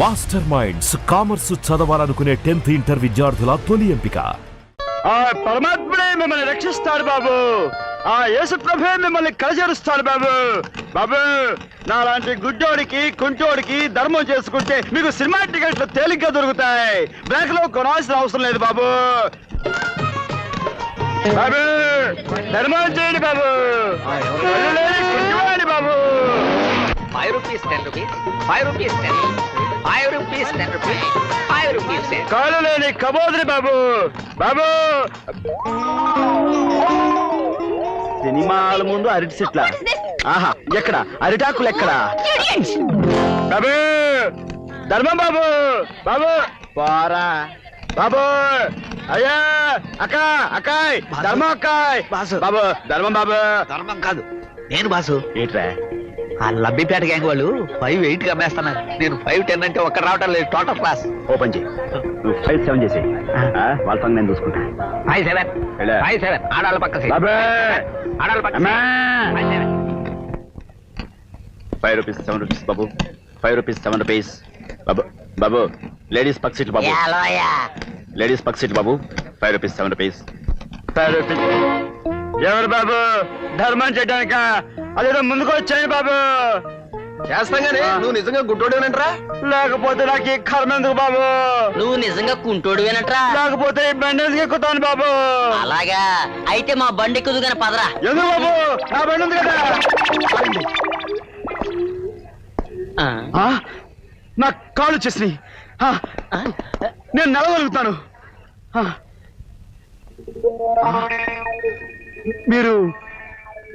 Master minds commerce చదవాలనుకునే 10th inter విద్యార్థుల తొలి ఎంపిక. ఆ పరమాత్ముడే మిమ్మల్ని రక్షిస్తాడు బాబు. ఆ యేసు ప్రభువే మిమ్మల్ని కలజరుస్తాడు బాబు. బాబు నాలాంటి గుడ్డోడికి కుంటోడికి ధర్మం చేసుకుంటే మీకు సినిమా టికెట్లు తేలిగ్గా దొరుకుతాయి. బ్లాక్ లో కొనాల్సిన అవసరం లేదు బాబు. బాబు ధర్మం చేయండి బాబు. కుంటోడి బాబు. 5 rupees, 10 rupees, 5 rupees, 10 rupees, 5 rupees, 10 rupees, 5 rupees, 10. కాలు లేని కబోదిరి బాబు. బాబు సినిమాల ముందు అరటి చెట్ల ఆహా ఎక్కడ అరిటాకులు ఎక్కడ బాబు. ధర్మం బాబు. బాబు పోరా బాబు. అయ్యా అక్క అక్కాయ్ ధర్మం అక్కాయ్ బాబు. ధర్మం బాబు. ధర్మం కాదు నేను బాసు. ఏంట్రా ఆ లబ్బిపేట గ్యాంగ్ వాళ్ళు 5-8 కి అమ్మేస్తున్నారు. నేను 5-10 అంటే ఒక్క రావటం లేదు. టోటల్ క్లాస్ ఓపెన్ చేయి. నువ్వు 5-7 చేసి వాళ్ళ సంగతి నేను చూసుకుంటా. 5-7 5-7 ఆడాల పక్క seat. బాబు ఆడాల పక్క అమ్మా. 5-7. 5 rupees 7 rupees బాబు. 5 rupees 7 rupees బాబు. బాబు లేడీస్ పక్క సీట్ బాబు. లేడీస్ పక్క సీట్ బాబు. 5 rupees 7 rupees 5 rupees. ఎవరు బాబు ధర్మం చేయడానిక? అదేదో ముందుకు వచ్చాయి బాబు. చేస్తాగానే నువ్వు నిజంగా గుడ్డోడేనంట్రా? లేకపోతే నాకు ఈ కర్మ ఎందుకు బాబు? నువ్వు నిజంగా కుంటోడువేనట్రా? లేకపోతే ఈ బండి ఎందుకు ఎక్కుతాను బాబు? అలాగా అయితే మా బండి ఎక్కుదుగానే పదరా. ఎందుకు బాబు? నా బండి ఉంది కదా. నా కాళ్ళు వచ్చేసినాయి. నేను నడవగలుగుతాను. మీరు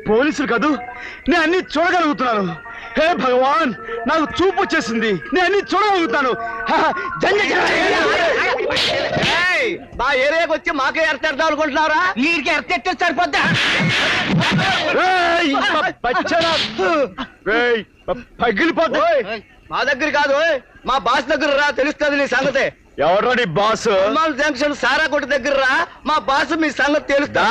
పోలీసులు కాదు, నేను అన్ని చూడగలుగుతున్నాను. హే భగవాన్ నాకు చూపు వచ్చేసింది. నేను అన్ని చూడగలుగుతాను. మా ఏరియాకి వచ్చి మాకే ఎర్తెడదాం అనుకుంటున్నారా? వీడికి ఎర్తెట్టే సరిపోద్దా? పగిలిపోతా. మా దగ్గర కాదు, మా బాస్ దగ్గర రా, తెలుస్తుంది నీ సంగతి. ఎవరో నీ బాస్? జంక్షన్ సారా కొట్టు దగ్గర రా, మా బాస్ మీ సంగతి తెలుస్తా.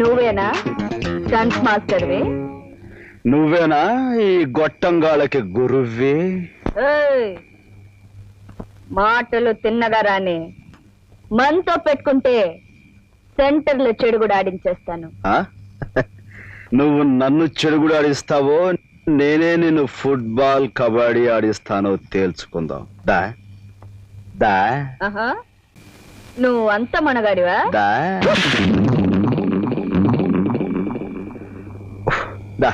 నువ్వేనా డాన్స్ మాస్టర్వే? నువ్వేనా ఈ గొట్టంగాళ్ళకి గురువే? ఏయ్, మాటలు తిన్నగా రాని మనతో పెట్టుకుంటే సెంటర్లో చెడుగుడు ఆడించేస్తాను. నువ్వు నన్ను చెడుగుడు ఆడిస్తావో నేనే నిన్ను ఫుట్బాల్ కబడ్డీ ఆడిస్తానో తేల్చుకుందాం. దా దా ఆహా, నువ్వు అంత మనగాడివా? దా దా.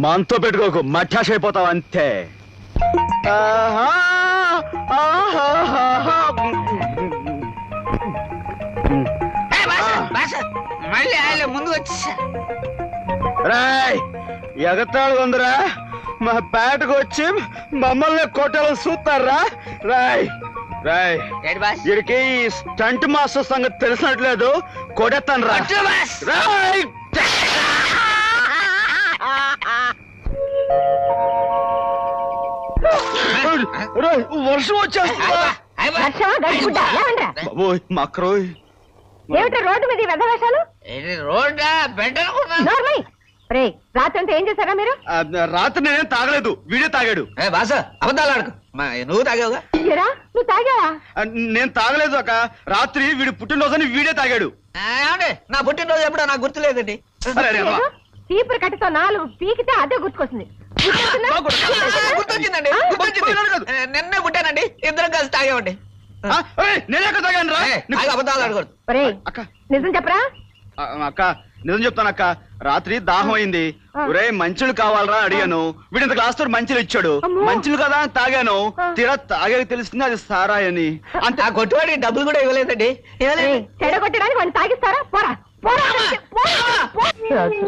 మనతో పెట్టుకోకు, మఠాష్ అయిపోతావు అంతే. బాస్ మళ్ళీ ఆయన ముందు వచ్చేసా. రాయ్ ఎగతాడు ఉందిరా, మా పేటకు వచ్చి మమ్మల్ని కొట్టాలని చూస్తారా? రాయ్ రాయ్ ఏంటి బాస్? వీడికి ఈ స్టంట్ మాస్టర్ సంగతి తెలిసినట్లేదు, కొడేస్తాను రా. కొట్టు బాస్. రాయ్ రాయ్, వర్షం వచ్చేస్తుందా? అయ్య బాస్. వర్షమా గడిచిపుడ్డా? లేవండ్రా. బాబోయ్ మక్రోయ్, ఏమిట్రా రోడ్డు మీద ఈ వెధవేషాలు? ఇది రోడ్డా బెడ్ అనుకున్నా. నోర్మై రే, రాత్రంతా ఏం చేశారా మీరు? రాత్రి నేనేం తాగలేదు, వీడే తాగాడు. బాస అబద్ధాలు ఆడుకు, నువ్వు తాగావుగా. ఏరా, నువ్వు తాగావా? నేను తాగలేదు అక్క, రాత్రి వీడి పుట్టినరోజుని వీడే తాగాడు. ఏమండి నా పుట్టినరోజు ఎప్పుడో నాకు గుర్తులేదండి. అరే, అరే, అమ్మా. చీపురు కట్టతో 4 పీకితే అదే గుర్తుకొస్తుంది. గుర్తొచ్చిందండి, గుర్తొచ్చింది. నిన్నే పుట్టానండి, ఇద్దరం కలిసి తాగామండి. నేనే అక్క తాగాను రా. అబద్ధాలు ఆడకూడదు. ఒరేయ్, అక్క నిజం చెప్పరా? అక్క నిజం చెప్తానక్క, రాత్రి దాహం అయింది, ఒరే మంచులు కావాలరా అడిగాను, వీడింత గ్లాస్ తో మంచులు ఇచ్చాడు, అమ్మో. మంచులు కదా అని తాగాను, తీరా తాగాక తెలుస్తుంది అది సారాయని. ఆ కొట్టువాడి డబ్బులు కూడా ఇవ్వలేదండి. ఏయ్, చెడగొట్టడానికి వాడిని తాగిస్తారా? పోరా పోరా, రాజు,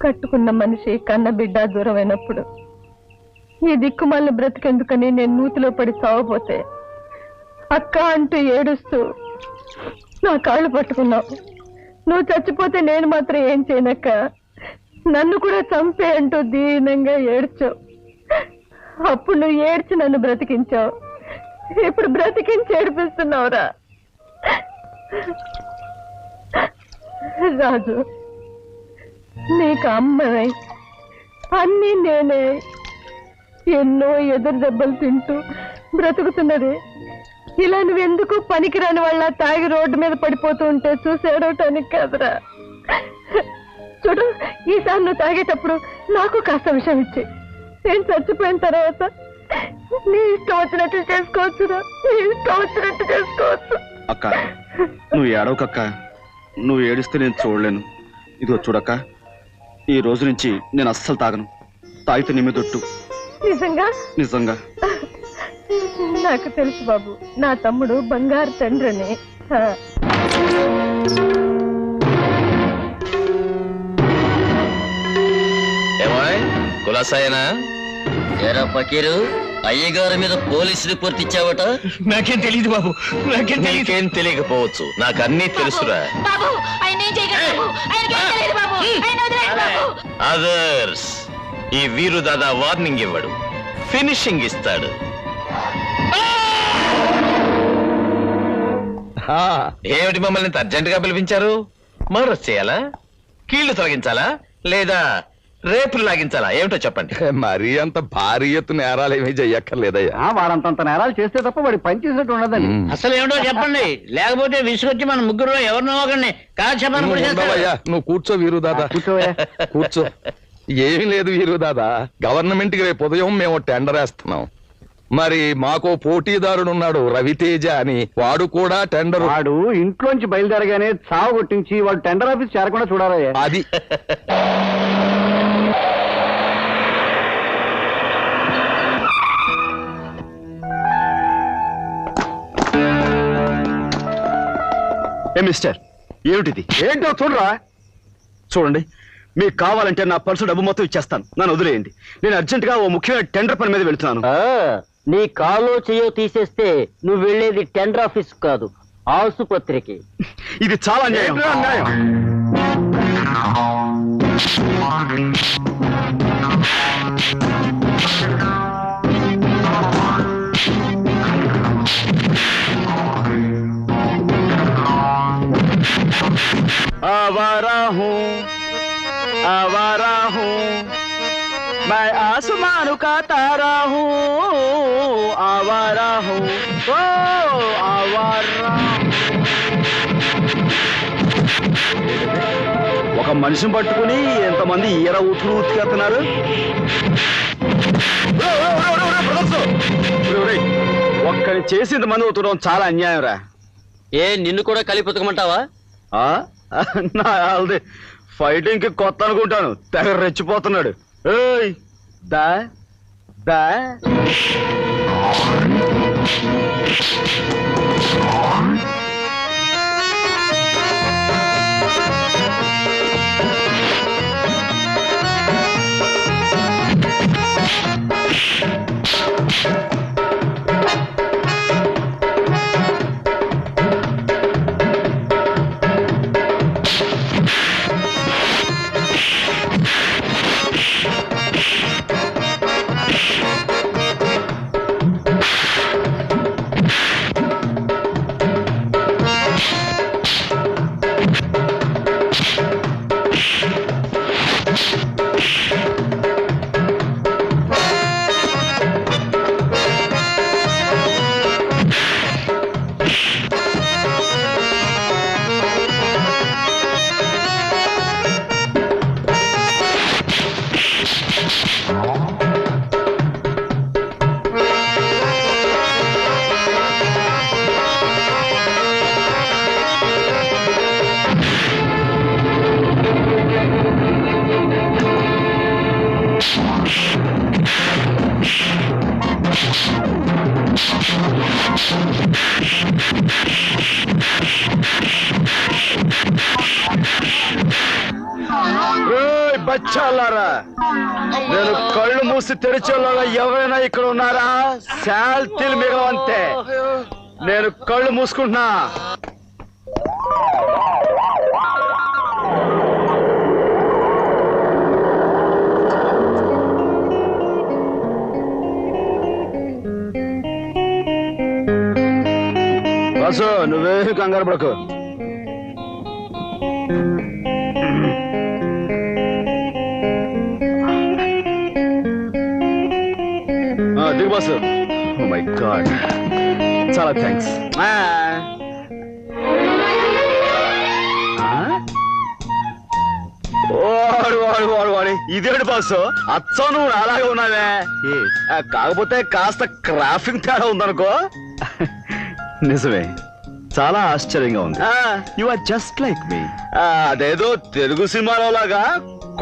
కట్టుకున్న మనిషి కన్న బిడ్డ దూరమైనప్పుడు ఈ దిక్కుమాలిన బ్రతికెందుకని నేను నూతిలో పడి చావపోతే అక్క అంటూ ఏడుస్తూ నా కాళ్ళు పట్టుకున్నావు. నువ్వు చచ్చిపోతే నేను మాత్రం ఏం చేయనక్క, నన్ను కూడా చంపే అంటూ దీనంగా ఏడ్చావు. అప్పుడు నువ్వు ఏడ్చి నన్ను బ్రతికించావు, ఇప్పుడు బ్రతికించి ఏడిపిస్తున్నావురా. రాజు, నీకు అమ్మనై అన్నీ నేనే ఎన్నో ఎదురు దెబ్బలు తింటూ బ్రతుకుతున్నది. ఇలా నువ్వెందుకు పనికిరాని వాళ్ళ తాగి రోడ్డు మీద పడిపోతూ ఉంటే చూసేయడానికి కాదురా. చూడు, ఈసారి నువ్వు తాగేటప్పుడు నాకు కాస్త విషయం ఇచ్చి, నేను చచ్చిపోయిన తర్వాత నీ ఇష్టం వచ్చినట్టు చేసుకోవచ్చురా, నీ ఇష్టం వచ్చినట్టు చేసుకోవచ్చు. అక్క నువ్వు ఏడవకక్క, నువ్వు ఏడిస్తే నేను చూడలేను. ఇదిగో చూడక్క, ఈ రోజు నుంచి నేను అస్సలు తాగను, తాగితే నీ మీద ఒట్టు. నిజంగా? నిజంగా. నాకు తెలుసు బాబు, నా తమ్ముడు బంగారు తండ్రిని. కులాసాయనా? ఎరా పకీరు, అయ్యగారి మీద పోలీసు రిపోర్ట్ ఇచ్చావట? నాకేం తెలియదు బాబు, నాకేం తెలియకపోవచ్చు, నాకు అన్నీ తెలుసురా. అదర్స్, ఈ వీరు దాదా వార్నింగ్ ఇవ్వడు, ఫినిషింగ్ ఇస్తాడు. ఏమిటి మమ్మల్ని ఇంత అర్జెంట్ గా పిలిపించారు? మర్డర్ చేయాలా, కీళ్లు తొలగించాలా, లేదా రేపులు లాగించాలా? ఏమిటో చెప్పండి. మరీ అంత భారీ ఎత్తు నేరాలు ఏమీ చెయ్యక్కర్లేదయ్యా. వాడంతంత నేరాలు చేస్తే తప్ప వాడి పని చేసినట్టు ఉండదండి. అసలు ఏమిటో చెప్పండి, లేకపోతే విసుగొచ్చి మన ముగ్గురు ఎవరినో ఒకరిని కాల్చమని కూడా చేస్తారు. ఉండవయ్యా, నువ్వు కూర్చో వీరు దాదా, కూర్చో. ఏమీ లేదు వీరు దాదా, గవర్నమెంట్ కి రేపు ఉదయం మేము టెండర్ వేస్తున్నాం. మరి మాకో పోటీదారుడు ఉన్నాడు రవితేజ అని, వాడు కూడా టెండర్. వాడు ఇంట్లోంచి బయలుదేరగానే చావు కొట్టించి వాడు టెండర్ ఆఫీస్ చేరకుండా చూడాలయ్యా. అది మిస్టర్, ఏమిటిది? ఏంటో చూడరా. చూడండి, మీకు కావాలంటే నా పర్సు డబ్బు మొత్తం ఇచ్చేస్తాను, నన్ను వదిలేయండి. నేను అర్జెంట్ గా ఓ ముఖ్యమైన టెండర్ పని మీద వెళ్తున్నాను. నీ కాలో చెయ్యో తీసేస్తే నువ్వు వెళ్ళేది టెండర్ ఆఫీస్ కాదు, ఆసుపత్రికి. ఇది చాలా అన్యాయం. आवारा हूँ मैं आसमान का तारा हूँ, आवारा हूँ, ओ आवारा. ఒక మనిషిని పట్టుకుని ఎంతమంది ఈర ఊట్లు ఊతికెళ్తున్నారు. ఒక్కని చేసి ఇంతమంది అవుతున్నాం, చాలా అన్యాయం రా. ఏ, నిన్ను కూడా కలిపి ఉతకమంటావా? ఫైటింగ్ కి కొత్త అనుకుంటాను, తెగ రెచ్చిపోతున్నాడు. ఏయ్ దా దా. బచ్చాలారా, నేను కళ్ళు మూసి తెరిచేలాగా ఎవరైనా ఇక్కడ ఉన్నారా? శాల్తీలు మిగవంతే. నేను కళ్ళు మూసుకుంటున్నా. బాసు నువ్వే కంగారు పడకు. దిగు బాసు. ఓ మై గాడ్, చాలా థ్యాంక్స్. వాడు వాడు వాడు వాడి ఇదేంటి బాసు, అచ్చం నువ్వు అలాగే ఉన్నావే. కాకపోతే కాస్త క్రాఫింగ్ తేడా ఉందనుకో. నిజమే, చాలా ఆశ్చర్యంగా ఉంది. యు ఆర్ జస్ట్ లైక్ మీ. అదేదో తెలుగు సినిమాలో లాగా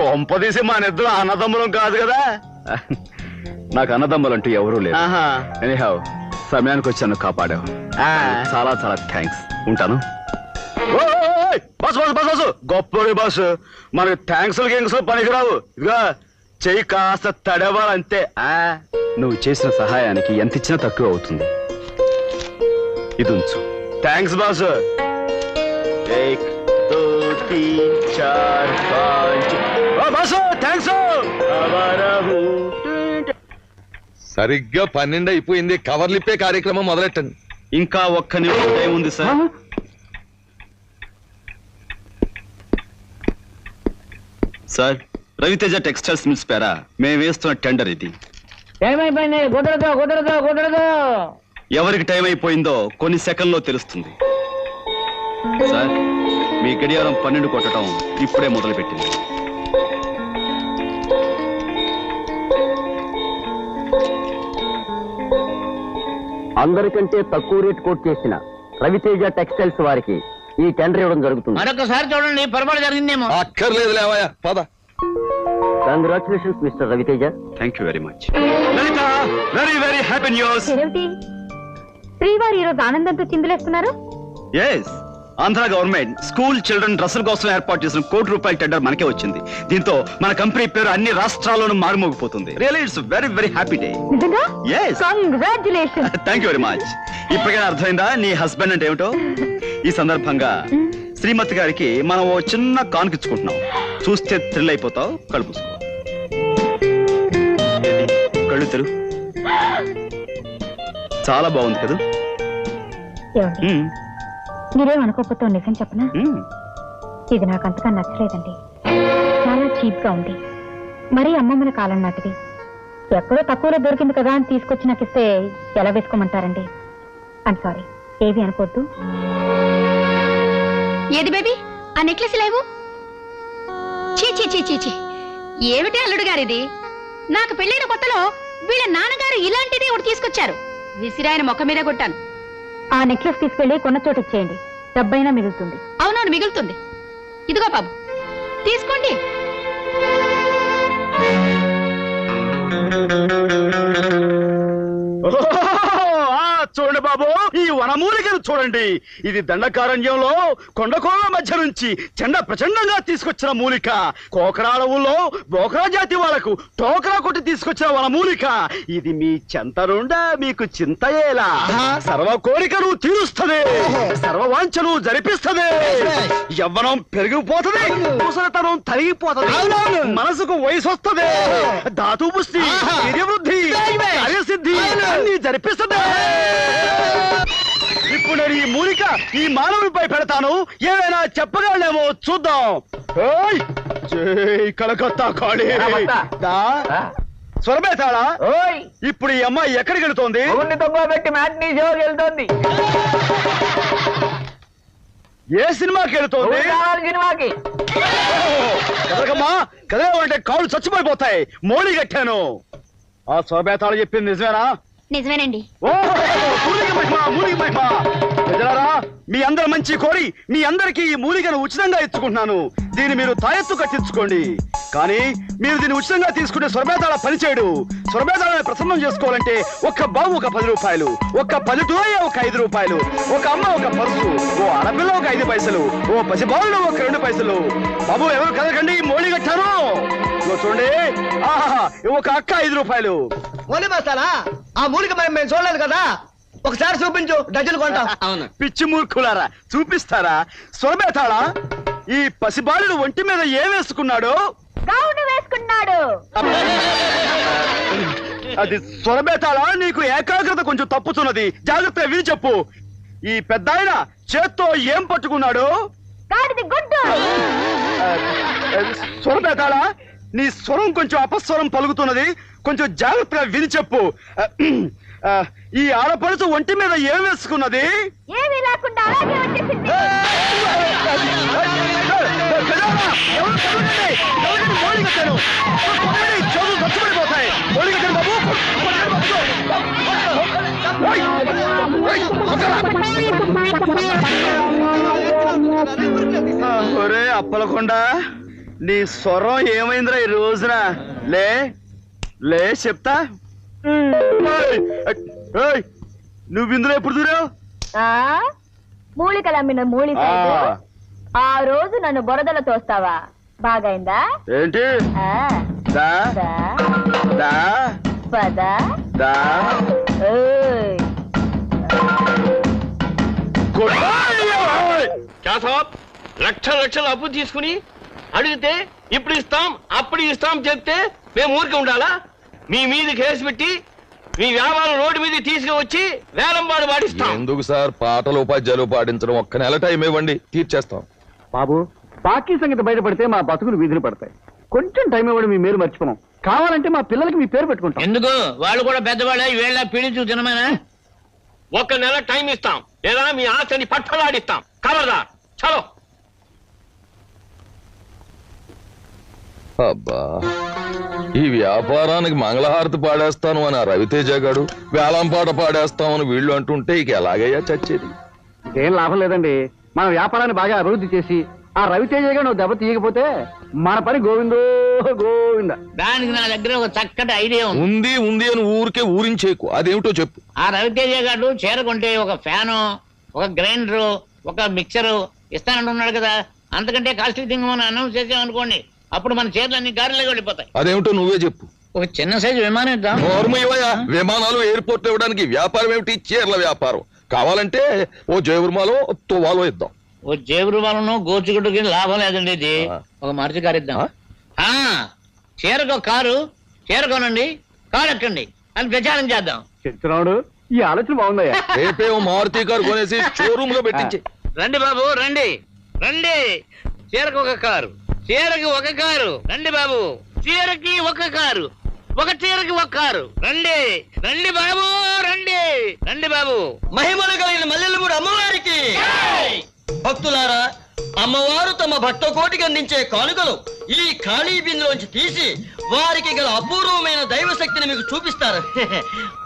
కొంపదీసి మా నిద్ర అన్నదమ్ములం కాదు కదా. నాకు అన్నదమ్ములంటూ ఎవరూ లేదు. ఎనీహౌ సమయానికి వచ్చాను, కాపాడావు. చాలా చాలా థ్యాంక్స్. ఉంటాను. బస్ బస్ బస్ బస్ గొప్ప బాసు. మనకి థ్యాంక్స్ గింగ్స్ పనికిరావు. ఇదిగా చెయ్యి కాస్త తడవాలంతే. నువ్వు చేసిన సహాయానికి ఎంత ఇచ్చినా తక్కువ అవుతుంది. ఇది ఉంచు. Thanks boss. 1 2 3 4 5. Boss thanks. సరిగ్గా 12 అయిపోయింది. కవర్లిప్పే కార్యక్రమం మొదలెట్టండి. ఇంకా ఒక్క నిమిషం టైం ఉంది sir. Sir, Raviteja textiles mills పేరా మేము వేస్తున్న టెండర్ ఇది. ఏమైపోయింది? కుదరదు కుదరదు కుదరదు. ఎవరికి టైం అయిపోయిందో కొన్ని సెకండ్లో తెలుస్తుంది. సార్, మీ గడియారం 12 కొట్టడం ఇప్పుడే మొదలుపెట్టింది. అందరికంటే తక్కువ రేట్ కోట్ చేసిన రవితేజ టెక్స్టైల్స్ వారికి ఈ టెండర్ ఇవ్వడం జరుగుతుంది. మరొకసారి చూడండి, పొరపాటు జరిగిందేమో. అక్కర్లేదు లేవయ్యా, పద. Congratulations mister Raviteja. Thank you very much. Lalitha, very very happy news. శ్రీవారు ఈరోజు ఆనందంతో చిందులేస్తున్నారు. Yes, Andhra government school children డ్రెస్సుల కోసం ఏర్పాటు చేసిన ₹1 కోటి టెండర్ మనకే వచ్చింది. దీంతో మన కంపెనీ పేరు అన్ని రాష్ట్రాల్లోనూ మారుమోగిపోతుంది. Really it's very very happy day. నిజంగా? Yes. Congratulations. Thank you very much. ఇప్పటికైనా అర్థమైందా నీ హస్బెండ్ అంటే ఏమిటో? ఈ సందర్భంగా శ్రీమతి గారికి మనం ఓ చిన్న కానుకిచ్చుకుంటున్నాం. చూస్తే థ్రిల్ అయిపోతావు. కళ్ళు పూసుకో. కళ్ళు తెరు. చాలా బాగుంది కదా. మీరేమనుకోకపోతే నిజం చెప్పనా? ఇది నాకు అంతగా నచ్చలేదండి. చాలా చీప్ గా ఉంది. మరీ అమ్మమ్మల కాలం నాటిది. ఎక్కడో తక్కువలో దొరికింది కదా అని తీసుకొచ్చి నాకు ఇస్తే ఎలా వేసుకోమంటారండి? ఐమ్ సారీ, ఏవి అనుకోద్దు. ఏది బేబీ, ఆ నెక్లెస్ లేవు? చీ చీ చీ చీ చీ, ఏమిటి అల్లుడు గారిది? నాకు పెళ్ళైన కొత్తలో వీళ్ళ నాన్నగారు ఇలాంటిదే ఒకటి తీసుకొచ్చారు. విసిరాయన మొక్క మీద కొట్టాను. ఆ నెక్లెస్ తీసుకెళ్లి కొన్న చోటు ఇచ్చేయండి, డబ్బైనా మిగులుతుంది. అవునవును మిగులుతుంది. ఇదిగో బాబు తీసుకోండి. చూడండి బాబు, ఈ వనమూలికను చూడండి. ఇది దండకారణ్యంలో కొండకోళ్ళ మధ్య నుంచి చెండ ప్రచండంగా తీసుకొచ్చిన మూలిక. కోకరాడవుల్లో బోకరా జాతి వాళ్లకు టోకరా కొట్టి తీసుకొచ్చిన వనమూలిక. ఇది మీ చెంతనుండా మీకు చింతయేలా. సర్వ కోరికను తీరుస్తుంది, సర్వ వాంఛను జరిపిస్తుంది. యవ్వనం పెరిగిపోతుంది, ముసలితనం తరిగిపోతుంది, మనసుకు వయసు వస్తుంది, ధాతు పుష్టి, వృద్ధి, కార్యసిద్ధి అన్ని జరిపిస్తుంది. ఇప్పుడు నేను ఈ మూలిక ఈ మానవుడిపై పెడతాను. ఏమైనా చెప్పగలనేమో చూద్దాం. జై కలకత్తా కాళీ. స్వరమేతాళా, ఇప్పుడు ఈ అమ్మాయి ఎక్కడికి వెళుతోంది? పెట్టి మ్యాట్నీ షోకి వెళ్తోంది. ఏ సినిమాకి వెళుతోంది? సినిమాకి. కదలకమ్మా, కదలవంటే కాళ్ళు చచ్చిపోయిపోతాయి. మోడీ కట్టాను. ఆ స్వరమేతాళ చెప్పింది నిజమేనా? నిజమేనండి. మీ అందరి మంచి కోరి మీ అందరికి ఈ మూలికను ఉచితంగా ఇచ్చుకుంటున్నాను. దీన్ని మీరు తాయెత్తు కట్టించుకోండి. కానీ మీరు దీన్ని ఉచితంగా తీసుకునే స్వరభేదాల పనిచేయడు. స్వరభేదాలను ప్రసన్నం చేసుకోవాలంటే ఒక్క బాబు ఒక 10 రూపాయలు, ఒక్క పల్లెటూరయ్య ఒక 5 రూపాయలు, ఒక అమ్మ ఒక పరుసు, ఓ ఆడపిల్ల ఒక 5 పైసలు, ఓ పసిబాలుడు ఒక 2 పైసలు. బాబు ఎవరు కదకండి, మోళీ కట్టారు. చూడండి, ఆహా ఒక అక్క 5 రూపాయలు. ఓన్లీ మస్తానా ఆ మూలిక మేము చూడలేదు కదా, ఒకసారి చూపించు, డజన్ కొంటాం. అవును. పిచ్చి మూర్ఖులారా, చూపిస్తారా? స్వరభేతాళ, ఈ పసిబాలుడు ఒంటి మీద ఏం వేసుకున్నాడు? గౌను వేసుకున్నాడు. అది స్వరభేతాళ, నీకు ఏకాగ్రత కొంచెం తప్పుతున్నది, జాగ్రత్తగా విని చెప్పు. ఈ పెద్దాయన చేత్తో ఏం పట్టుకున్నాడు? గాడిది గుడ్డు. స్వరభేతాళ, నీ స్వరం కొంచెం అపస్వరం పలుకుతున్నది, కొంచెం జాగ్రత్తగా విని చెప్పు. ఈ ఆడపడుచు ఒంటి మీద ఏం వేసుకున్నది? ఏమీ లేకుండా అలాగే వచ్చేసింది. ఒరే అప్పలకొండ, నీ స్వరం ఏమైందిరా ఈ రోజున? లే లే చెప్తా. నువ్వు ఇందులో ఎప్పుడు దూరావు? మూలికలు అమ్మిన మూలి ఆ రోజు నన్ను బురదలో తోస్తావా? బాగైందా ఏంటి? దా దా పద దా. లక్షలు అప్పు తీసుకుని అడిగితే ఇప్పుడు ఇస్తాం అప్పుడు ఇస్తాం చెప్తే మేము ఊరికి ఉండాలా? మీ మీద కేసు పెట్టి మీ వ్యాపారం రోడ్డు మీద తీసుకువచ్చి వేలంపాడు పాడిస్తాం. ఎందుకు సార్ పాటలు ఉపాధ్యాయులు పాడించడం? ఒక్క నెల టైం ఇవ్వండి, తీర్చేస్తాం. బాబు, బాకీ సంగతి బయటపడితే మా బతుకులు వీధులు పడతాయి. కొంచెం టైం ఇవ్వడం మీ మేలు మర్చిపోం. కావాలంటే మా పిల్లలకి మీ పేరు పెట్టుకుంటాం. ఎందుకు? వాళ్ళు కూడా పెద్దవాళ్ళ ఈవేళ పీడించు తినమేనా? ఒక్క నెల టైం ఇస్తాం, లేదా మీ ఆశని పట్టలాడిస్తాం. కలదా చలో. అబ్బా, ఈ వ్యాపారానికి మంగళహారతి పాడేస్తాను అని ఆ రవితేజ గాడు, వేలంపాట పాడేస్తామని వీళ్ళు అంటుంటే ఇక ఎలాగయ్యా చచ్చేది? ఏం లాభం లేదండి. మన వ్యాపారాన్ని బాగా అభివృద్ధి చేసి ఆ రవితేజ గారు నువ్వు దెబ్బ తీయకపోతే మన పని గోవిందో గోవింద. దానికి నా దగ్గర ఒక చక్కటి ఐడియా ఉంది ఉంది అని ఊరికే ఊరించేకు. అదేమిటో చెప్పు. ఆ రవితేజ గారు చీర కొంటే ఒక ఫ్యాను, ఒక గ్రైండరు, ఒక మిక్సరు ఇస్తానంటున్నాడు కదా. అంతకంటే కాస్ట్లీ థింగ్ మనం అనౌన్స్ చేసామనుకోండి, అప్పుడు మన చీరలన్నీ గారిలోకి వెళ్ళిపోతాయి. అదేమిటో నువ్వే చెప్పు. ఒక చిన్న సైజు విమానం ఇద్దాం. విమానాలు ఎయిర్పోర్ట్ ఇవ్వడానికి వ్యాపారం ఏమిటి? చీరల వ్యాపారం. కావాలంటే ఓ జయవర్మాలో తువాలో ఇద్దాం. ఓ జేబురు వాళ్ళను గోచుగుడ్డుకి లాభం లేదండి. ఇది ఒక మారుతి కారు ఇద్దాం. చీరకు కారు, చీర కొనండి, కారు ఎక్కండి అని ప్రచారం చేద్దాం. చెప్తున్నాడు, ఈ ఆలోచన బాగుందయ్యా. రేపే ఓ మారుతి కారు కొనేసి షోరూమ్ లో పెట్టించి. రండి బాబు రండి రండి. చీరకు ఒక కారు, చీరకి ఒక కారు. రండి బాబు, చీరకి ఒక కారు, ఒక చీరకి ఒక కారు. రండి రండి బాబు రండి రండి బాబు. మహిమలు కలిగిన మల్లెలమూడి అమ్మవారికి భక్తులారా, అమ్మవారు తమ భక్త కోటికి అందించే కానుకలు ఈ ఖాళీ బిందులోంచి తీసి వారికి గల అపూర్వమైన దైవ శక్తిని మీకు చూపిస్తారు.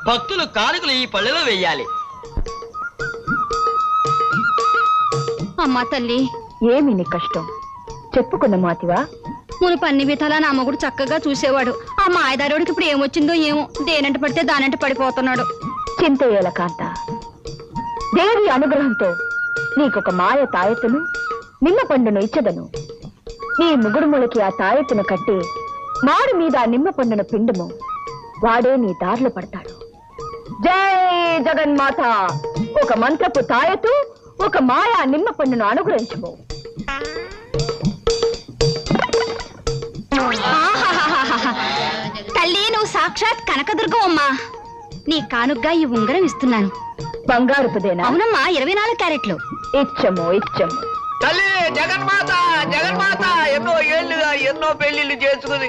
భక్తులు కానుకలు ఈ పళ్ళెలో వెయ్యాలి. అమ్మా తల్లి, ఏమి నీ కష్టం చెప్పుకున్న మాతివా? మునుపు అన్ని విధాలా నా మొగుడు చక్కగా చూసేవాడు. ఆ మాయదారుడికి ఇప్పుడు ఏమొచ్చిందో ఏమో, దేనంట పడితే దానంట పడిపోతున్నాడు. చింతయ్యేల కాంత, దేవి అనుగ్రహంతో నీకొక మాయ తాయెత్తును, నిమ్మ పండును ఇచ్చదను. నీ ముగుడుములకి ఆ తాయెత్తును కట్టి మాడు మీద ఆ నిమ్మ పండును పిండుము, వాడే నీ దారిలో పడతాడు. జై జగన్మాత. ఒక మంత్రపు తాయెత్తు, ఒక మాయా నిమ్మ పండును అనుగ్రహించుము. తల్లి, నువ్వు సాక్షాత్ కనకదుర్గం అమ్మా. నీ కానుగ్గా ఈ ఉంగరం ఇస్తున్నాను. బంగారుపుదేనా? అవునమ్మా, 24 క్యారెట్లు. ఇచ్చము ఇచ్చము. తల్లి జగన్మాత, జగన్మాత ఎన్నో ఏళ్లుగా ఎన్నో పెళ్లిళ్ళు చేసుకుని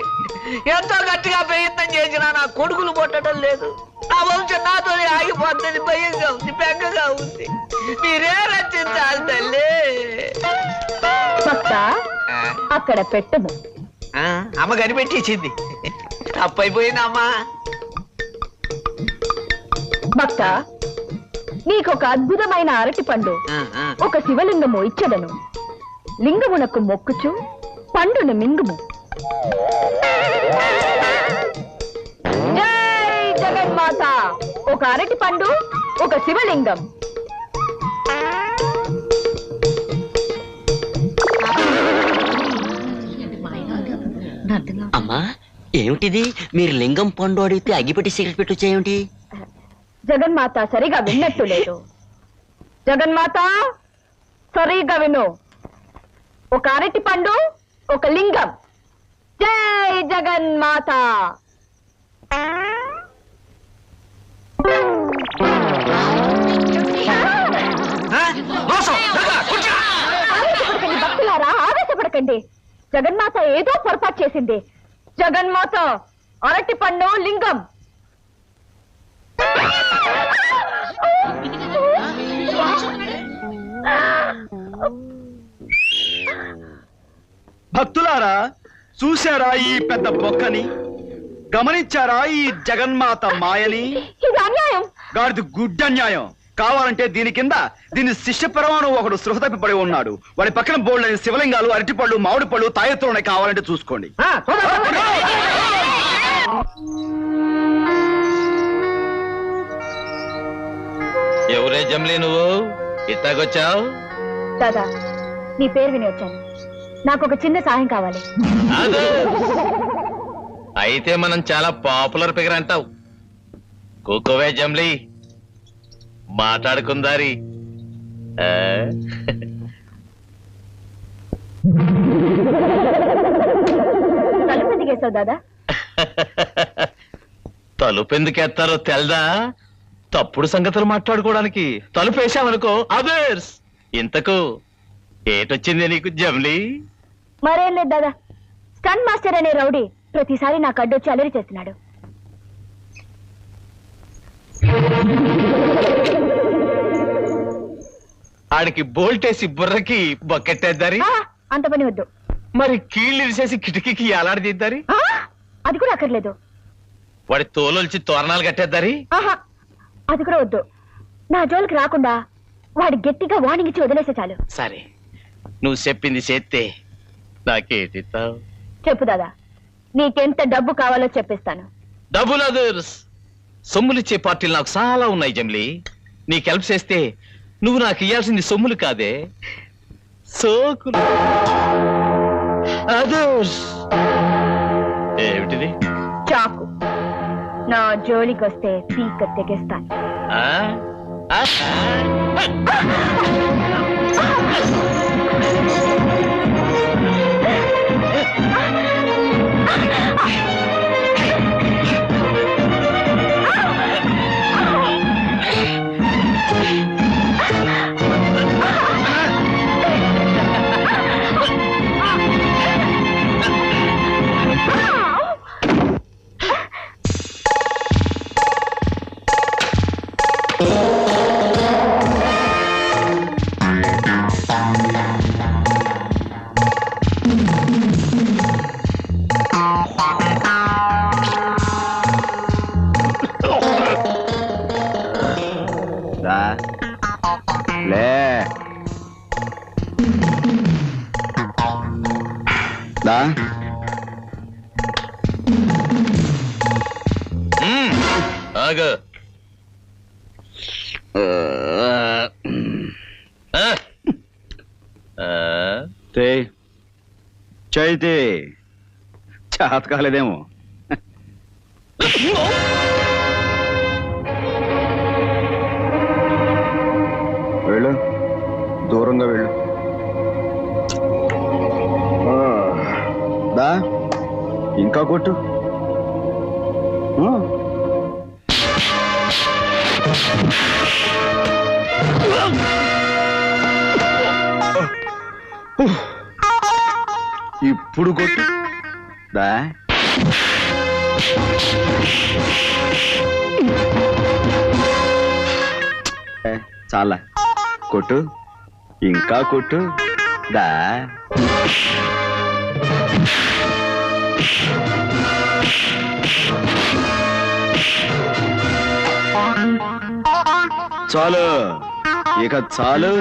ఎంతో గట్టిగా ప్రయత్నం చేసినా నా కొడుకులు పుట్టడం లేదు. నా వంశం నాతోనే ఆగిపోతుంది. భయంగా ఉంది, బెంగగా ఉంది. మీరే రచించాలి తల్లి. భక్త, అక్కడ పెట్టుము. అమ్మ కనిపెట్టేసింది. తప్పైపోయిందమ్మా. భక్త, నీకొక అద్భుతమైన అరటి పండు, ఒక శివలింగము ఇచ్చదను. లింగమునకు మొక్కుచు పండును మింగుము, జై జగన్మాత. ఒక అరటి పండు, ఒక శివలింగం. అమ్మా ఏమిటిది? మీరు లింగం పండు అడిగితే అగ్గిపెట్టి సిగరెట్ పెట్టు చేయండి. జగన్మాత సరిగా విన్నట్టు లేదు. జగన్మాత సరిగా విను. ఒక అరటి పండు, ఒక లింగం. జై జగన్మాత. ఆవేశపడకండి భక్తులారా, ఆవేశపడకండి. జగన్మాత ఏదో పొరపాటు చేసింది. జగన్మాత అరటి పండు, లింగం. భక్తులారా, చూశారా ఈ పెద్ద బొక్కని? గమనించారా ఈ జగన్మాత మాయని? ఇది అన్యాయం. గాడిది గుడ్డన్యాయం. కావాలంటే దీని కింద దీని శిష్య పరమాణు ఒకడు సృహ తప్పిపడి ఉన్నాడు. వాడి పక్కన బోల్డని శివలింగాలు, అరటిపళ్ళు, మామిడి పళ్ళు, తాయెత్తులు ఉన్నాయి. కావాలంటే చూసుకోండి. ఎవరే జమ్లీ నువ్వు ఇట్టాగొచ్చావు? దాదా, నీ పేరు విని వచ్చాను. నాకు ఒక చిన్న సహాయం కావాలి. అయితే మనం చాలా పాపులర్ ఫిగర్ అంటావు. కూకోవే జమ్లీ, మాట్లాడుకుందారి. తలుపు దిగేసావు దాదా. తలుపు ఎందుకెత్తారో తెల్దా? తప్పుడు సంగతులు మాట్లాడుకోవడానికి. తలుపు వేసామనుకో అదర్స్. ఇంతకు ఏటొచ్చింది నీకు జమ్లీ? మరేం లేదు దాదా, స్టన్ మాస్టర్ అనే రౌడీ ప్రతిసారి నాకు అడ్డొచ్చి అలరి చేస్తున్నాడు. ఆడికి బోల్టేసి బుర్రకి బొక్కెట్టేద్దారి. అంత పని వద్దు. మరి కీళ్ళు ఇరిసేసి కిటికీకి ఎలాడదిద్దారి. అది కూడా అక్కర్లేదు. వాడి తోలొల్చి తోరణాలు కట్టేద్దారి. ఆహా, అది కూడా వద్దు. నా జోలికి రాకుండా వాడి గట్టిగా వార్నింగ్ ఇచ్చి వదిలేసే చాలు. సరే, నువ్వు చెప్పింది చేస్తే నాకేటిస్తావు? చెప్పు దాదా, నీకెంత డబ్బు కావాలో చెప్పిస్తాను. డబ్బులు అదర్స్. సొమ్ములిచ్చే పార్టీలు నాకు చాలా ఉన్నాయి జమ్లీ. నీకు హెల్ప్ చేస్తే నువ్వు నాకు ఇయ్యాల్సింది సొమ్ములు కాదే, సోకులు. అదర్స్. ఏమిటిది? చాకు. నా జోలికి వస్తే పీక తెగేస్తాను. ఆ? ఆ? ఆగు. చైతే చేత కాలేదేమో. వెళ్ళు, దూరంగా వెళ్ళు. దా, ఇంకా కొట్టు. ఇప్పుడు కొట్టు. దా, చాలా కొట్టు, ఇంకా కొట్టు. దా, చాలు, ఇక చాలు.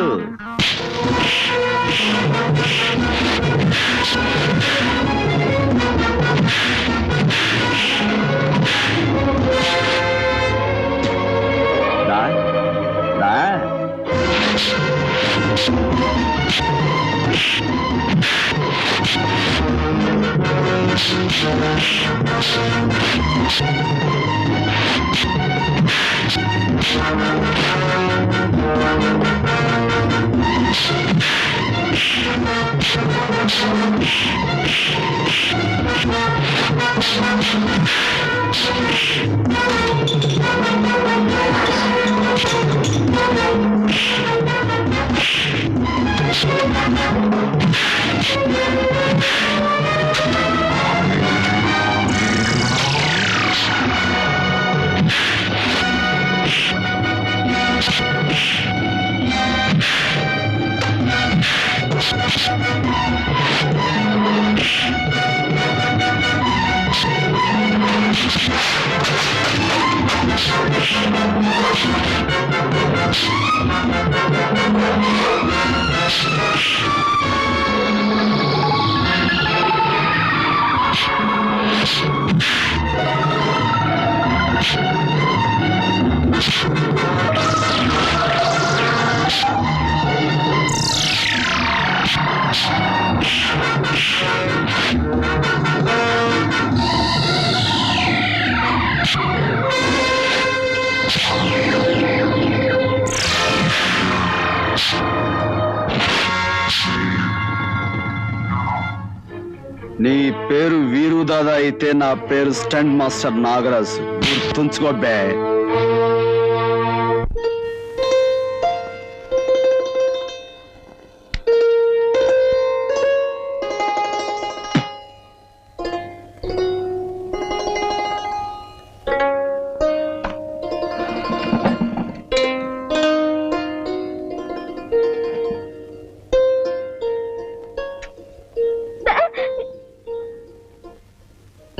నీ పేరు వీరు దాదా అయితే నా పేరు స్టంట్ మాస్టర్ నాగరాజు. గుర్తుంచుకో బే.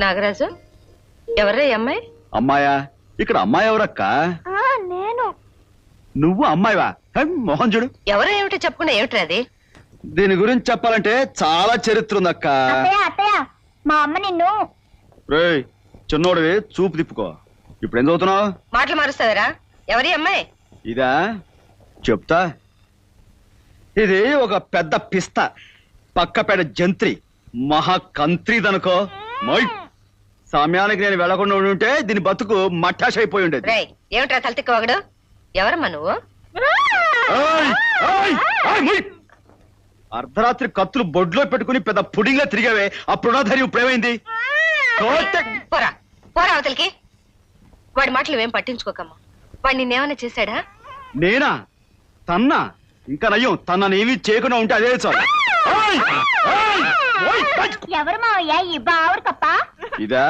నాగరాజు, ఎవరే అమ్మాయి? అమ్మాయా? ఇక్కడ అమ్మాయి ఎవరక్క? నేను. నువ్వు అమ్మాయివా? మొహం చూడు. ఎవరో ఏమిటో చెప్పుకున్నా ఏమిటి అది? దీని గురించి చెప్పాలంటే చాలా చరిత్ర ఉందక్క. మా అమ్మ నిన్ను రేయ్ చిన్నోడివి, చూపు తిప్పుకో. ఇప్పుడు ఏం చదువుతున్నావు? మాటలు మారుస్తావరా? ఎవరి అమ్మాయి? ఇదా చెప్తా. ఇది ఒక పెద్ద పిస్త, పక్కపేట జంత్రి, మహా కంత్రిదనుకో. సమయానికి నేను వెళ్లకుండా ఉంటే దీని బతుకు మట్టాష్ అయిపోయి ఉండేది. రేయ్, ఏమిట్రా తలతిక్క ఒకడు? ఎవరమ్మా నువ్వు? అర్ధరాత్రి కత్తులు బొడ్లో పెట్టుకుని పెద్ద పుడింగ్లా తిరిగావే, అప్పుడు ధైర్యం ఇప్పుడేమైంది? పోరా పోరా అవతలికి. వాడి మాటలు ఏం పట్టించుకోకమ్మా. వాడు నిన్నేమైనా చేశాడా? నేనా? తన్నా? ఇంకా నయ్యం, తననేమి చేయకుండా ఉంటే అదే చాలు. ఎవరు మావయ్య ఈ బావురు కప్ప? ఇదా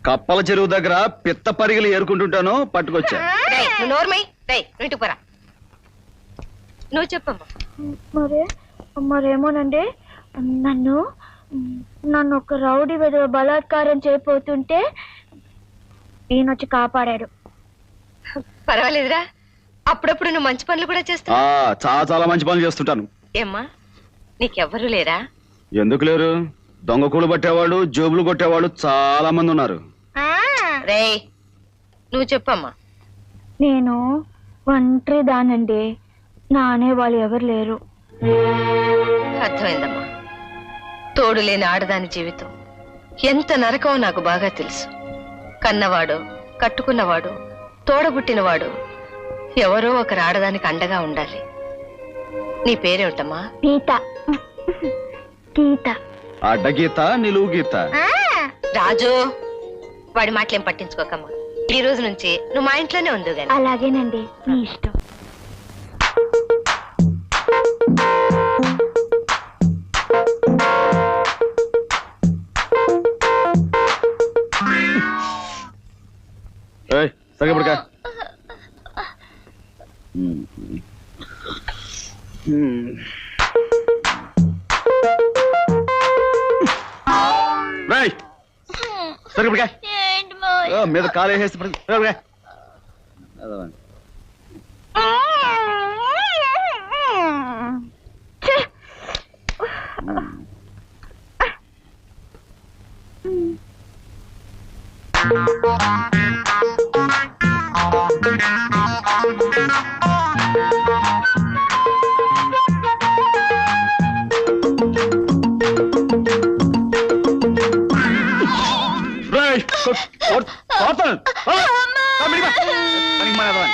కప్పల చెరువు దగ్గర పిత్త పరిగలు ఏరుకుంటుంటాను, పట్టుకొచ్చా. నువ్వు నోర్మై. నువ్వు ఇంటికి పోరా. నువ్వు చెప్పమ్మా. మరేమోనండి, నన్ను ఒక రౌడీ విధవ బలాత్కారం చేయబోతుంటే ఈయనొచ్చి కాపాడాడు. పర్వాలేదురా, అప్పుడప్పుడు నువ్వు మంచి పనులు కూడా చేస్తావు. చాలా చాలా మంచి పనులు చేస్తుంటాను. ఏమ్మా, నీకెవ్వరూ లేరా? ఎందుకు లేరు? దొంగ కూలు పట్టేవాళ్ళు, జోబులు కొట్టేవాళ్ళు చాలా మంది ఉన్నారు. రేయ్, నువ్వు చెప్పమ్మా. నేను ఒంటరి దానండి, నా అనేవాళ్ళు ఎవరు లేరు. అర్థమైందమ్మా. తోడు లేని ఆడదాని జీవితం ఎంత నరకమో నాకు బాగా తెలుసు. కన్నవాడు, కట్టుకున్నవాడు, తోడబుట్టినవాడు ఎవరో ఒకరు ఆడదానికి అండగా ఉండాలి. నీ పేరేమిటమ్మా? గీత. గీత. అడ్డగీత, నిలువు గీత. రాజు, వాడి మాటలేం పట్టించుకోకమ్మా. ఈ రోజు నుంచి నువ్వు మా ఇంట్లోనే ఉండు గాని. అలాగేనండి, మీ ఇష్టం. సగపడక సగపడక మీద కాలేసి ఎదవని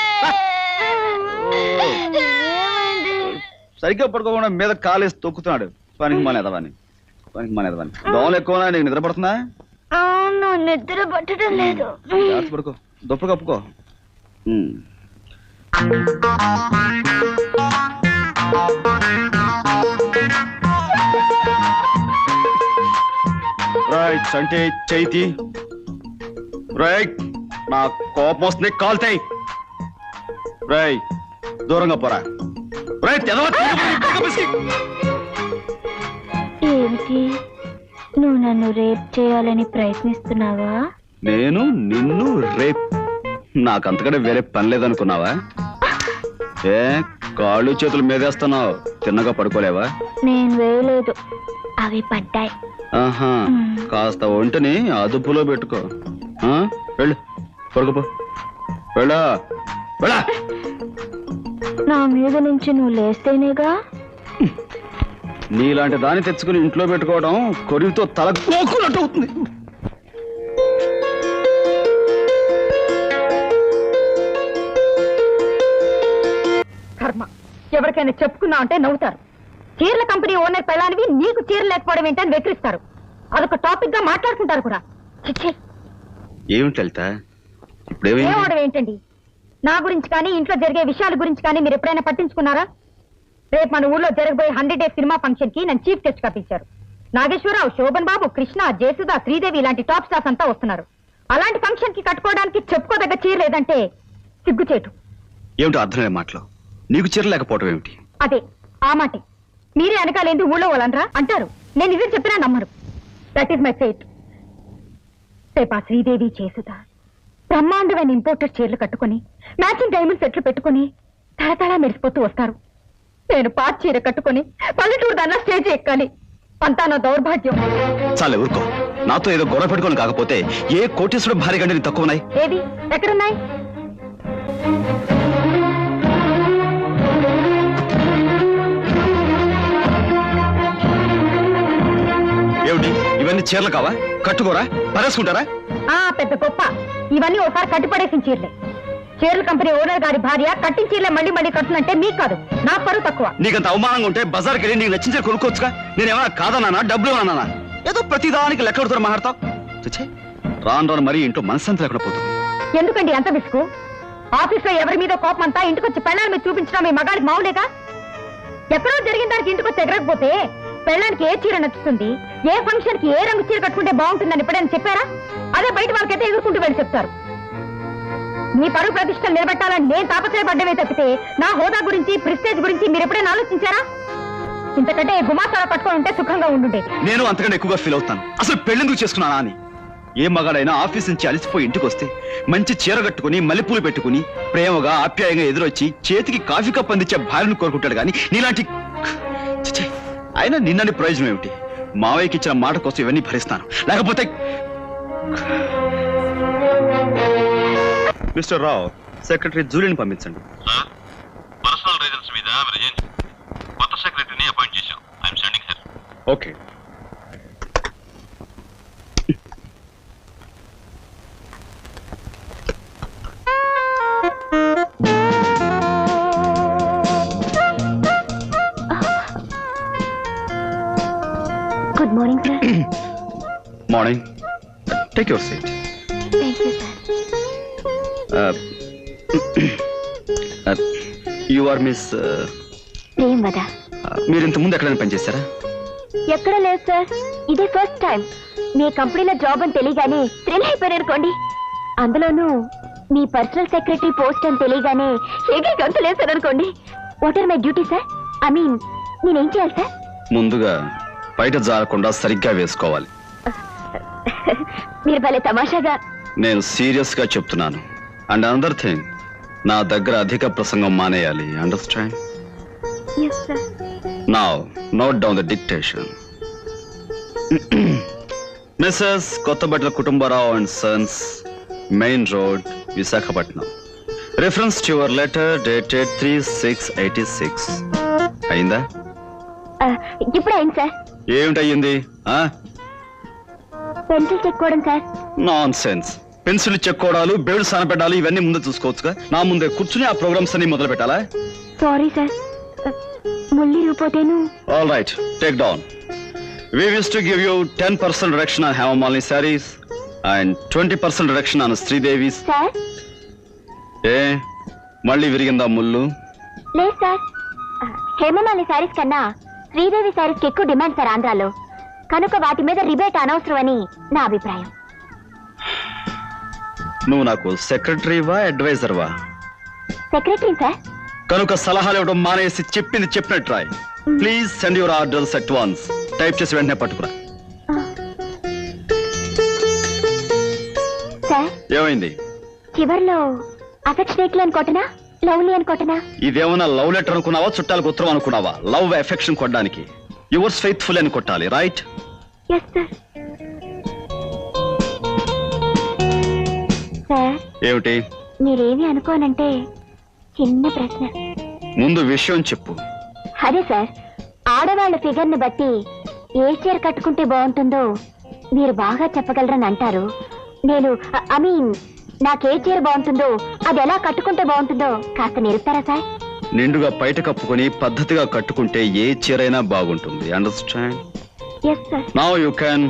సరిగ్గా పడుకోకుండా మీద కాలేసి తొక్కుతున్నాడు. పనికి మన ఎదవని దోమలు ఎక్కువ. నీకు నిద్ర పడుతుందా? అవును, నిద్ర పట్టడం లేదు. జాగ్రత్త పడుకో, దుప్పటి కప్పుకో. రైట్ అంటే చైతి రైట్. నా కోపం వస్తుంది, కాల్తాయి. రైట్ దూరంగా పోరా. రైట్ ఏంటి, నువ్వు నన్ను రేప్ చేయాలని ప్రయత్నిస్తున్నావా? నేను నిన్ను రేప్? నాకంతకంటే వేరే పని లేదనుకున్నావా? ఏ కాళ్ళు చేతులు మీదేస్తున్నావు, తిన్నగా పడుకోలేవా? నేను వేయలేదు, అవి పడ్డాయి. ఆహా, కాస్త ఒంటిని అదుపులో పెట్టుకో. వెళ్ళు పడుకోపో. వెళ్ళా వెళ్ళా. నా మీద నుంచి నువ్వు లేస్తేనేగా. నీలాంటి దాన్ని తెచ్చుకుని ఇంట్లో పెట్టుకోవడం కొరివితో తల కోకున్నట్టు అవుతుంది. కర్మ, ఎవరికైనా చెప్పుకున్నా అంటే నవ్వుతారు. చీరల కంపెనీ ఓనర్ పెళ్ళానివి నీకు చీరలు లేకపోవడం ఏంటని వెక్కిరిస్తారు. అదొక టాపిక్ గా మాట్లాడుకుంటారు కూడా. ఏమిటి వెళ్తా ఇప్పుడు ఏమవడం ఏంటండి? నా గురించి కానీ ఇంట్లో జరిగే విషయాల గురించి కానీ మీరు ఎప్పుడైనా పట్టించుకున్నారా? రేపు మన ఊర్లో జరగబోయే 100 Days సినిమా ఫంక్షన్ కి నన్ను చీఫ్ గెస్ట్ గా పిలిచారు. నాగేశ్వరరావు, శోభన్ బాబు, కృష్ణ, జయసుధ, శ్రీదేవి ఇలాంటి టాప్ స్టార్స్ అంతా వస్తున్నారు. అలాంటి ఫంక్షన్ కి కట్టుకోవడానికి చెప్పుకోదగ్గ చీర లేదంటే సిగ్గుచేటు. ఏమిటో అర్థమయ్యే మాటలు. నీకు చీర లేకపోవడం ఏమిటి? అదే ఆ మాటే. మీరే వెనకాలేంది ఊళ్ళో వాళ్ళనరా అంటారు. నేను ఇదే చెప్పినా నమ్మరు. That is my fate. రేపా శ్రీదేవి, జయసుధ బ్రహ్మాండమైన ఇంపోర్టెడ్ చీరలు కట్టుకుని మ్యాచింగ్ డైమండ్ సెట్లు పెట్టుకుని తడతడా మెరిసిపోతూ వస్తారు. నేను పాత చీర కట్టుకుని పల్లెటూరు దాన్నా స్టేజ్ ఎక్కాలి. అంతా నా దౌర్భాగ్యం. చాలే ఊరుకో. నాతో ఏదో గొడవ పెట్టుకొని కాకపోతే ఏ కోటేశ్వరుడు భారీ గంటని తక్కువ ఉన్నాయి. ఏది ఎక్కడున్నాయి? ఏమిటి ఇవన్నీ చీరలు కావా? కట్టుకోరా, పరేసుకుంటారా? పెద్ద గొప్ప. ఇవన్నీ ఒకసారి కట్టిపడేసిన చీరలే. చీరల కంపెనీ ఓనర్ గారి భార్య కట్టిన చీరలే మళ్ళీ మళ్ళీ కట్టునంటే మీకు కాదు, నా పరువు తక్కువ. నీకంత అవమానంగా ఉంటే బజార్కి వెళ్ళి నీకు నచ్చిన చీర కొనుక్కోవచ్చుగా. నేనేమన్నా కాదన్నా, డబ్బులు అన్నా? ఏదో ప్రతిదానికి లెక్క పెడతారు మాట్లాడతావు. రాను రాను మరీ ఇంట్లో మనసంతా లేకుండా పోతుంది. ఎందుకండి అంత విసుగు? ఆఫీస్ లో ఎవరి మీద కోపం అంతా ఇంటికి వచ్చి పెళ్ళాల మీద చూపించడం మీ మగాడికి మావులేగా? ఎక్కడో జరిగిన దానికి ఇంటికి వచ్చి ఎగరకపోతే పెళ్ళానికి ఏ చీర నచ్చుతుంది, ఏ ఫంక్షన్ కి ఏ రంగు చీర కట్టుకుంటే బాగుంటుందని ఎప్పుడైనా చెప్పారా? అదే బయట వాళ్ళకైతే ఎగురుకుంటూ వెళ్ళి చెప్తారు. మీ పరువు ప్రతిష్టలు నిలబెట్టాలని నేను తాపత్రయపడ్డమే తప్పితే నా హోదా గురించి, ప్రిస్టేజ్ గురించి మీరు ఎప్పుడైనా ఆలోచించారా? ఇంతకంటే గుమాసాల పట్టుకొని ఉంటే సుఖంగా ఉండుండే. నేను అంతకంటే ఎక్కువగా ఫీల్ అవుతాను. అసలు పెళ్ళెందుకు చేసుకున్నానా అని. ఏ మగాడైనా ఆఫీస్ నుంచి అలసిపోయి ఇంటికి వస్తే మంచి చీర కట్టుకుని మల్లెపూలు పెట్టుకుని ప్రేమగా ఆప్యాయంగా ఎదురొచ్చి చేతికి కాఫీ కప్ అందించే భార్యను కోరుకుంటాడు కానీ నీలాంటి అయినా నిన్నని ప్రయోజనం ఏమిటి? మావయ్యకి ఇచ్చిన మాట కోసం ఇవన్నీ భరిస్తాను. లేకపోతే మిస్టర్ రావు, సెక్రటరీ జూలిని పంపించండి. పర్సనల్ రీజన్స్ మీద కొత్త సెక్రటరీని అపాయింట్ చేశాం. I'm sending her. Okay. Good morning sir. Morning. Take your seat. Thank you sir. You are miss Premavada. మీరు ఇంత ముందు ఎక్కడైనా పనిచేశారా? ఎక్కడ లేదు సార్, ఇదే ఫస్ట్ టైం. మీ కంపెనీలో జాబ్ అని తెలియగానే థ్రిల్ అయిపోయారు అనుకోండి. అందులోనూ మీ పర్సనల్ సెక్రటరీ పోస్ట్ అని తెలియగానే ఎగిరి గంతులు వేశారు అనుకోండి. What are my duty sir? I mean నేనేం చేయాలి సార్? ముందుగా బయట జారకుండా సరిగ్గా వేసుకోవాలి. మీరు భలే తమాషాగా. నేను సీరియస్ గా చెప్తున్నాను. అండ్ అనదర్ థింగ్, నా దగ్గర అధిక ప్రసంగం మానేయాలి. Understand? Yes, sir. Now, note down the dictation. Mrs. Kottabatla Kutumbarao and Sons, Main Road, Visakhapatnam. Reference to your letter dated 3/6/86. అయిందా? ఇప్పుడు అయింది సార్. ఏమిటయ్యింది? పెన్సిల్ చెక్కోవడం సార్. Nonsense. పెన్సిల్ చెక్కోవడాలు బేడు సానపెట్టాలి ఇవన్నీ ముందే చూసుకోవచ్చుగా. నా ముందే కూర్చుని ఆ ప్రోగ్రామ్స్ అన్ని మొదలు పెట్టాలా? సారీ సార్, ముల్లి రూపోతేను. All right, take down. We wish to give you 10% reduction on Hemamali sarees and 20% reduction on Sridevis. Sir ఏ మళ్ళీ విరిగిందా ముళ్ళు? లేదు సార్, హేమమాలి శారీస్ కన్నా శ్రీదేవి శారీస్ కి ఎక్కువ డిమాండ్ సార్ ఆంధ్రాలో, కనుక వాటి మీద రిబేట్ అనవసరం అని నా అభిప్రాయం. నువ్వు నాకు సెక్రటరీవా అడ్వైజర్వా? Secretary sir. కనుక సలహాలు ఇవ్వడం మానేసి చెప్పింది చెప్పినట్టు రాయ్. Please send your orders at once. Type చేసి వెంటనే పట్టుకురా. సార్ ఏమైంది? చివర్లో అఫెక్షనేట్లీ అనుకోటనా, లవ్లీ అనుకోటనా? ఇదేమన్నా లవ్ లెటర్ అనుకున్నావా, చుట్టాలకు ఉత్తరం అనుకున్నావా? లవ్ ఎఫెక్షన్ కొట్టడానికి యువర్స్ ఫెయిత్ఫుల్ అని కొట్టాలి, రైట్? Yes sir. సార్ ఏమిటి? మీరేమి అనుకోనంటే చిన్న ప్రశ్న. ముందు విషయం చెప్పు. అదే సార్, ఆడవాళ్ళ ఫిగర్ ని బట్టి ఏ చీర కట్టుకుంటే బాగుంటుందో మీరు బాగా చెప్పగలరని అంటారు. నేను ఐ మీన్ నాకే చీర బాగుంటుందో, అది ఎలా కట్టుకుంటే బాగుంటుందో కాస్త నేర్పుతారా సార్? నిండుగా బయట కప్పుకొని పద్ధతిగా కట్టుకుంటే ఏ చీరైనా బాగుంటుంది. Understand? Yes sir. Now you can.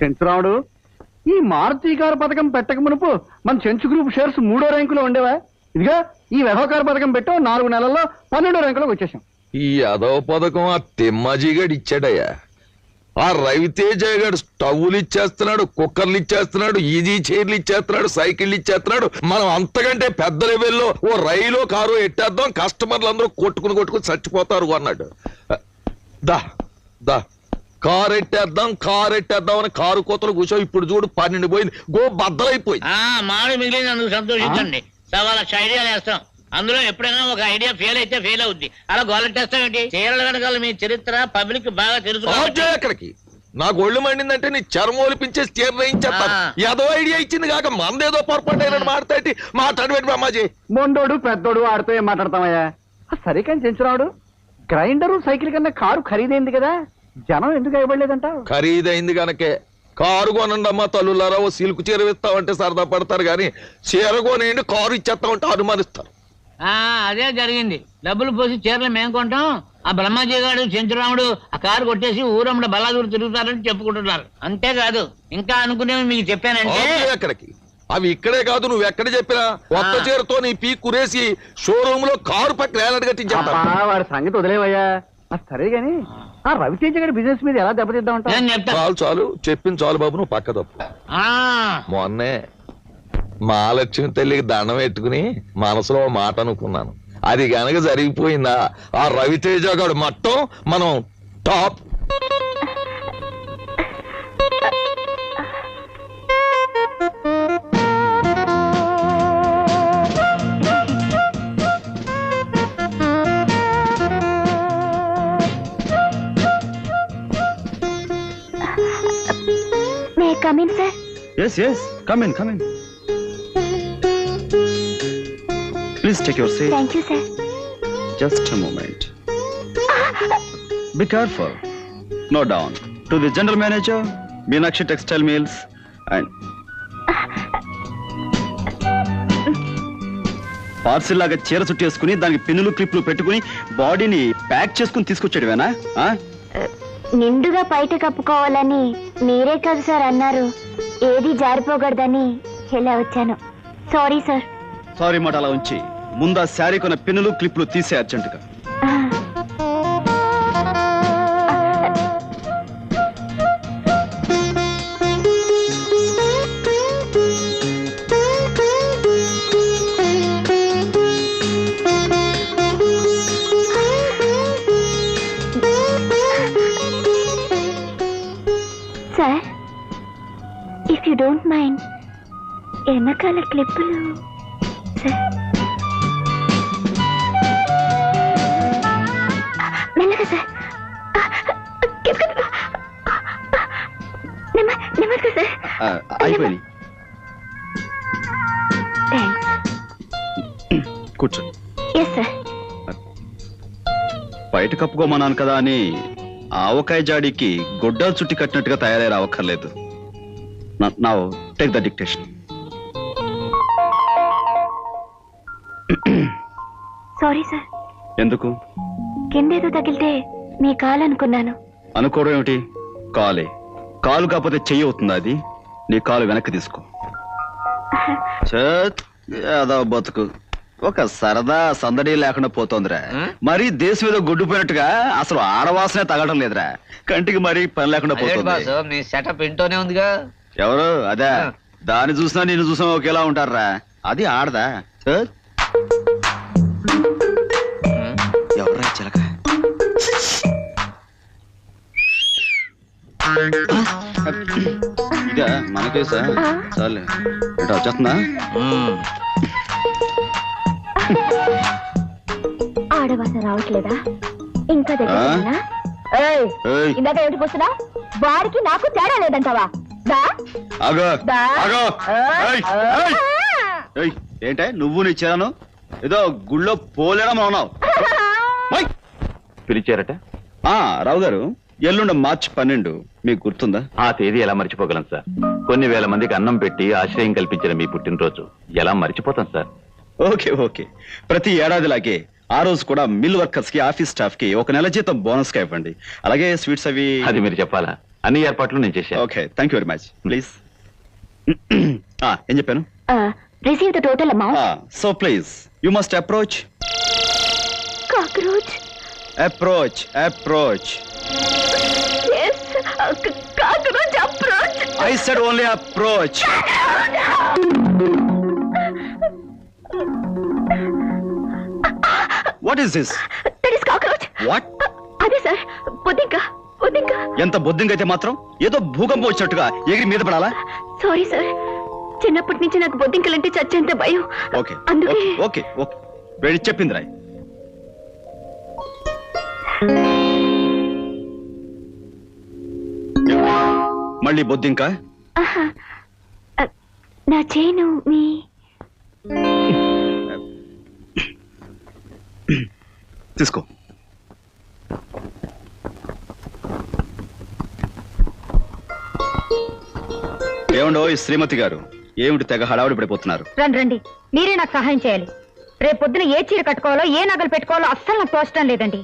Chenchuramudu, ఈ మారుతి కారు పథకం పెట్టక మునుపు మన చెంచు గ్రూప్ షేర్స్ 3వ ర్యాంకులో ఉండేవా? ఇదిగా ఈ వ్యవహార పథకం పెట్టో 4 నెలల్లో 12వ ర్యాంకులోకి వచ్చేసాం. ఈ అదవ పథకం ఆ తిమ్మాజీగాడు ఇచ్చాడయ్యా. ఆ రవితేజ గారు స్టవ్లు ఇచ్చేస్తున్నాడు, కుక్కర్లు ఇచ్చేస్తున్నాడు, ఈజీ చైర్లు ఇచ్చేస్తున్నాడు, సైకిళ్ళు ఇచ్చేస్తున్నాడు. మనం అంతకంటే పెద్ద లెవెల్లో ఓ రైలు కారు ఎట్టేద్దాం, కస్టమర్లు అందరూ కొట్టుకుని చచ్చిపోతారు అన్నాడు. దా దా కారు ఎట్టేద్దాం అని కారు కోతలు కూర్చో. ఇప్పుడు చూడు 12 పోయింది, గో బద్దలైపోయింది. మామిడి మిగిలినందుకు సంతోషించండి. 1,00,000 ఐడియాలు వేస్తాం. అందులో ఎప్పుడైనా ఒక ఐడియా ఫెయిల్ అయితే ఫెయిల్ అవుద్ది. అలా గోలెట్టేస్తామేంటి? చీరల వెనకాల మీ చరిత్ర పబ్లిక్ బాగా తెలుసు. ఎక్కడికి నాకు ఒళ్ళు మండిందంటే నీ చర్మం ఒలిపించేసి తీర్ణయించేస్తాను. ఏదో ఐడియా ఇచ్చింది కాక మందేదో పొరపాటు అయినా మాట్లాడబెట్టి అమ్మాజీ. మొండోడు పెద్దోడు ఆడితో ఏం మాట్లాడతామయ్యా? సరే కానీ చెంచురాముడు, గ్రైండరు సైకిల్ కన్నా కారు ఖరీదైంది కదా, జనం ఎందుకు ఇవ్వలేదంట? ఖరీదైంది గనకే కారు కొనండి అమ్మా తల్లులారా. ఓ సిల్క్ చీర ఇస్తామంటే సరదా పడతారు కానీ చీర కొనేయండి కారు ఇచ్చేస్తామంటే అనుమానిస్తారు. అదే జరిగింది. డబ్బులు పోసి చీరలు మేము కొంటాం, ఆ బ్రహ్మాజీ గారు చెంచురాముడు ఆ కారు కొట్టేసి ఊరమ్మడ బలాదూరు తిరుగుతారని చెప్పుకుంటున్నారు. అంతేకాదు ఇంకా అనుకునేవి మీకు చెప్పానంటే. ఎక్కడికి అవి ఇక్కడే కాదు, నువ్వు ఎక్కడ చెప్పినా కొత్త చీరతో నీ పీ కురేసి షోరూమ్ లో కారు పక్కన ఏలాంటి కట్టించా. వాడి సంగతి వదిలేవయ్యా. సరే గాని ఆ రవితేజ గారి బిజినెస్ మీద ఎలా దెబ్బతిద్దామంటా? చాలు చెప్పింది చాలు బాబు, నువ్వు పక్క తప్పు. మొన్నే మహాలక్ష్మి తల్లికి దండం పెట్టుకుని మనసులో మాట అనుకున్నాను. అది గనక జరిగిపోయిందా ఆ రవితేజ గారు మట్టం మనం top. May I come in, sir? Yes, come in. Please take your seat. Thank you, sir. Just a moment. Be careful. Note down. To the general manager, Meenakshi Textile Mills, and parcel లాగా చీర చుట్టేసుకుని దానికి పిన్నులు క్లిప్లు పెట్టుకుని బాడీని pack చేసుకుని తీసుకొచ్చాడువేనా? నిండుగా బయట కప్పుకోవాలని మీరే కదా సార్ అన్నారు. ఏది జారిపోకూడదని ఇలా వచ్చాను. Sorry sir. సారీ మాట అలా ఉంచి ముందు ఆ శారీ కొన్న పిన్నులు క్లిప్లు తీసే అర్జెంటుగా. Sir, if you don't mind వెనకాల క్లిప్పులు సార్. మెల్లగా సార్, నెమ్మదిగా సార్. అయిపోయింది. థ్యాంక్స్. కూర్చో. Yes sir. బయట కప్పుకోమన్నాను కదా అని ఆవకాయ జాడీకి గొడ్డలు చుట్టి కట్టినట్టుగా తయారై రావక్కర్లేదు. నా take the dictation. Sorry sir. ఎందుకు? కిందేదో తగిలితే మీ కాలు అనుకున్నాను. అనుకోవడం ఏమిటి? కాలే. కాలు కాకపోతే చెయ్యి అవుతుందా అది? నీ కాలు వెనక్కి తీసుకో. ఏదో బతుకు ఒక సరదా సందడి లేకుండా పోతోందిరా. మరీ దేశం మీద గొడ్డుపోయినట్టుగా అసలు ఆడవాసనే తగడం లేదురా. కంటికి మరీ పని లేకుండా పోతుంది. మీ సెటప్ ఇంటోనే ఉందిగా. ఎవరు? అదే, దాన్ని చూసినా నిన్ను చూసినా ఒకేలా ఉంటారా? అది ఆడదా? ఎవరా చిలక? ఇదా మనకేసా? చాలే ఇట్లా వచ్చేస్తుందా? ఆడవాస రావట్లేదా? ఇంకా ఇందాక ఏమిటి పోస్తున్నా? వారికి నాకు తేడా లేదంటావా? ఏంటే నువ్వు నీ చేరాను ఏదో గుళ్ళో పోలేడం ఉన్నావు. పిలిచారట? రావు గారు, ఎల్లుండ మార్చి 12 మీకు గుర్తుందా? ఆ తేదీ ఎలా మర్చిపోగలం సార్? కొన్ని వేల మందికి అన్నం పెట్టి ఆశ్రయం కల్పించిన మీ పుట్టినరోజు ఎలా మర్చిపోతాం సార్? ఓకే ఓకే, ప్రతి ఏడాదిలాగే ఆ రోజు కూడా మిల్ వర్కర్స్ కి, ఆఫీస్ స్టాఫ్ కి 1 నెల జీతం బోనస్ గా ఇవ్వండి. అలాగే స్వీట్స్ అవి. అది మీరు చెప్పాలా? అన్ని ఏర్పాట్లు నేను చేశాను. Okay, thank you very much. Please. ఏం చెప్పాను? Receive the total amount. So please you must approach. Cockroach. Approach approach. yes cockroach approach. I said only approach. What is this? That is cockroach. What? అదే sir, బొద్దింక. ఎంత బొద్దింక అయితే మాత్రం ఏదో భూకంపం వచ్చినట్టుగా ఎగిరి మీద పడాలా? సారీ సార్, చిన్నప్పటి నుంచి నాకు బొద్దింకలంటే చచ్చేంత భయం. ఓకే అందుకే. ఓకే ఓకే, వెళ్ళి చెప్పింది రాయ్. మళ్ళీ బొద్దింక? నా చేను మీ తీసుకో. ఏమండో ఈ శ్రీమతి గారు, ఏమిటి తెగ హడావుడి పడిపోతున్నారు? రండి, మీరే నాకు సహాయం చేయాలి. రేపు పొద్దున ఏ చీర కట్టుకోవాలో, ఏ నగలు పెట్టుకోవాలో అస్సలు నాకు తోచడం లేదండి.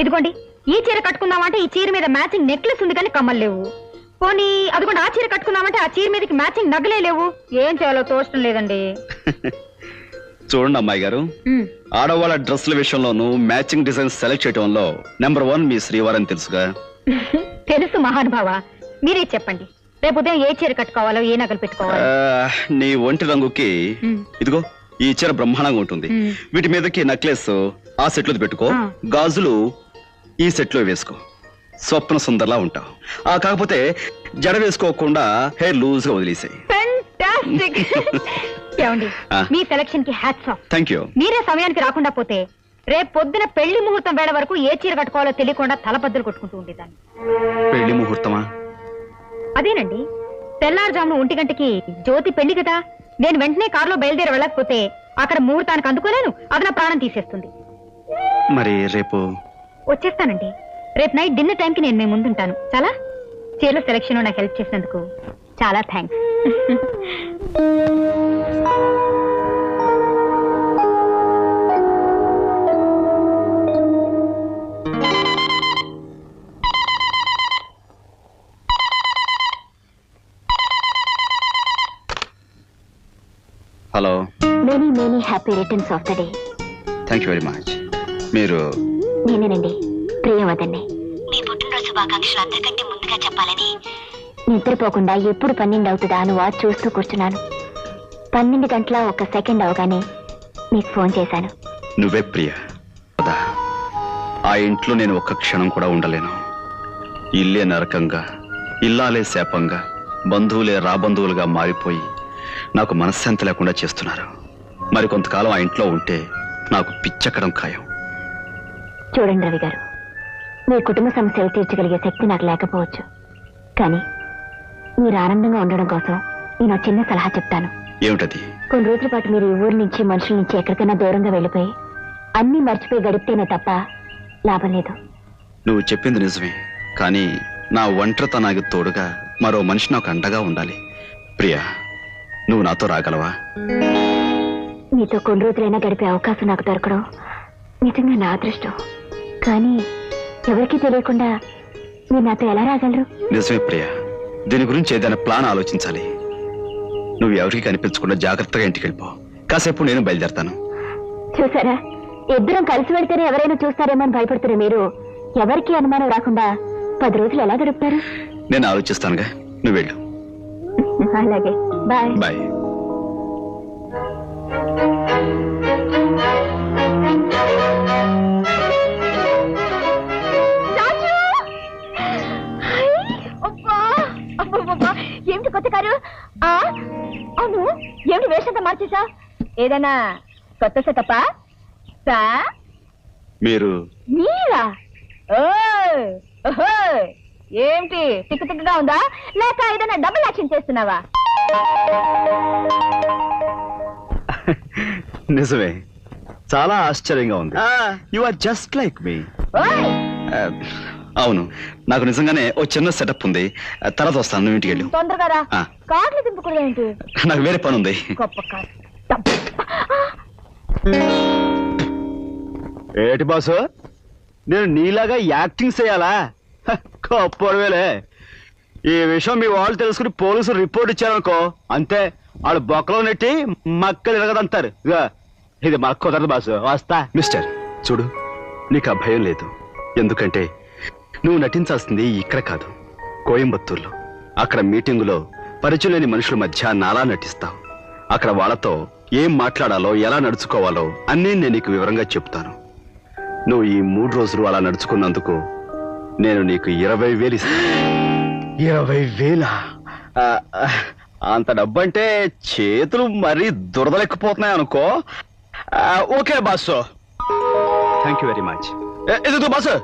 ఇదిగోండి, ఈ చీర కట్టుకుందామంటే ఈ చీర మీద మ్యాచింగ్ నెక్లెస్ ఉంది కానీ కమ్మలు లేవు. పోనీ అదిగోండి, ఆ చీర కట్టుకుందామంటే ఆ చీర మీదకి మ్యాచింగ్ నగలే లేవు. ఏం చేయాలో తోచడం లేదండి. చూడండి అమ్మాయి గారు, ఆడవాళ్ళ డ్రెస్ల విషయంలోనూ మ్యాచింగ్ డిజైన్ సెలెక్ట్ చేయడంలో నెంబర్ 1 మీ శ్రీవారని తెలుసుగా. తెలుసు మహానుభావ, మీరే చెప్పండి. రేపు ఉదయం ఏ చీర కట్టుకోవాలో, ఏ నగలు పెట్టుకోవాలో. నీ ఒంటి రంగుకి ఇదిగో ఈ చీర బ్రహ్మాండంగా ఉంటుంది. వీటి మీదకి నెక్లెస్ ఆ సెట్ లో పెట్టుకో, గాజులు ఈ సెట్ లో వేసుకో, స్వప్న సుందర్లా ఉంటావు. కాకపోతే జడ వేసుకోకుండా హెయిర్ లూజ్ గా వదిలేసాయి. ఏమండి, మీ సెలక్షన్ కి హ్యాట్స్ ఆఫ్. Thank you. మీరే సమయానికి రాకుండా పోతే రేపు పొద్దున పెళ్లి ముహూర్తం వేళ వరకు ఏ చీర కట్టుకోవాలో తెలియకుండా తలపద్దలు కొట్టుకుంటూ ఉండేదాన్ని. పెళ్లి ముహూర్తమా? అదేనండి, తెల్లారుజామున 1 గంటకి జ్యోతి పెళ్లి కదా. నేను వెంటనే కారులో బయలుదేరి వెళ్ళకపోతే అక్కడ ముహూర్తానికి అందుకోలేను, అది నా ప్రాణం తీసేస్తుంది. మరి రేపు వచ్చేస్తానండి. రేపు నైట్ డిన్నర్ టైంకి నేను మీ ముందుంటాను. చాలా చీరల సెలక్షన్ నాకు హెల్ప్ చేసినందుకు చాలా thanks. Hello. Many happy returns of the day. Thank you very much. మీరు? నేనేనండి, ప్రియవదన్ని. మీ పుట్టినరోజు శుభాకాంక్షలు అందరికంటే ముందుగా చెప్పాలని నిద్రపోకుండా ఎప్పుడు 12 అవుతుందా అని వాచ్ చూస్తూ కూర్చున్నాను. 12 గంటల 1 సెకండ్ అవగానే మీకు ఫోన్ చేశాను. నువ్వే ప్రియ కదా? ఆ ఇంట్లో నేను ఒక్క క్షణం కూడా ఉండలేను. ఇల్లే నరకంగా, ఇల్లాలే శాపంగా, బంధువులే రాబంధువులుగా మారిపోయి నాకు మనశ్శాంతి లేకుండా చేస్తున్నారు. మరి కొంతకాలం ఆ ఇంట్లో ఉంటే నాకు పిచ్చెక్కడం ఖాయం. చూడండి రవి గారు, మీ కుటుంబ సమస్యలు తీర్చగలిగే శక్తి నాకు లేకపోవచ్చు, కానీ మీరు ఆనందంగా ఉండడం కోసం నేను ఒక చిన్న సలహా చెప్తాను. ఏమిటది? కొన్ని రోజుల పాటు మీరు ఈ ఊరి నుంచి, మనుషుల నుంచి ఎక్కడికైనా దూరంగా వెళ్ళిపోయి అన్నీ మర్చిపోయి గడిపితేనే తప్ప లాభం లేదు. నువ్వు చెప్పింది నిజమే, కానీ నా ఒంటరితనానికి తోడుగా మరో మనిషి నాకు అండగా ఉండాలి. ప్రియా, నువ్వు నాతో రాగలవా? మీతో కొన్ని రోజులైనా గడిపే అవకాశం నాకు దొరకడం నిజంగా నా అదృష్టం. కానీ ఎవరికీ తెలియకుండా మీరు నాతో ఎలా రాగలరు? నిజమే ప్రియా, దీని గురించి ఏదైనా ప్లాన్ ఆలోచించాలి. నువ్వు ఎవరికి కనిపించకుండా జాగ్రత్తగా ఇంటికి వెళ్ళిపో. కాసేపు నేను బయలుదేరతాను. చూసారా, ఇద్దరం కలిసి వెళ్తేనే ఎవరైనా చూస్తారేమో అని భయపడుతున్న మీరు ఎవరికి అనుమానం రాకుండా 10 రోజులు ఎలా గడుపుతారు? నేను ఆలోచిస్తానుగా, నువ్వు వెళ్ళు. అలాగే, బాయ్. బాయ్. ఏమిటి కొత్త కారు? అవును, ఏమిటి వేషంతా మార్చేసా? ఏదైనా కొత్త సెటప్పా? మీరు మీరా? ఏమిటి తిక్కు తిక్కుగా ఉందా, లేక ఏదైనా డబుల్ యాక్షన్ చేస్తున్నావా? నిజమే, చాలా ఆశ్చర్యంగా ఉంది. యు ఆర్ జస్ట్ లైక్ మీ. అవును, నాకు నిజంగానే ఓ చిన్న సెటప్ ఉంది. తర్వాత వస్తాను, నువ్వు ఇంటికి వెళ్ళు. తొందరగా రా. కార్లు దింపుకూడదు ఏంటి? నాకు వేరే పని ఉంది. గొప్ప కారు. ఏటి బాసు, నేను నీలాగా యాక్టింగ్ చేయాలా? గొప్పవేలే. ఈ విషయం మీ వాళ్ళు తెలుసుకుని పోలీసులు రిపోర్ట్ ఇచ్చారనుకో, అంతే, వాళ్ళు బొక్కలో నెట్టి మక్కలు ఎరగదంటారు. ఇది మనకు కుదరదు బాసు, వస్తా. మిస్టర్, చూడు, నీకు ఆ భయం లేదు. ఎందుకంటే నువ్వు నటించాల్సింది ఇక్కడ కాదు, కోయంబత్తూర్లో. అక్కడ మీటింగులో పరిచయం లేని మనుషుల మధ్య నాలా నటిస్తావు. అక్కడ వాళ్ళతో ఏం మాట్లాడాలో, ఎలా నడుచుకోవాలో అన్నీ నేను నీకు వివరంగా చెప్తాను. నువ్వు ఈ 3 రోజులు అలా నడుచుకున్నందుకు నేను నీకు 20,000 ఇస్తాను. 20,000? అంత డబ్బంటే చేతులు మరీ దురదలెక్కిపోతున్నాయి అనుకో. Okay boss, thank you very much. ఎదుగు బాసు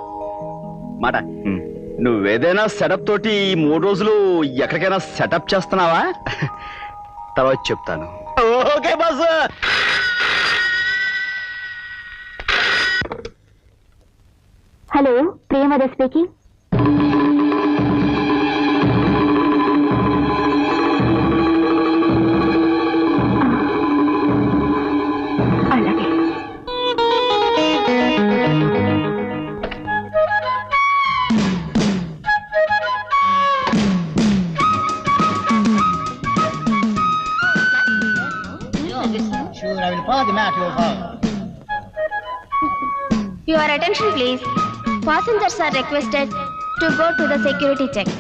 మాట, నువ్వేదైనా సెటప్ తోటి ఈ 3 రోజులు ఎక్కడికైనా సెటప్ చేస్తున్నావా? తర్వాత చెప్తాను. Okay boss. Hello, Priyamada speaking. అలాగే. Your attention please. Passengers are requested to go to the security check.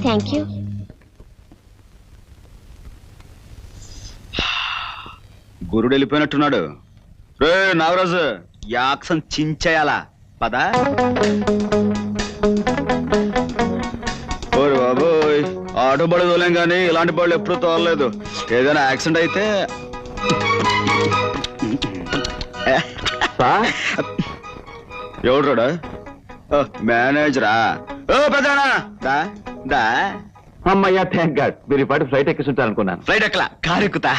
Thank you. గురుడు వెళ్ళిపోయినట్టున్నాడు. రే నాగరాజు, యాక్షన్ చించేయాలా? పదా. ఓరి బాబోయ్, ఆటో బడి తోలేం కానీ ఇలాంటి బళ్ళు ఎప్పుడు తోలలేదు. ఏదైనా యాక్సిడెంట్ అయితే ఎవడు? మేనేజరా? ఓ పెద్దనా, దా దా. అమ్మయ్యా, థ్యాంక్ గాడ్. మీరు ఈ పాటి ఫ్లైట్ ఎక్కిస్తుంటారనుకున్నాను. ఫ్లైట్ ఎక్కలా, కారు ఎక్కుతా.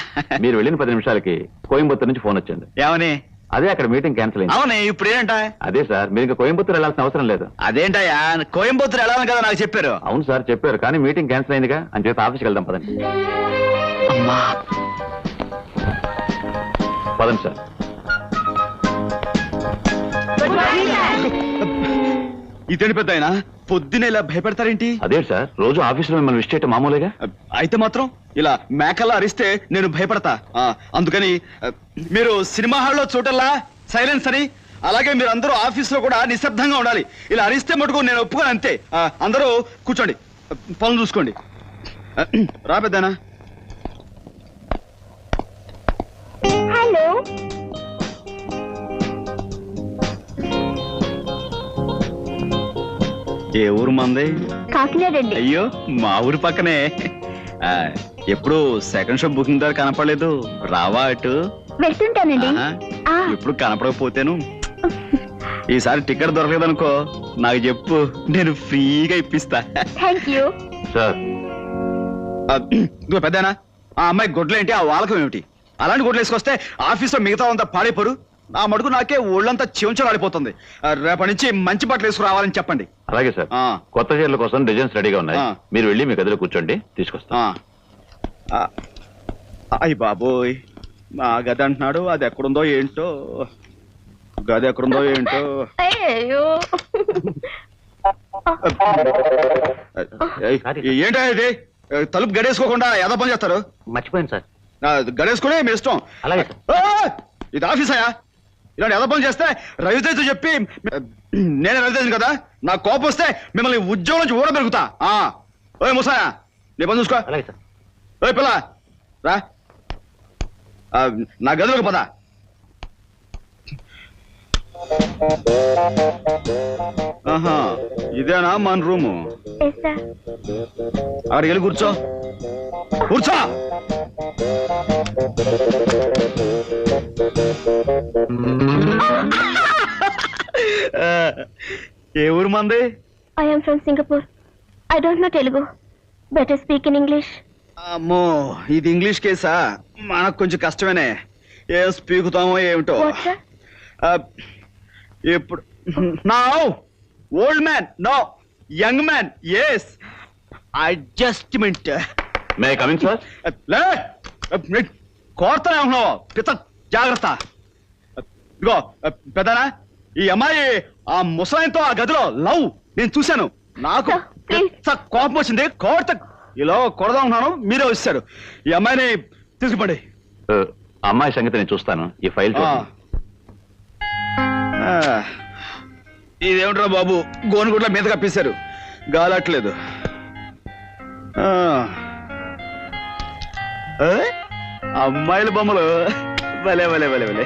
మీరు వెళ్ళిన 10 నిమిషాలకి కోయంబత్తూర్ నుంచి ఫోన్ వచ్చింది. ఏమని? అదే అక్కడ మీటింగ్ క్యాన్సిల్ అయింది. అవునే, ఇప్పుడు ఏంట? అదే సార్, మీరు ఇంకా కోయంబత్తూర్ వెళ్ళాల్సిన అవసరం లేదు. అదేంటయ్యా, కోయంబత్తూర్ వెళ్ళాలని కదా నాకు చెప్పారు. అవును సార్ చెప్పారు, కానీ మీటింగ్ క్యాన్సిల్ అయిందిగా, అని చేత ఆఫీస్కి వెళ్దాం పదండి. అమ్మా, పదండి సార్. ఇదేంటి పెద్ద ఆయన పొద్దున ఇలా భయపెడతారేంటి? అదే సార్, రోజు ఆఫీసులో మిమ్మల్ని విష్ చేయటం మామూలుగా. అయితే మాత్రం ఇలా మేకల్లా అరిస్తే నేను భయపడతా. అందుకని మీరు సినిమా హాల్లో చూడల్లా సైలెన్స్ అని, అలాగే మీరు అందరూ ఆఫీసులో కూడా నిశ్శబ్దంగా ఉండాలి. ఇలా అరిస్తే మటుకు నేను ఒప్పుకోను, అంతే. అందరూ కూర్చోండి, పనులు చూసుకోండి. రా పెద్దనా. హలో. ఏ ఊరు మంది? కాకినాడ అండి. అయ్యో, మా ఊరి పక్కనే. ఎప్పుడు సెకండ్ షో బుకింగ్ ద్వారా కనపడలేదు, రావా అటు? వెళ్తుంటానండి. ఎప్పుడు కనపడకపోతేను. ఈసారి టికెట్ దొరకలేదనుకో నాకు చెప్పు, నేను ఫ్రీగా ఇప్పిస్తా. Thank you sir. పెద్దనా, ఆ అమ్మాయి గొడ్లేంటి, ఆ వాలకం ఏమిటి? అలాంటి గొడ్లు వేసుకొస్తే ఆఫీస్లో మిగతా అంతా పాడైపోరు. నా మడుగు నాకే ఒళ్ళంతా చెంచలాడిపోతుంది. రేపటి నుంచి మంచి బట్టలు వేసుకురావాలని చెప్పండి. అలాగే సార్. ఆ. కొత్త చీరల కోసం డిజైన్స్ రెడీగా ఉన్నాయి. ఆ. మీరు వెళ్ళి మీ గదిలో కూర్చోండి, తీసుకొస్తా. అయ్య బాబోయ్, మా గది అంటున్నాడు. అది ఎక్కడుందో ఏంటో, గది ఎక్కడుందో ఏంటో. అయ్యో ఏంటో ఇది, తలుపు గడేసుకోకుండా ఏదో పని చేస్తారు. మర్చిపోయాను సార్. గడేసుకునే మీ ఇష్టం. అలాగే సార్. ఇది ఆఫీసయా? ఇలాంటి ఏదో పని చేస్తే రవితేజ చెప్పి, నేనే రవితేజను కదా, నాకు కోపం వస్తే మిమ్మల్ని ఉద్యోగం నుంచి ఊడ పెరుగుతా. ఓయ్ ముసాయా, నీ పని చూసుకో. అలాగే సార్. ఓయ్ పిల్ల రా, నా గదిలోకి పద. ఆహా, ఇదేనా మన రూము? అక్కడికి వెళ్ళి కూర్చో, కూర్చో. ఏ ఊరు మంది? I am from Singapore. I don't know Telugu. Better speak in English. అమ్మో, ఇది ఇంగ్లీష్ కేసా? మనకు కొంచెం కష్టమేనే. ఏం స్పీకుతామో ఏమిటో. What, sir? ఇప్పుడు no old man, no young man, yes adjustment. May coming sir? కోరుతానే ఉంటున్నావు పిచ్చ, జాగ్రత్త. ఇదిగో పెద్దనా, ఈ అమ్మాయి ఆ ముసలాయంతో ఆ గదిలో లవ్ నేను చూశాను. నాకు పిచ్చ కోపం వచ్చింది. కోర్త ఇలా కొడదాం ఉన్నాను, మీరే వచ్చారు. ఈ అమ్మాయిని తీసుకుపండి. అమ్మాయి సంగతి నేను చూస్తాను. ఈ ఫైల్ చూడండి. ఇదేమిట్రా బాబు, గోనుగుడ్ల మీద కప్పేశారు, గాలట్లేదు. అమ్మాయిల బొమ్మలు భలే భలే భలే భలే.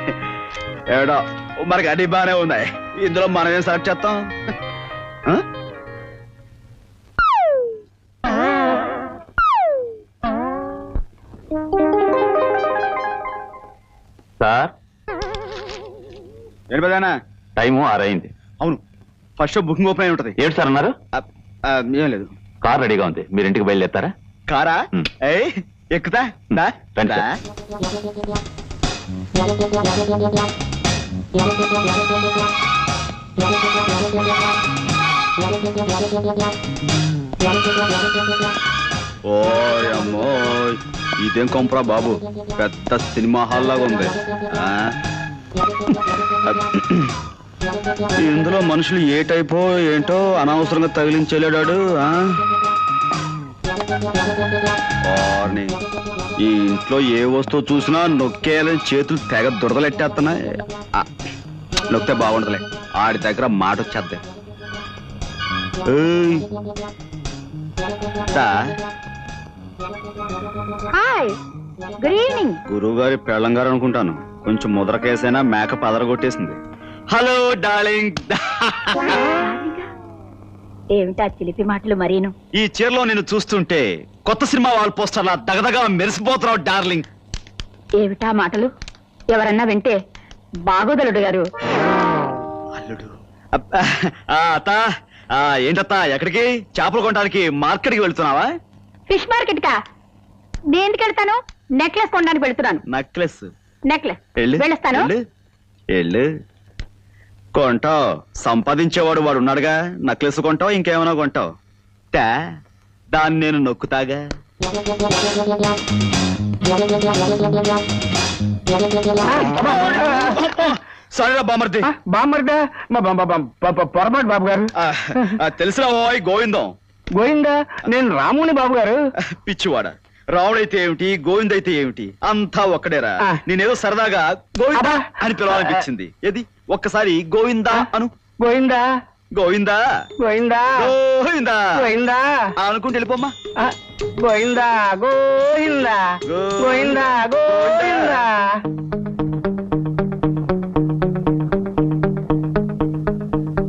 ఏడో మనకి అన్ని బాగానే ఉన్నాయి, ఇందులో మనం ఏం సెలెక్ట్ చేస్తాం? సార్, ఏంటి పెదానా? టైము 6 అయింది. అవును, ఫస్ట్ బుకింగ్ ఓపెన్ అయి ఉంటది. ఏంటి సార్ అన్నారు? ఏం లేదు. కార్ రెడీగా ఉంది, మీరు ఇంటికి బయలుదేరతారా? కారా? ఏయ్ ఎక్కుతా. రండి సార్. ఓయమ్మో, ఇదేం కొంపరా బాబు, పెద్ద సినిమా హాల్ లాగా ఉంది. ఇందులో మనుషులు ఏ టైపో ఏంటో అనవసరంగా తగిలించలేడాడు. ఈ ఇంట్లో ఏ వస్తువు చూసినా నొక్కేయాలని చేతులు తెగ దురదలెట్టేస్తున్నాయి. నొక్కితే బాగుండదులే, ఆడి దగ్గర మాట వచ్చేద్ది. Hi, good evening. గురువు గారి పెళ్ళంగారు అనుకుంటాను, కొంచెం ముద్ర కేసైనా మేకప్ అదరగొట్టేసింది. Hello darling. ఏమిటా చిలిపి మాటలు మరీను? ఈ చీరలో నేను చూస్తుంటే కొత్త సినిమా వాల్ పోస్టర్లా దగదగా మెరిసిపోతున్నావు డార్లింగ్. ఏమిటా మాటలు? ఎవరన్నా వింటే బాగోదలుడు గారు. అల్లుడు. ఏంటత్తా, ఎక్కడికి? చేపలు కొనడానికి మార్కెట్కి వెళ్తున్నావా? ఫిష్ మార్కెట్ కా? దేనికి వెళ్తాను? నెక్లెస్ కొనడానికి వెళ్తున్నాను. నెక్లెస్? నెక్లెస్ వెళ్ళు, వెళ్ళొస్తాను. వెళ్ళు. కొంటావు, సంపాదించేవాడు వాడు ఉన్నాడుగా. నెక్లెస్ కొంటావు, ఇంకేమైనా కొంటావు. దాన్ని నేను నొక్కుతాగా. సరేరా బామర్ది. బామ్మర్దా? పొరపాటు బాబు గారు. తెలిసినా ఓయ్ గోవిందం. గోవిందా? నేను రాముని బాబు గారు. పిచ్చివాడ, రావుడైతే ఏమిటి, గోవిందైతే ఏమిటి, అంతా ఒక్కడేరా. నేనేదో సరదాగా గోవిందా అని పిలవాలనిపించింది. ఏది ఒక్కసారి గోవిందా అను. గోవిందా గోవిందా గోవిందా గోవిందా గోవిందా అనుకుంటే వెళ్ళిపోమ్మా. గోవిందా గోవిందా గోవిందా గోవిందా.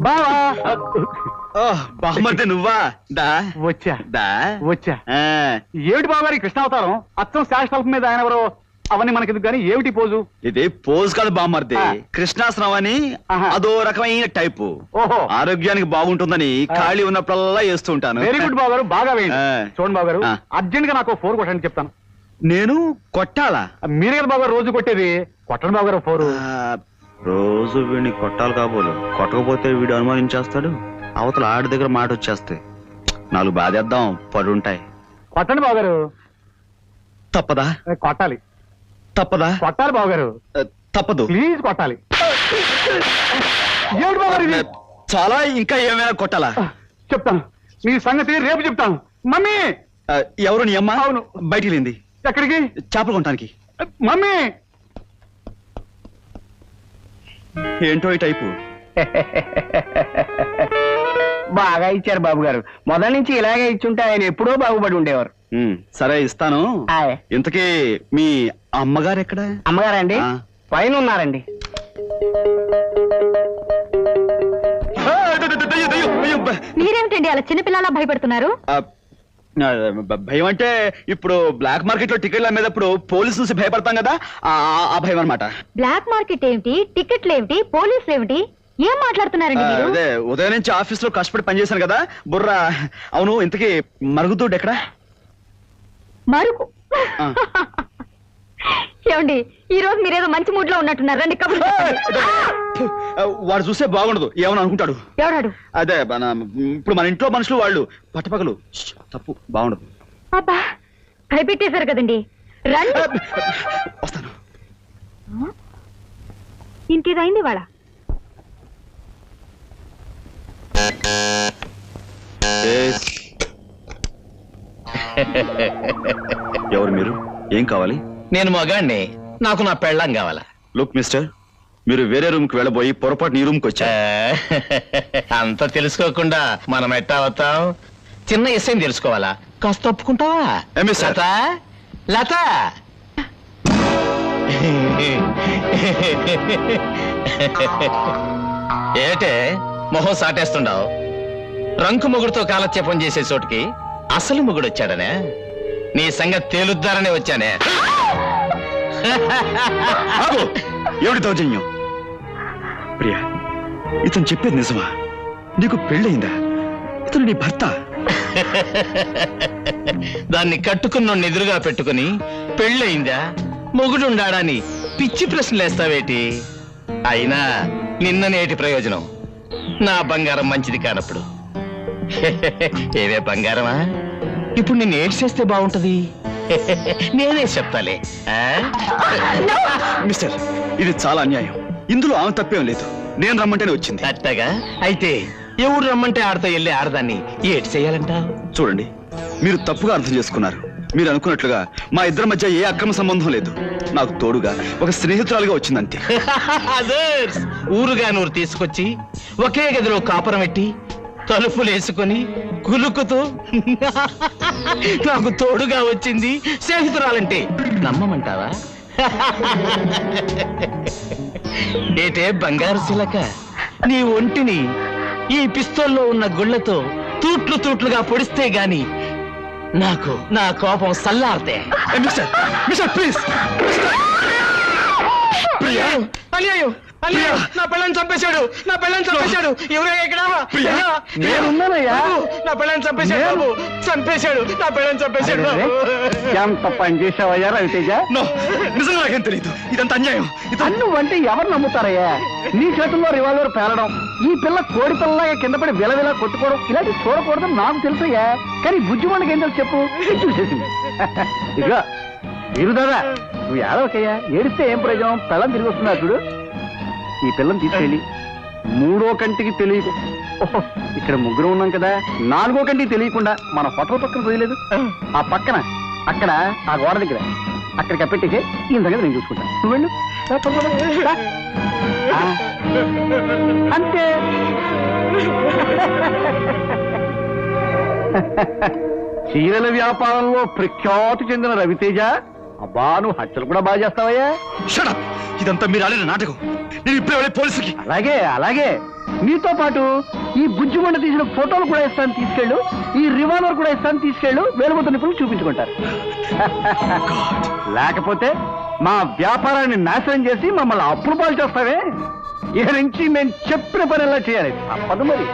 బావా, బామ్మర్ది నువ్వా? దా వచ్చా దా వచ్చా. ఏమిటి బాబు గారి కృష్ణావతారం? అచ్చం శాశ్వతం మీద ఆయన ఎవరో అవన్నీ మనకెందుకు కానీ, ఏమిటి పోజు? ఇది పోజ్ కాదు బామ్మర్ది, కృష్ణాసనం అని. అదో రకమైన టైపు. ఓహో, ఆరోగ్యానికి బాగుంటుందని ఖాళీ ఉన్నప్పుడల్లా వేస్తూ ఉంటాను. వెరీ గుడ్ బాబు గారు, బాగా వేయండి. చూడండి బాబు గారు, అర్జెంట్ గా నాకు 4 కొట్టండి చెప్తాను. నేను కొట్టాలా? మీరే కదా బాబు గారు రోజు కొట్టేది. కొట్టండి బాబు గారు 4. రోజు వీడిని కొట్టాలి కాబోలు, కొట్టకపోతే వీడు అనుమానించేస్తాడు, అవతల ఆడి దగ్గర మాట వచ్చేస్తాయి. 4 బాధేద్దాం, పడుంటాయి. కొట్టండి బావగారు. తప్పదా? కొట్టాలి. తప్పదా? కొట్టాలి బావగారు. తప్పదు. ప్లీజ్ కొట్టాలి. ఏమిటి బావగారు ఇది? చాలా, ఇంకా ఏమైనా కొట్టాలా? చెప్తాను, మీ సంగతి రేపు చెప్తాను. మమ్మీ! ఎవరు నీ అమ్మ? అవును. బయటికి వెళ్ళింది. ఎక్కడికి? చేపలు కొనటానికి. మమ్మీ! ఏంటో ఈ టైపు. బాగా ఇచ్చారు బాబు గారు. మొదటి నుంచి ఇలాగే ఇచ్చుంటే ఆయన ఎప్పుడో బాగుపడి ఉండేవారు. సరే, ఇస్తాను. ఇంతకీ మీ అమ్మగారు ఎక్కడ? అమ్మగారండి ఆ. పైన ఉన్నారండి. మీరేమిటండి అలా చిన్నపిల్లలా భయపడుతున్నారు? భయం అంటే ఇప్పుడు బ్లాక్ మార్కెట్ లో టికెట్ల మీద ఇప్పుడు పోలీసు చూసి భయపడతాం కదా, ఆ భయం అనమాట. బ్లాక్ మార్కెట్ ఏమిటి, టికెట్లు ఏమిటి, పోలీసులు ఏమిటి, ఏం మాట్లాడుతున్నారండి మీరు? అదే ఉదయం నుంచి ఆఫీస్ లో కష్టపడి పనిచేశాను కదా, బుర్ర. అవును, ఇంతకీ మరుగుదొడ్డు ఎక్కడ? మరుగు. ఏమండి, ఈ రోజు మీరేదో మంచి మూడ్ లో ఉన్నట్టున్నారు. రండి కబుర్లు చెప్పండి. వాడు చూస్తే బాగుండదు, ఏమని అనుకుంటాడు. ఎవడాడు? అదే ఇప్పుడు మన ఇంట్లో మనుషులు వాళ్ళు పట్టపగలు. తప్పు, బాగుండదు. అబ్బా, భయపెట్టేశారు కదండి. రండి. వస్తాను. ఇంకేదైంది వాళ్ళ? ఎవరు మీరు? ఏం కావాలి? నేను మగాణ్ణి, నాకు నా పెళ్ళాం కావాలా. లుక్ మిస్టర్, మీరు వేరే రూమ్ కి వెళ్ళబోయి పొరపాటు ఈ రూమ్ కి వచ్చా. అంత తెలుసుకోకుండా మనం ఎట్టా అవుతాం? చిన్న విషయం తెలుసుకోవాలా? కాస్త తప్పుకుంటావా? లత, లత. ఏటే మొహం సాటేస్తుండవు? రంకు మొగుడుతో కాలక్షేపం చేసే చోటుకి అసలు మొగుడు వచ్చాడనే? నీ సంగతి తేలుద్దారనే వచ్చానే. ఎవడి దౌర్జన్యం? ప్రియా, ఇతను చెప్పేది నిజమా? నీకు పెళ్ళయిందా? ఇతను నీ భర్త? దాన్ని కట్టుకున్న ఎదురుగా పెట్టుకుని పెళ్ళయిందా, మొగుడుండాడని పిచ్చి ప్రశ్నలేస్తావేటి? అయినా నిన్ననేటి ప్రయోజనం? నా బంగారం మంచిది కానప్పుడు. ఏవే బంగారమా, ఇప్పుడు నిన్ను ఏడ్ చేస్తే బాగుంటది. నేనే చెప్తాలే. మిస్టర్, ఇది చాలా అన్యాయం. ఇందులో ఆమె తప్పేం లేదు. నేను రమ్మంటేనే వచ్చింది. అట్టగా అయితే ఎవడు రమ్మంటే ఆడతా వెళ్ళి ఆడదాన్ని ఏడ్ చేయాలంట? చూడండి, మీరు తప్పుగా అర్థం చేసుకున్నారు. మీరు అనుకున్నట్లుగా మా ఇద్దరి మధ్య ఏ అక్రమ సంబంధం లేదు. నాకు తోడుగా ఒక స్నేహితురాలుగా వచ్చిందంతే. ఊరుగా నూరు తీసుకొచ్చి ఒకే గదిలో కాపురం పెట్టి తలుపులు వేసుకొని కులుకుతూ నాకు తోడుగా వచ్చింది స్నేహితురాలంటే నమ్మమంటావా? ఏటే బంగారు శిలక, నీ ఒంటిని ఈ పిస్తోల్లో ఉన్న గుళ్లతో తూట్లు తూట్లుగా పొడిస్తే గాని నాకు నా కోపం సల్లార్తే. ప్లీజ్. అయ్యో, నా పిల్లని చంపేశాడు, నా పిల్లని చంపేశాడు. ఎవరో ఇక్కడ? నేనున్నానయ్యా. నా పిల్లని చంపేశాడు బాబు, చంపేశాడు, నా పిల్లని చంపేశాడు. ఎంత పని చేసావయ్యా రవితేజ? నిజంగా నాకేం తెలియదు. ఇదంతా అన్యాయం. నువ్వంటే ఎవరు నమ్ముతారయ్యా? నీ చేతుల్లో రివాల్వర్ పేలడం, ఈ పిల్ల కోడి పిల్లలాగా కింద పడి విలవిలా కొట్టుకోవడం, ఇలాంటి చూడకూడదని నాకు తెలుసయ్యా. కానీ బుజ్జిమండకి ఏం తెలుసు చెప్పు? చూసేసింది. ఇదిగా వీరు దాదా, నువ్వు ఏడవకయ్యా. ఏడిస్తే ఏం ప్రయోజనం? పిల్లని తిరిగి వస్తున్నా చూడు. ఈ పిల్లని తీసుకెళ్ళి 3వ కంటికి తెలియదు, ఇక్కడ 3 ఉన్నాం కదా, 4వ కంటికి తెలియకుండా మన హోటల్ పక్కన పోయలేదు, ఆ పక్కన అక్కడ ఆ గోడ దగ్గర అక్కడికి అప్పెట్టేసే ఈ సంగతి నేను చూసుకుంటాను. నువ్వు వెళ్ళు. అంతే. చీరల వ్యాపారంలో ప్రఖ్యాతి చెందిన రవితేజ, అబ్బా నువ్వు హత్యలు కూడా బాగా చేస్తావయ్యా. ఇదంతా మీరు ఆడిన నాటకం. నేను ఇప్పుడే వెళ్ళి పోలీసుకి. అలాగే అలాగే, నీతో పాటు ఈ బుజ్జిమండ తీసిన ఫోటోలు కూడా ఇస్తాను, తీసుకెళ్ళు. ఈ రివాల్వర్ కూడా ఇస్తాను, తీసుకెళ్ళు. వేలుముద్ద నిపుణులు చూపించుకుంటారు. లేకపోతే మా వ్యాపారాన్ని నాశనం చేసి మమ్మల్ని అప్పులు పాలు చేస్తావే. ఇక నుంచి మేము చెప్పిన పని ఎలా చేయాలి? తప్పదు మరి.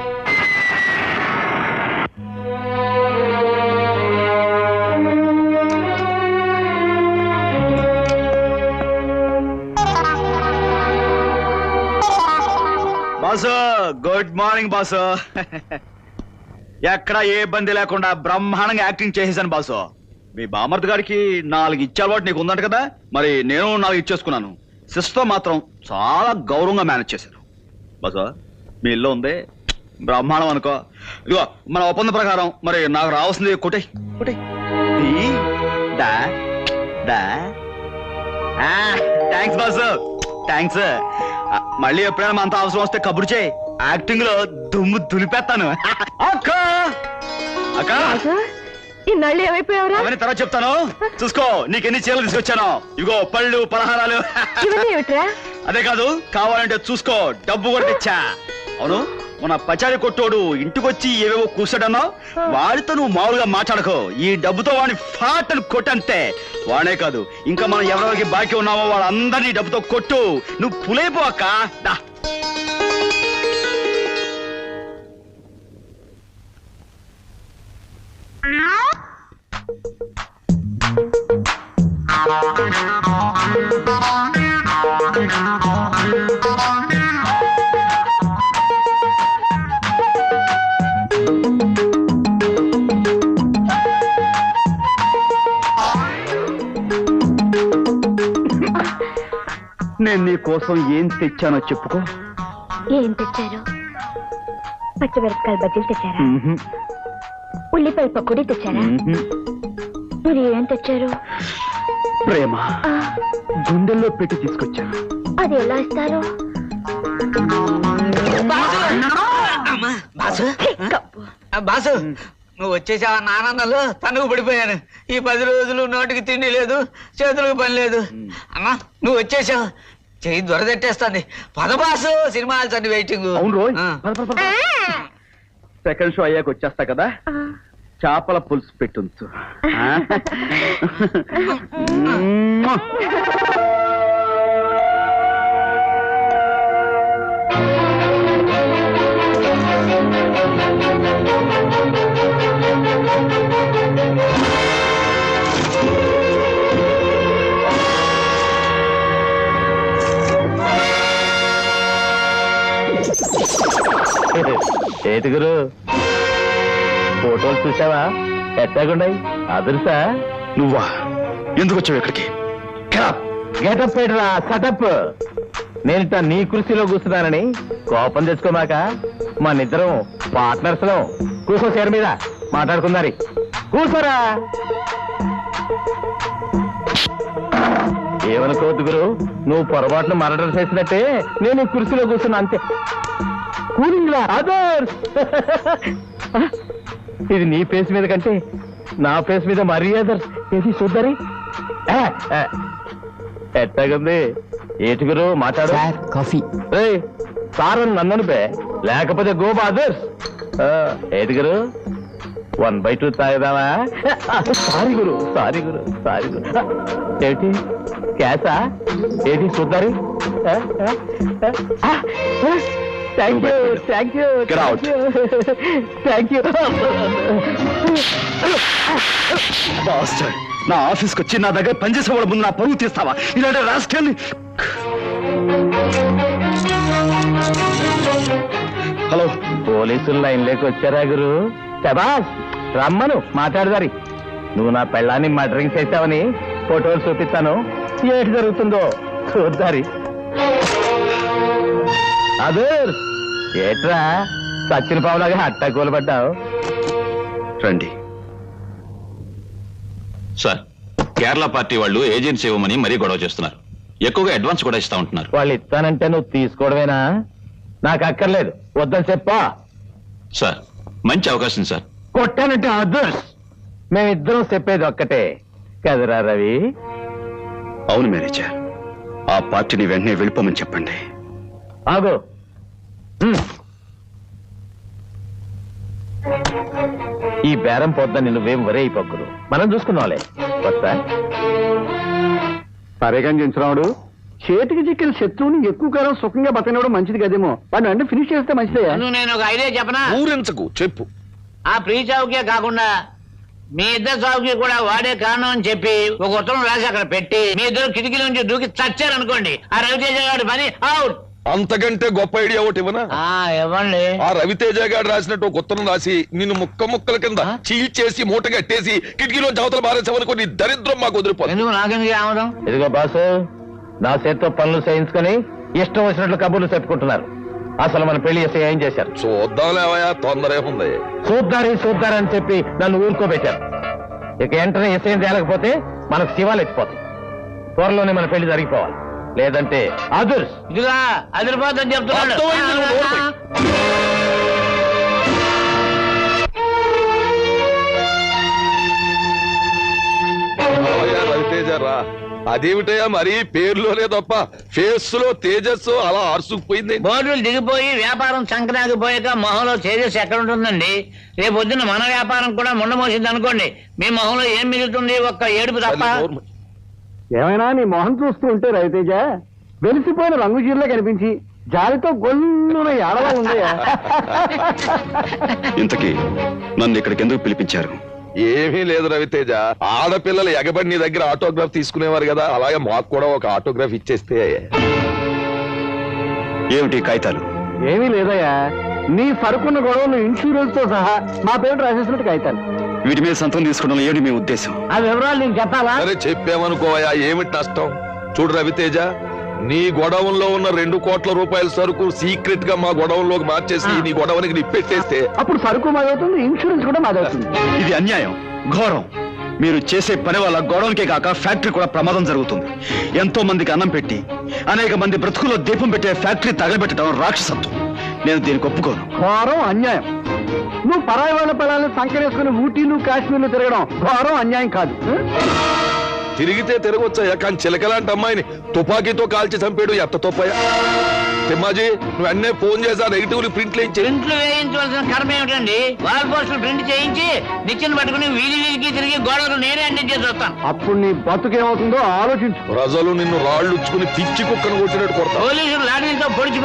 Boss good morning boss. ఎక్కడ ఏ ఇబ్బంది లేకుండా బ్రహ్మాండంగా యాక్టింగ్ చేసేసాను బాసు. మీ బామర్ది గారికి 4 ఇచ్చే అలవాటు నీకు ఉందంట కదా, మరి నేను 4 ఇచ్చేసుకున్నాను. సిస్టర్ మాత్రం చాలా గౌరవంగా మేనేజ్ చేశాను బాసు. మీ ఇల్లు ఉంది బ్రహ్మాండం అనుకో. ఇదిగో మన ఒప్పంద ప్రకారం మరి నాకు రావాల్సింది కొట్టే కొట్టే. Thanks boss, thanks. మళ్ళీ ఎప్పుడైనా మనతో అవసరం వస్తే కబురు చేయి, యాక్టింగ్ లో దుమ్ము దులిపేస్తాను. అక్క అక్క ఇన్నాళ్ళు ఏమైపోయావురా? అవన్నీ తర్వాత చెప్తాను, చూసుకో. నీకెన్ని చీరలు తీసుకొచ్చాను, ఇగో పళ్ళు పలహారాలు. ఇవన్నీ ఏమిట్రా? అదే కాదు, కావాలంటే చూసుకో, డబ్బు కూడా తెచ్చా. అవును, మన పచారి కొట్టోడు ఇంటికొచ్చి ఏవేవో కూర్చోడన్నావు, వాడితో నువ్వు మామూలుగా మాట్లాడకో. ఈ డబ్బుతో వాడిని ఫాట్ అని కొట్టంతే. వాడే కాదు, ఇంకా మనం ఎవరెవరికి బాకీ ఉన్నామో వాళ్ళందరినీ డబ్బుతో కొట్టు. నువ్వు పులైపో అక్క. దా నేను నీ కోసం ఏం తెచ్చానో చెప్పుకో. ఏం తెచ్చారు? పచ్చిమిరపకాయలు బజ్జీలు తెచ్చారా? ఉల్లిపాయ పకోడీ తెచ్చారా? మరి ఏం తెచ్చారు? ప్రేమ గుండెల్లో పెట్టి తీసుకొచ్చాను. అది ఎలా ఇస్తారు? బాసు నువ్వు వచ్చేసావా? ఆనందంలో తనుకు పడిపోయాను. ఈ 10 రోజులు నోటికి తిండి లేదు, చేతులకు పని లేదు. అమ్మా నువ్వు వచ్చేసావు, చెయ్యి దొరదెట్టేస్తుంది. పద బాసు, సినిమా హాల్స్ అన్ని వెయిటింగ్. అవును రోజు సెకండ్ షో అయ్యాక వచ్చేస్తా కదా, చేపల పులుసు పెట్టుంచు. ఏటుగురు ఫోటోలు చూసావా? ఎట్టాగుండయి అదురుసా? నువ్వా? ఎందుకు వచ్చావు ఇక్కడికి? గెటప్ పెట్టరా, సటప్. నేనిట నీ కుర్చీలో కూర్చున్నానని కోపం తెచ్చుకోమాక. మనిద్దరం పార్ట్నర్స్ లో. కూర్చో చీర మీద మాట్లాడుకుందారి. కూర్చోరా. ఏమనుకోవద్దు గురు, నువ్వు పొరపాటును మర్డర్ చేసినట్టే నేను ఈ కుర్చీలో కూర్చున్నా అంతే. Cooling others. ఇది నీ ఫేస్ మీద కంటే నా ఫేస్ మీద మరీ అదర్స్. ఏది చూద్దరి ఎట్టగుంది? ఏటుగురు మాట్లాడు. కాఫీ. సార్ అని నన్ను పే, లేకపోతే గో అదర్స్. ఏటుగురు 1/2 తాగుదామా? సారీ గురు, సారీ గురు, సారీ గురు. ఏమిటి క్యాసా? ఏది చూద్దరి? Thank you, thank you, thank you. నా ఆఫీస్కి వచ్చి నా దగ్గర పనిచేసే వాళ్ళ ముందు నా పరువు తీస్తావా? ఇలాంటి రాసుకెళ్ళి. హలో, పోలీసులు లైన్లోకి వచ్చారా గురు? శబాష్, రమ్మను మాట్లాడదారి. నువ్వు నా పెళ్ళాన్ని మర్డరింగ్ చేశావని ఫోటోలు చూపిస్తాను, ఏటి జరుగుతుందో చూద్దారి. అదే ఏట్రా సచ్చిన పావులాగా హట్టా కూలబడ్డావు? రండి సార్, కేరళ పార్టీ వాళ్ళు ఏజెన్సీ ఇవ్వమని మరీ గొడవ చేస్తున్నారు. ఎక్కువగా అడ్వాన్స్ కూడా ఇస్తా ఉంటున్నారు. వాళ్ళు ఇస్తానంటే నువ్వు తీసుకోవడమేనా? నాకు అక్కర్లేదు, వద్దని చెప్పా. సార్, మంచి అవకాశం సార్. కొట్టానంటే అదర్స్. మేమిద్దరం చెప్పేది ఒక్కటే కదరా రవి? అవును మేనేజర్, ఆ పార్టీని వెంటనే వెళ్ళిపోమని చెప్పండి. ఆగో. ఈ బేరం పొద్దున్న నువ్వేం వరే అయిపోకురు, మనం చూసుకున్నావులే. వస్తా. సరేగా జించరావుడు, చేతికి చిక్కిన శత్రువుని ఎక్కువ కాలం సుఖంగా బతకనివ్వడం మంచిది కదేమో. వాడిని అంటే ఫినిష్ చేస్తే మంచిదే. నేను ఒక ఐడియా చెప్పనా? ఊరించకు, చెప్పు. ఆ ప్రీ చావుకే కాకుండా మీ ఇద్దరు చావుకి కూడా వాడే కారణం అని చెప్పి ఒక ఉత్తరం రాసి అక్కడ పెట్టి మీ ఇద్దరు కిటికీ నుంచి దూకి చచ్చారనుకోండి, ఆ రవితేజ గారి పని అవుట్. అంతకంటే గొప్ప ఐడియా ఒకటి ఇవ్వనా? ఇవ్వండి. ఆ రవితేజ గారు రాసినట్టు ఒక ఉత్తరం రాసి నిన్ను ముక్క ముక్కల కింద చీల్చేసి మూట కట్టేసి కిటికీలో జావతలు మారేసామనుకో నీ దరిద్రం మాకు వదిలిపోతుంది. ఎందుకు నాకెందుకు ఆమదం? ఇదిగో బాసు, నా చేత్తో పనులు చేయించుకొని ఇష్టం వచ్చినట్లు కబుర్లు చెప్పుకుంటున్నారు. అసలు మన పెళ్లి చేస్తే ఏం చేశారు? చూద్దాంలేవయ్యా, తొందర ఏముంది? చూద్దారని చెప్పి నన్ను ఊరుకోబెట్టారు. ఇక వెంటనే ఎస్ఐం తేలకపోతే మనకు శివాలు ఎత్తిపోతాయి. త్వరలోనే మన పెళ్లి జరిగిపోవాలి, లేదంటే అదుర్స్. ఇదిగా అదిరిపోద్దని చెప్తున్నాడు. అర్థమైంది, నువ్వు నోరు మూయి. రవితేజ రా. అదేమిటయ్యా మరి పేరులోనే తప్ప ఫేస్ లో తేజస్సు అలా ఆర్సుకుపోయింది. బోర్డులు దిగిపోయి వ్యాపారం సంక్రాంతిపోయాక మొహంలో తేజస్సు ఎక్కడ ఉంటుందండి? రేపు పొద్దున్న మన వ్యాపారం కూడా ముండమోసింది అనుకోండి, మీ మొహంలో ఏం మిగులుతుంది? ఒక్క ఏడుపు తప్ప. ఏమైనా నీ మొహం చూస్తూ ఉంటే రవితేజ వెలిసిపోయిన రంగు చీరలో కనిపించి జాలితో గొల్లున ఏడవాలి ఉందయ్యా. ఇంతకీ నన్ను ఇక్కడికి ఎందుకు పిలిపించారు? ఏమీ లేదు రవితేజ, ఆడపిల్లలు ఎగబడి నీ దగ్గర ఆటోగ్రాఫ్ తీసుకునేవారు కదా, అలాగే మాకు కూడా ఒక ఆటోగ్రాఫ్ ఇచ్చేస్తే. ఏమిటి కాగితాలు? ఏమీ లేదయ్యా, నీ సరుకున్న గొడవలు ఇన్సూరెన్స్ తో సహా మా పేరు రాసేసినట్టు కాగితాలు. వీటి మీద సంతకం తీసుకోవడం ఏమిటి మీ ఉద్దేశం? ఆ వివరాలు నీకు చెప్పాలా? సరే చెప్పామనుకోవయా, ఏమిటి నష్టం? చూడు రవితేజ, నీ గొడవంలో ఉన్న 2 కోట్ల రూపాయల సరుకు సీక్రెట్ గా మా గొడవంలోకి మార్చేసి నీ గొడవనికి నిప్పెట్టేస్తే అప్పుడు సరుకు మాదవుతుంది, ఇన్సూరెన్స్ కూడా మాదవుతుంది. ఇది అన్యాయం, ఘోరం. మీరు చేసే పని వల్ల గొడవనికే కాక ఫ్యాక్టరీ కూడా ప్రమాదం జరుగుతుంది. ఎంతో మందికి అన్నం పెట్టి అనేక మంది బ్రతుకుల్లో దీపం పెట్టే ఫ్యాక్టరీ తగలబెట్టడం రాక్షసత్వం. నేను దీనికి ఒప్పుకోను. ఘోరం, అన్యాయం. నువ్వు పరాయి వాళ్ళ పిల్లల్ని సంకరేసుకుని ఊటీలు కాశ్మీర్లు తిరగడం ఘోరం, అన్యాయం కాదు. తిరిగితే తిరగొచ్చాయా, కానీ చిలకలాంటి అమ్మాయిని తుపాకీతో కాల్చి చంపాడు ఎంత తప్పయా? తిమ్మాజీ, నువ్వు అన్నే ఫోన్ చేసా నెగిటివ్ ప్రింట్లు ప్రింట్లు వేయించవలసిన కర్మ ఏమిటండి? వాల్ పోస్టులు ప్రింట్ చేయించి నిచ్చెన పట్టుకుని వీధి వీధికి తిరిగి గోడలు నేనే అంటించేసి వస్తాను. అప్పుడు నీ బతుకేమవుతుందో ఆలోచించు. ప్రజలు నిన్ను రాళ్ళు ఉచ్చుకుని పిచ్చి కుక్కను కొట్టినట్టు కొడతారు. పోలీసులు లాఠీలతో పొడిచి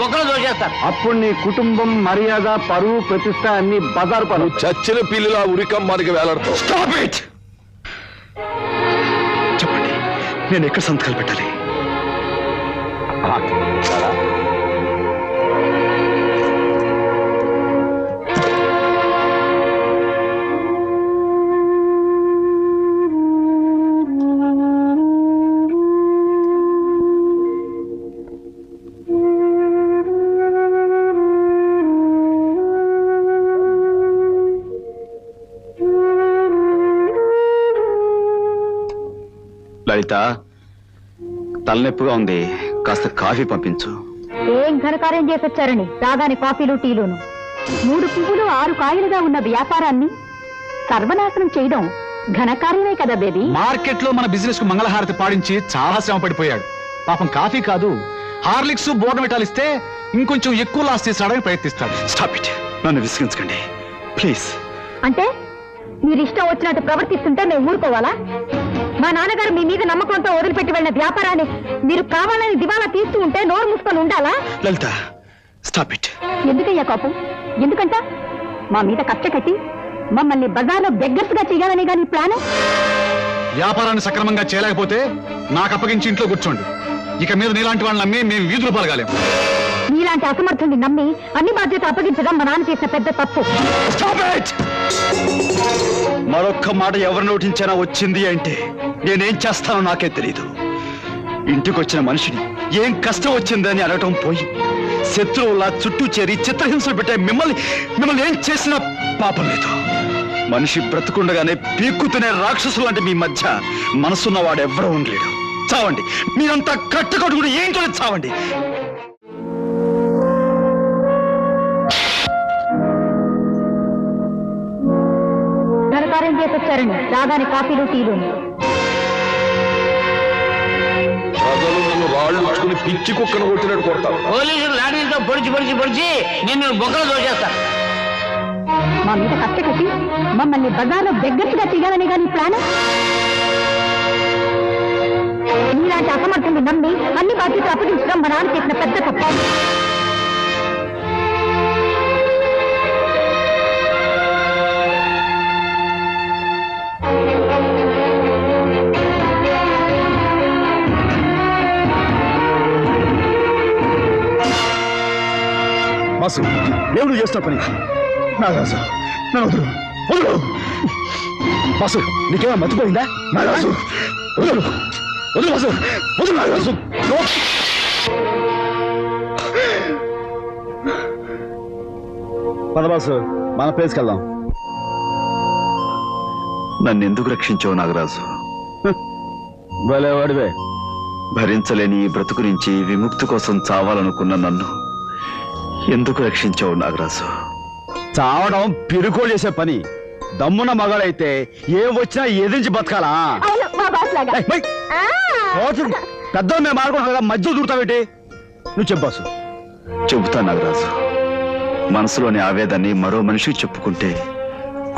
బొక్కలు దోచేస్తారు. అప్పుడు నీ కుటుంబం, మర్యాద, పరువు, ప్రతిష్ట అన్ని బజారు పనులు. చచ్చిన పిల్లిలా ఉరికమ్మానికి వేలాడతావు. Stop it! చెప్పండి, నేను ఎక్కడ సంతకాలు పెట్టాలి? లలిత, తలనొప్పిగా ఉంది, కాస్త కాఫీ పంపించు. ఏం ఘనకార్యం చేసొచ్చారని రాగానే కాఫీలు టీలును. 3 పువ్వులు 6 కాయలుగా ఉన్న వ్యాపారాన్ని సర్వనాశనం చేయడం ఘనకార్యమే కదా బేబీ. మార్కెట్ లో మన బిజినెస్ కు మంగళహారతి పాడించి చాలా శ్రమ పడిపోయాడు. పాపం కాఫీ కాదు, హార్లిక్స్ బోర్నవిటాలు ఇస్తే ఇంకొంచెం ఎక్కువ లాస్ చేసాడని ప్రయత్నిస్తాడు. స్టాప్ ఇట్, నన్ను విసిగించకండి ప్లీజ్. అంటే మీరు ఇష్టం వచ్చినట్టు ప్రవర్తిస్తుంటే మేము ఊరుకోవాలా? మా నాన్నగారు మీ మీద నమ్మకంతో వదిలిపెట్టి వెళ్ళిన వ్యాపారాన్ని మీరు కావాలని దివాలా తీస్తూ ఉంటే నోరు మూసుకొని ఉండాలా? లలిత, స్టాప్ ఇట్. ఎందుకయ్యా కోపం? ఎందుకంట మా మీద కక్ష కట్టి మమ్మల్ని బజార్లో బెగ్గర్స్ గా చేయాలనే గాని ప్లాను? వ్యాపారాన్ని సక్రమంగా చేయలేకపోతే నాకు అప్పగించి ఇంట్లో కూర్చోండి. ఇక మీద నీలాంటి వాళ్ళని నమ్మి మేము వీధులు పాల్గాలేం. మీలాంటి అసమర్థుల్ని నమ్మి అన్ని బాధ్యత అప్పగించడం మా నాన్న చేసిన పెద్ద తప్పు. మరొక్క మాట ఎవరు నోటించినా వచ్చింది అంటే నేనేం చేస్తానో నాకే తెలీదు. ఇంటికి వచ్చిన మనిషిని ఏం కష్టం వచ్చిందని అడగటం పోయి శత్రువులా చుట్టూ చేరి చిత్రహింసలు పెట్టే మిమ్మల్ని ఏం చేసినా పాపం లేదు. మనిషి బ్రతుకుండగానే పీక్కుతునే రాక్షసులు అంటే మీ మధ్య మనసున్నవాడు ఎవరూ ఉండలేడు. చావండి, మీరంతా కట్టుకట్టుకుని ఏంటో చావండి. ఘనకార్యం చేసొచ్చారని రాగానే కాఫీలు టీలును. ప్రజలు నన్ను రాళ్ళు ఉచ్చుకుని పిచ్చి కుక్కను కొట్టినట్టు కొడతారు. పోలీసులు లాఠీలతో పొడిచి నిన్ను బొక్కలు దోచేస్తారు. మా మీద కష్ట కట్టి మమ్మల్ని బజార్లో బెగ్గర్స్గా చేయాలని గాని ప్లాన్? మీలాంటి అసమర్థుల్ని నమ్మి అన్ని బాధ్యతలు అప్పగించడం మా నాన్న చేసిన పెద్ద తప్పు. బాసు నేను నువ్వు చేస్తున్న పని నాగరాజు నన్ను వదులు వదులు బాసు నీకేమో మర్చిపోయిందా నాగరాజు వదులు వదులు బాసు వదులు నాగరాజు పద బాసు మన ప్లేస్కి వెళ్దాం. నన్ను ఎందుకు రక్షించావు నాగరాజు? భలేవాడివే. భరించలేని ఈ బ్రతుకు నుంచి విముక్తి కోసం చావాలనుకున్న నన్ను ఎందుకు రక్షించావు నాగరాజు? చావడం పిరుకోలు చేసే పని. దమ్మున్న మగాడైతే ఏం వచ్చినా ఎదిరించి బతకాలా? పెద్ద మేము ఆడుకుంటా మధ్య దూరుతావేంటి? నువ్వు చెప్పాసు. చెబుతా నాగరాజు. మనసులోని ఆవేదాన్ని మరో మనిషికి చెప్పుకుంటే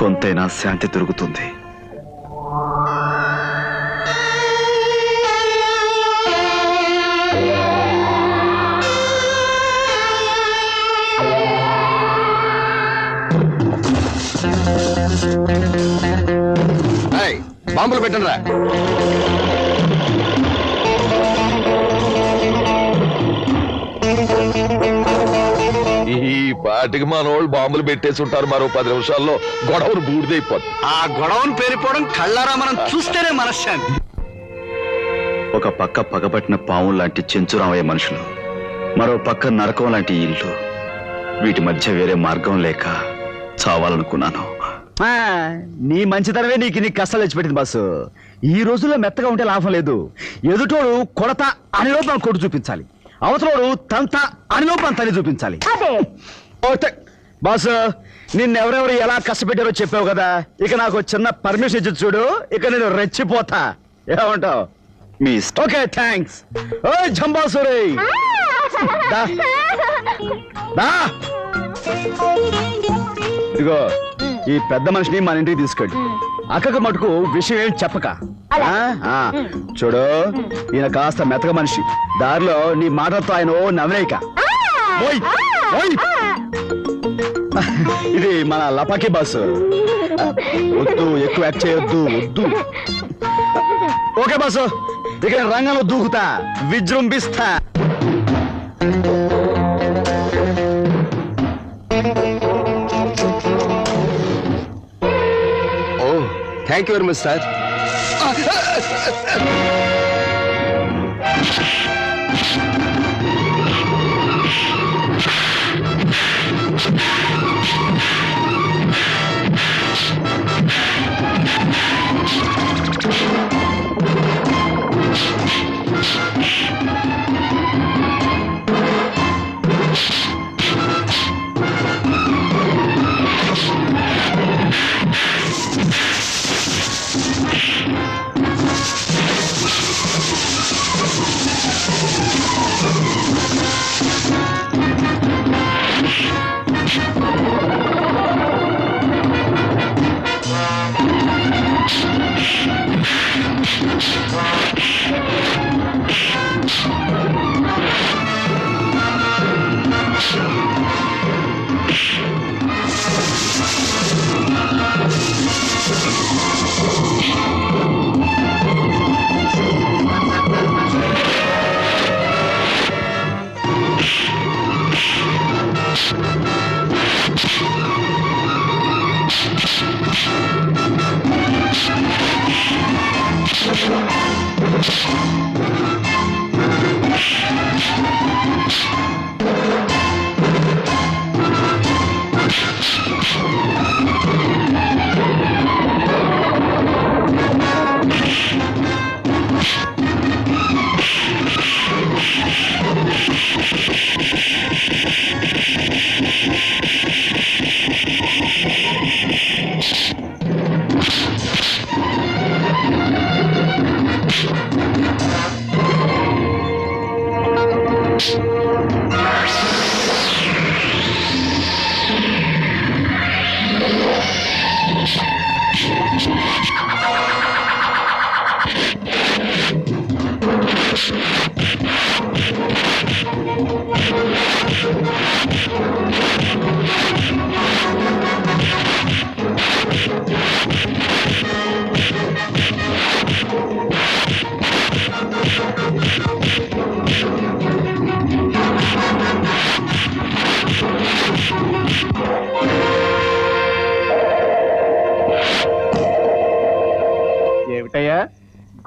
కొంతైనా శాంతి దొరుకుతుంది. బాంబులు పెట్టండి రా. ఈ పాటికి మనోళ్ళు బాంబులు పెట్టేసి ఉంటారు. మరో 10 నిమిషాల్లో గొడవను బూడిదైపోద్ది. ఆ గొడవను పేరిపోవడం కళ్ళారా మనం చూస్తేనే మనశ్శాంతి. ఒక పక్క పగబట్టిన పాము లాంటి చెంచురామయ్య మనుషులు, మరో పక్క నరకం లాంటి ఇల్లు. వీటి మధ్య వేరే మార్గం లేక చావాలనుకున్నాను. నీ మంచితనమే నీకు కష్టాలు తెచ్చిపెట్టింది బాసు. ఈ రోజుల్లో మెత్తగా ఉంటే లాభం లేదు. ఎదుటోడు కొడత అని లోపల కొడు చూపించాలి, అవతలోడు తంత అని లోపల తని చూపించాలి. బాసు నిన్నెవరెవరు ఎలా కష్టపెట్టారో చెప్పావు కదా, ఇక నాకు చిన్న పర్మిషన్ ఇచ్చి చూడు. ఇక నేను రెచ్చిపోతా. ఏమంటావు? మీ ఓకే థ్యాంక్స్. ఓ జంబాసురే ఇదిగో ఈ పెద్ద మనిషిని మన ఇంటికి తీసుకెళ్ళి అక్కకు మటుకు విషయం ఏం చెప్పక. చూడు ఈయన కాస్త మెత్తక మనిషి. దారిలో నీ మాటలతో ఆయన ఓ నవ్వేయక. ఇది మన లపాకి బాస్. వద్దు, ఎక్కువ యాక్ట్ చేయొద్దు. వద్దు. ఓకే బాసు, ఇక రంగంలో దూకుతా, విజృంభిస్తా. Thank you very much sir.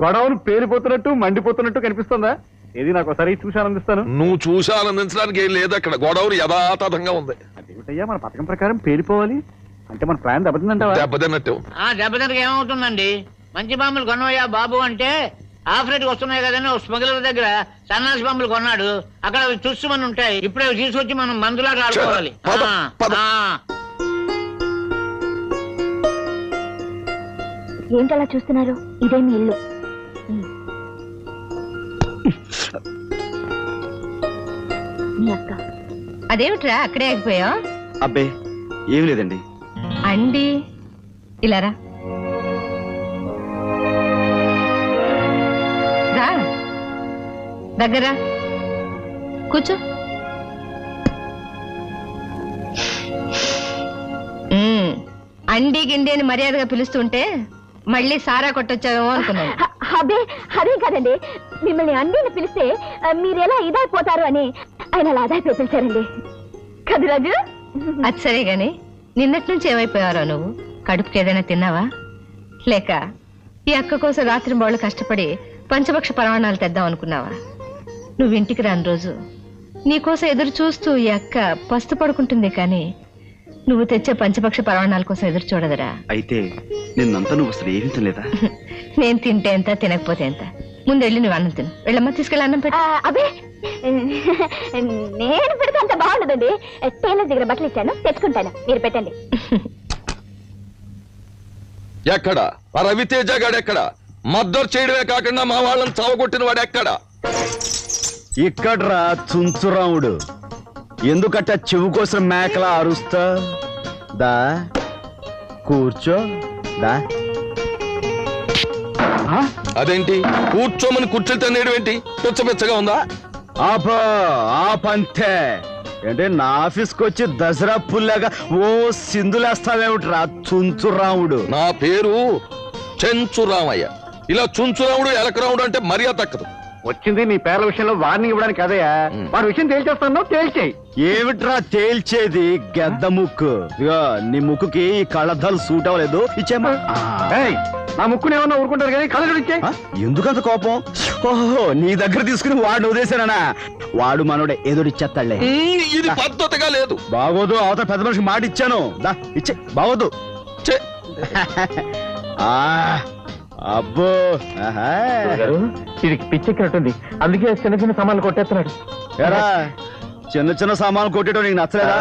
గొడవను పేలిపోతున్నట్టు మండిపోతున్నట్టు కనిపిస్తుందా? ఏది నాకు ఒకసారి చూసి ఆనందిస్తాను. నువ్వు చూసి ఆనందించడానికి ఏం లేదు, అక్కడ గొడవలు యథాతథంగా ఉంది. అదేమిటయ్యా, మన పథకం ప్రకారం పేలిపోవాలి అంటే మన ప్లాన్ దెబ్బతిందంటావా? దెబ్బతిన్నట్టు. దెబ్బతినకి ఏమవుతుందండి? మంచి బాంబులు కొనవయ్యా బాబు అంటే ఆఫ్ రేట్ వస్తున్నాయి కదండి. ఒక స్మగ్లర్ దగ్గర సన్నాసి బాంబులు కొన్నాడు. అక్కడ అవి చూసుమని ఉంటాయి. ఇప్పుడే అవి తీసుకొచ్చి మనం మందులాగా ఆడుకోవాలి. ఏంటలా చూస్తున్నారు? ఇదే మీ ఇల్లు. అదేమిట్రా అక్కడే ఆగిపోయా? అబ్బే ఏమి లేదండి. అండి ఇలారా రా, దగ్గర కూర్చో. అండి గిండి అని మర్యాదగా పిలుస్తుంటే మళ్ళీ సారా కొట్టొచ్చావేమో అనుకున్నాను. అదే అదే కదండి, మిమ్మల్ని అండిని పిలిస్తే మీరు ఎలా ఇదైపోతారు అని ఆయన అలా అదైపోయి పిలిచారండి కదా రాజు. అది సరే గాని నిన్నటి నుంచి ఏమైపోయారో నువ్వు? కడుపుకి ఏదైనా తిన్నావా? లేక ఈ అక్క కోసం రాత్రి బాళ్ళు కష్టపడి పంచపక్ష పరమాణాలు తెద్దాం అనుకున్నావా? నువ్వు ఇంటికి రాని రోజు నీకోసం ఎదురు చూస్తూ ఈ అక్క పస్తు పడుకుంటుంది, కానీ నువ్వు తెచ్చే పంచపక్ష పరమాణాల కోసం ఎదురు చూడదురా. అయితే నిన్నంతా నువ్వు అసలు ఏమీ తినలేదా? నేను తింటే ఎంత, తినకపోతే ఎంత. ముందు వెళ్ళి నువ్వు అన్నం తిను. వెళ్ళమ్మా, తీసుకెళ్ళి అన్నం పెట్టు. అదే నేను పెడితే అంత బాగుండదండి. టైలర్ దగ్గర బట్టలు ఇచ్చాను, తెచ్చుకుంటాను, మీరు పెట్టండి. ఎక్కడ ఆ రవితేజ గాడు? ఎక్కడ మద్దతు చేయడమే కాకుండా మా వాళ్ళని చావగొట్టిన వాడు ఎక్కడ? ఇక్కడ్రా చుంచురాముడు. ఎందుకట్ట చెవు కోసం మేకలా అరుస్తా? దా కూర్చో. దా. అదేంటి కూర్చోమని కుర్చీలు తన్నేయడం ఏంటి? పిచ్చపిచ్చగా ఉందా? ఆపంతే అంటే నా ఆఫీస్కి వచ్చి దసరా పుల్లాగా ఓ సింధులేస్తావేమిట్రా చుంచురాముడు? నా పేరు చెంచురామయ్య. ఇలా చుంచురాముడు ఎలకరాముడు అంటే మర్యాద తక్కదు. వచ్చింది నీ పేర్ల విషయంలో వార్నింగ్ ఇవ్వడానికి కదయా. వాడి విషయం తేల్చేస్తాను, తేల్చేయి. ఏమిట్రా తేల్చేది? గెద్ద ముక్కు. ఇగో నీ ముక్కుకి ఈ కళ్ళద్దాలు సూట్ అవ్వలేదు, ఇచ్చేమా. నా ముక్కుని ఏమన్నా ఊరుకుంటారు కానీ కళ్ళ ఇచ్చే. ఎందుకంత కోపం? ఓహో, నీ దగ్గర తీసుకుని వాడిని వదిలేశానా? వాడు మనోడే ఏదో ఇచ్చేస్తాడులే. ఇది పద్ధతిగా లేదు. బాగోదు, అవతల పెద్ద మనిషికి మాట ఇచ్చాను. దా ఇచ్చే. బాగోదు. అబ్బో, ఇది పిచ్చెక్కినట్టుంది, అందుకే చిన్న చిన్న సామాన్లు కొట్టేస్తున్నాడు. ఎరా చిన్న చిన్న సామాన్లు కొట్టేయడం నీకు నచ్చలేదా?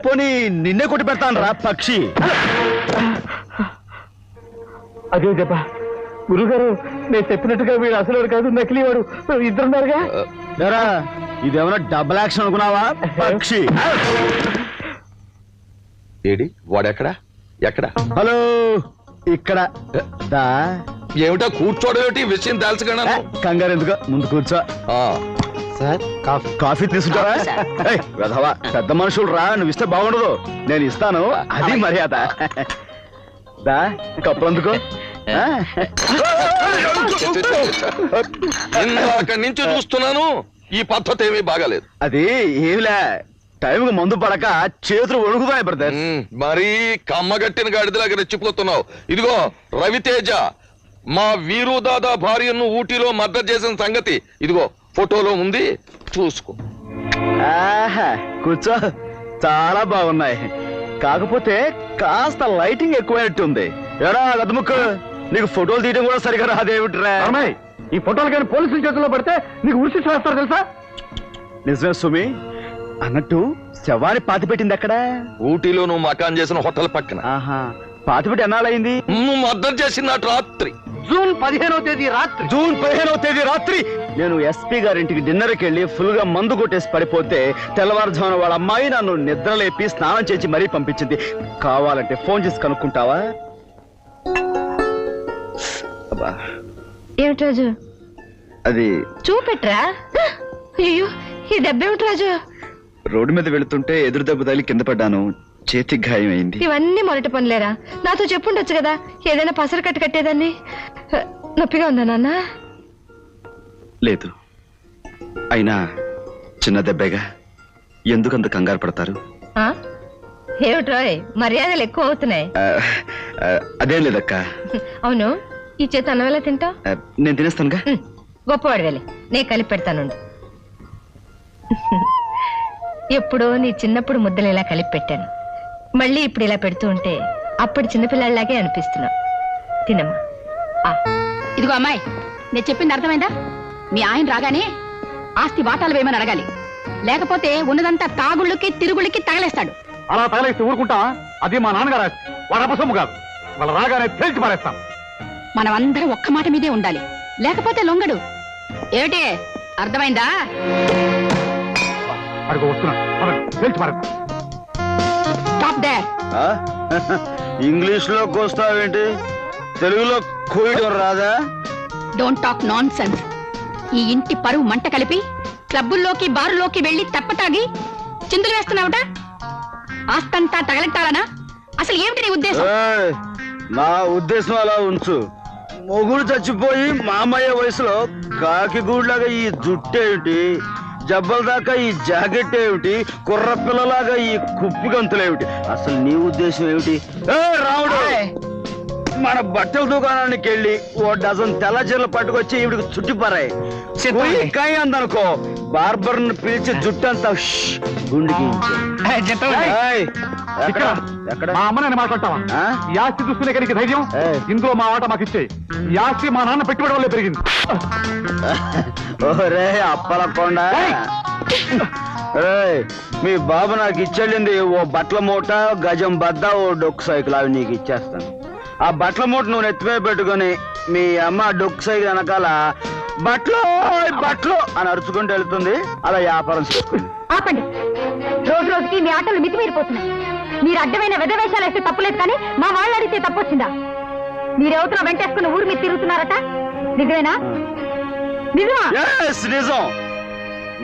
పోనీ నిన్నే కొట్టి పెడతాను రా పక్షి. అదే దెబ్బ. గురుగారు, నేను చెప్పినట్టుగా వీడు అసలు కాదు, నకిలీ వాడు. ఇద్దరున్నారుగా. ఎరా ఇదేమన్నా డబుల్ యాక్షన్ అనుకున్నావా పక్షి? ఏడి వాడెక్కడా? ఎక్కడ? హలో, ఇక్కడ. దా. ఏమిటా కూర్చోవడం ఏమిటి? విషయం తెలుసుకున్నా. కంగారు ఎందుకు, ముందు కూర్చో. Sir coffee. కాఫీ తీసుకుంటారా? వెధవా, పెద్ద మనుషులు రా, నువ్వు ఇస్తే బాగుండదు. నేను ఇస్తాను, అది మర్యాద. దా కప్పు అందుకో. అక్కడి నుంచి చూస్తున్నాను, ఈ పద్ధతి ఏమీ బాగాలేదు. అది ఏమిలే, టైంకి మందు పడక చేతులు వణుకుతాయి బ్రదర్. మరీ కమ్మగట్టిన గాడిదలాగా రెచ్చిపోతున్నావు. ఇదిగో రవితేజ, మా వీరు దాదా భార్యను ఊటీలో మద్దతు చేసిన సంగతి ఇదిగో ఫోటోలో ఉంది, చూసుకో. కూర్చో. చాలా బాగున్నాయి, కాకపోతే కాస్త లైటింగ్ ఎక్కువైనట్టుంది. ఎరా గదముక్కు, నీకు ఫోటోలు తీయడం కూడా సరిగా రాదేమిట్రా? ఈ ఫోటోలు కానీ పోలీసుల చేతుల్లో పడితే నీకు ఉరిసి చేస్తారు తెలుసా? నిజమే సుమి. అన్నట్టు శవాన్ని పాతిపెట్టింది ఎక్కడ? ఊటీలో నువ్వు మకాన్ చేసిన హోటల్ పక్కన. పాతిపెట్టి ఎన్నాళ్ళయింది? నువ్వు మద్దతు చేసిన రాత్రి జూన్ 15వ తేదీ రాత్రి. జూన్ 15వ తేదీ రాత్రి నేను ఎస్పీ గారింటికి డిన్నర్కి వెళ్ళి ఫుల్ గా మందు కొట్టేసి పడిపోతే తెల్లవారుజామున వాళ్ళ అమ్మాయి నన్ను నిద్రలేపి స్నానం చేసి మరీ పంపించింది. కావాలంటే ఫోన్ చేసి కనుక్కుంటావా? ఏమిటి రాజు? అది చూపెట్రా. అయ్యో, ఈ దెబ్బ ఏమిటి రాజు? రోడ్డు మీద వెళుతుంటే ఎదురు దెబ్బ తగిలి కింద పడ్డాను, చేతికి గాయం అయింది. ఇవన్నీ మొదటి పనులేరా? నాతో చెప్పుండొచ్చు కదా, ఏదైనా పసరు కట్టు కట్టేదాన్ని. నొప్పిగా ఉందా నాన్న? లేదు, అయినా చిన్న దెబ్బేగా, ఎందుకంత కంగారు పడతారు? ఏమిట్రోయ్, మర్యాదలు ఎక్కువ అవుతున్నాయి. అదేం లేదక్క. అవును, ఈ చేత అన్నం ఎలా తింటావు? నేను తినేస్తానుగా. గొప్పవాడి వెళ్ళి నేను కలిపి పెడతాను. ఎప్పుడో నీ చిన్నప్పుడు ముద్దలు ఇలా కలిపి పెట్టాను, మళ్ళీ ఇప్పుడు ఇలా పెడుతూ ఉంటే అప్పుడు చిన్నపిల్లలాగే అనిపిస్తున్నావు. తినమ్మా. ఇదిగో అమ్మాయి, నేను చెప్పింది అర్థమైందా? మీ ఆయన రాగానే ఆస్తి వాటాలు వేయమని అడగాలి, లేకపోతే ఉన్నదంతా తాగుళ్ళకి తిరుగుళ్ళకి తగలేస్తాడు. అలా తగలేస్తే ఊరుకుంటా? అది మా నాన్నగారు ఆస్తి, వాడు అపసొమ్ము కాదు. వాళ్ళ రాగానే తేల్చి పారేస్తాం. మనం అందరం ఒక్క మాట మీదే ఉండాలి, లేకపోతే లొంగడు. ఏమిటి అర్థమైందా? అడుగు వస్తున్నాడు, తేల్చి పారేస్తాం. Stop there. ఇంగ్లీష్ లో కోస్తావేంటి? తెలుగులో కోయడం రాదా? Don't talk non sense. ఈ ఇంటి పరువు మంట కలిపి క్లబ్బుల్లోకి బారులోకి వెళ్లి తప్పతాగి చిందులు వేస్తున్నావుట. ఆస్తంతా తగలెట్టాలనా? అసలు ఏమిటి నీ ఉద్దేశం? నా ఉద్దేశం అలా ఉంచు. మొగుడు చచ్చిపోయి మామయ్య వయసులో కాకి గూడ్లాగా ఈ జుట్టేమిటి, జబ్బల దాకా ఈ జాకెట్ ఏమిటి, కుర్ర పిల్లలాగా ఈ కుప్పి గంతులేమిటి? అసలు నీ ఉద్దేశం ఏమిటి? రావుడు, మన బట్టల దుకాణానికి వెళ్ళి ఓ డజన్ తెల్ల చీరలు పట్టుకొచ్చి ఈవిడికి చుట్టిపారాయి. కాయ అందనుకో, బార్బర్ పిలిచి జుట్టంతా గుండికి. మా అమ్మ నేను మాట్లాడతావా? ఈ ఆస్తి చూసుకునే కనుక ధైర్యం ఇందులో మా వాట మాకు ఇచ్చేయి. ఈ ఆస్తి మా నాన్న పెట్టుబడి వల్లే పెరిగింది. ఓరే అప్పలకొండ, మీ బాబు నాకు ఇచ్చెళ్ళింది ఓ బట్టల మూట, గజం బద్ద, ఓ డొక్కు సైకిల్. అవి నీకు ఇచ్చేస్తాను. ఆ బట్టల మూట నువ్వు నెత్తిమే పెట్టుకుని మీ అమ్మ డొక్కు సైకిల్ వెనకాల బట్టలు బట్టలు అని అరుచుకుంటూ వెళ్తుంది. అలా వ్యాపారం చేసుకుంది. ఆపండి, రోజు రోజుకి మీ ఆటలు మితిమీరిపోతున్నాయి. మీరు అడ్డమైన వెధవేషాలు వేస్తే తప్పులేదు, కానీ మా వాళ్ళు అడిగితే తప్పు వచ్చిందా? మీరెవతలో వెంటేసుకుని ఊరు మీద తిరుగుతున్నారట, నిజమేనా? నిజమా? నిజం.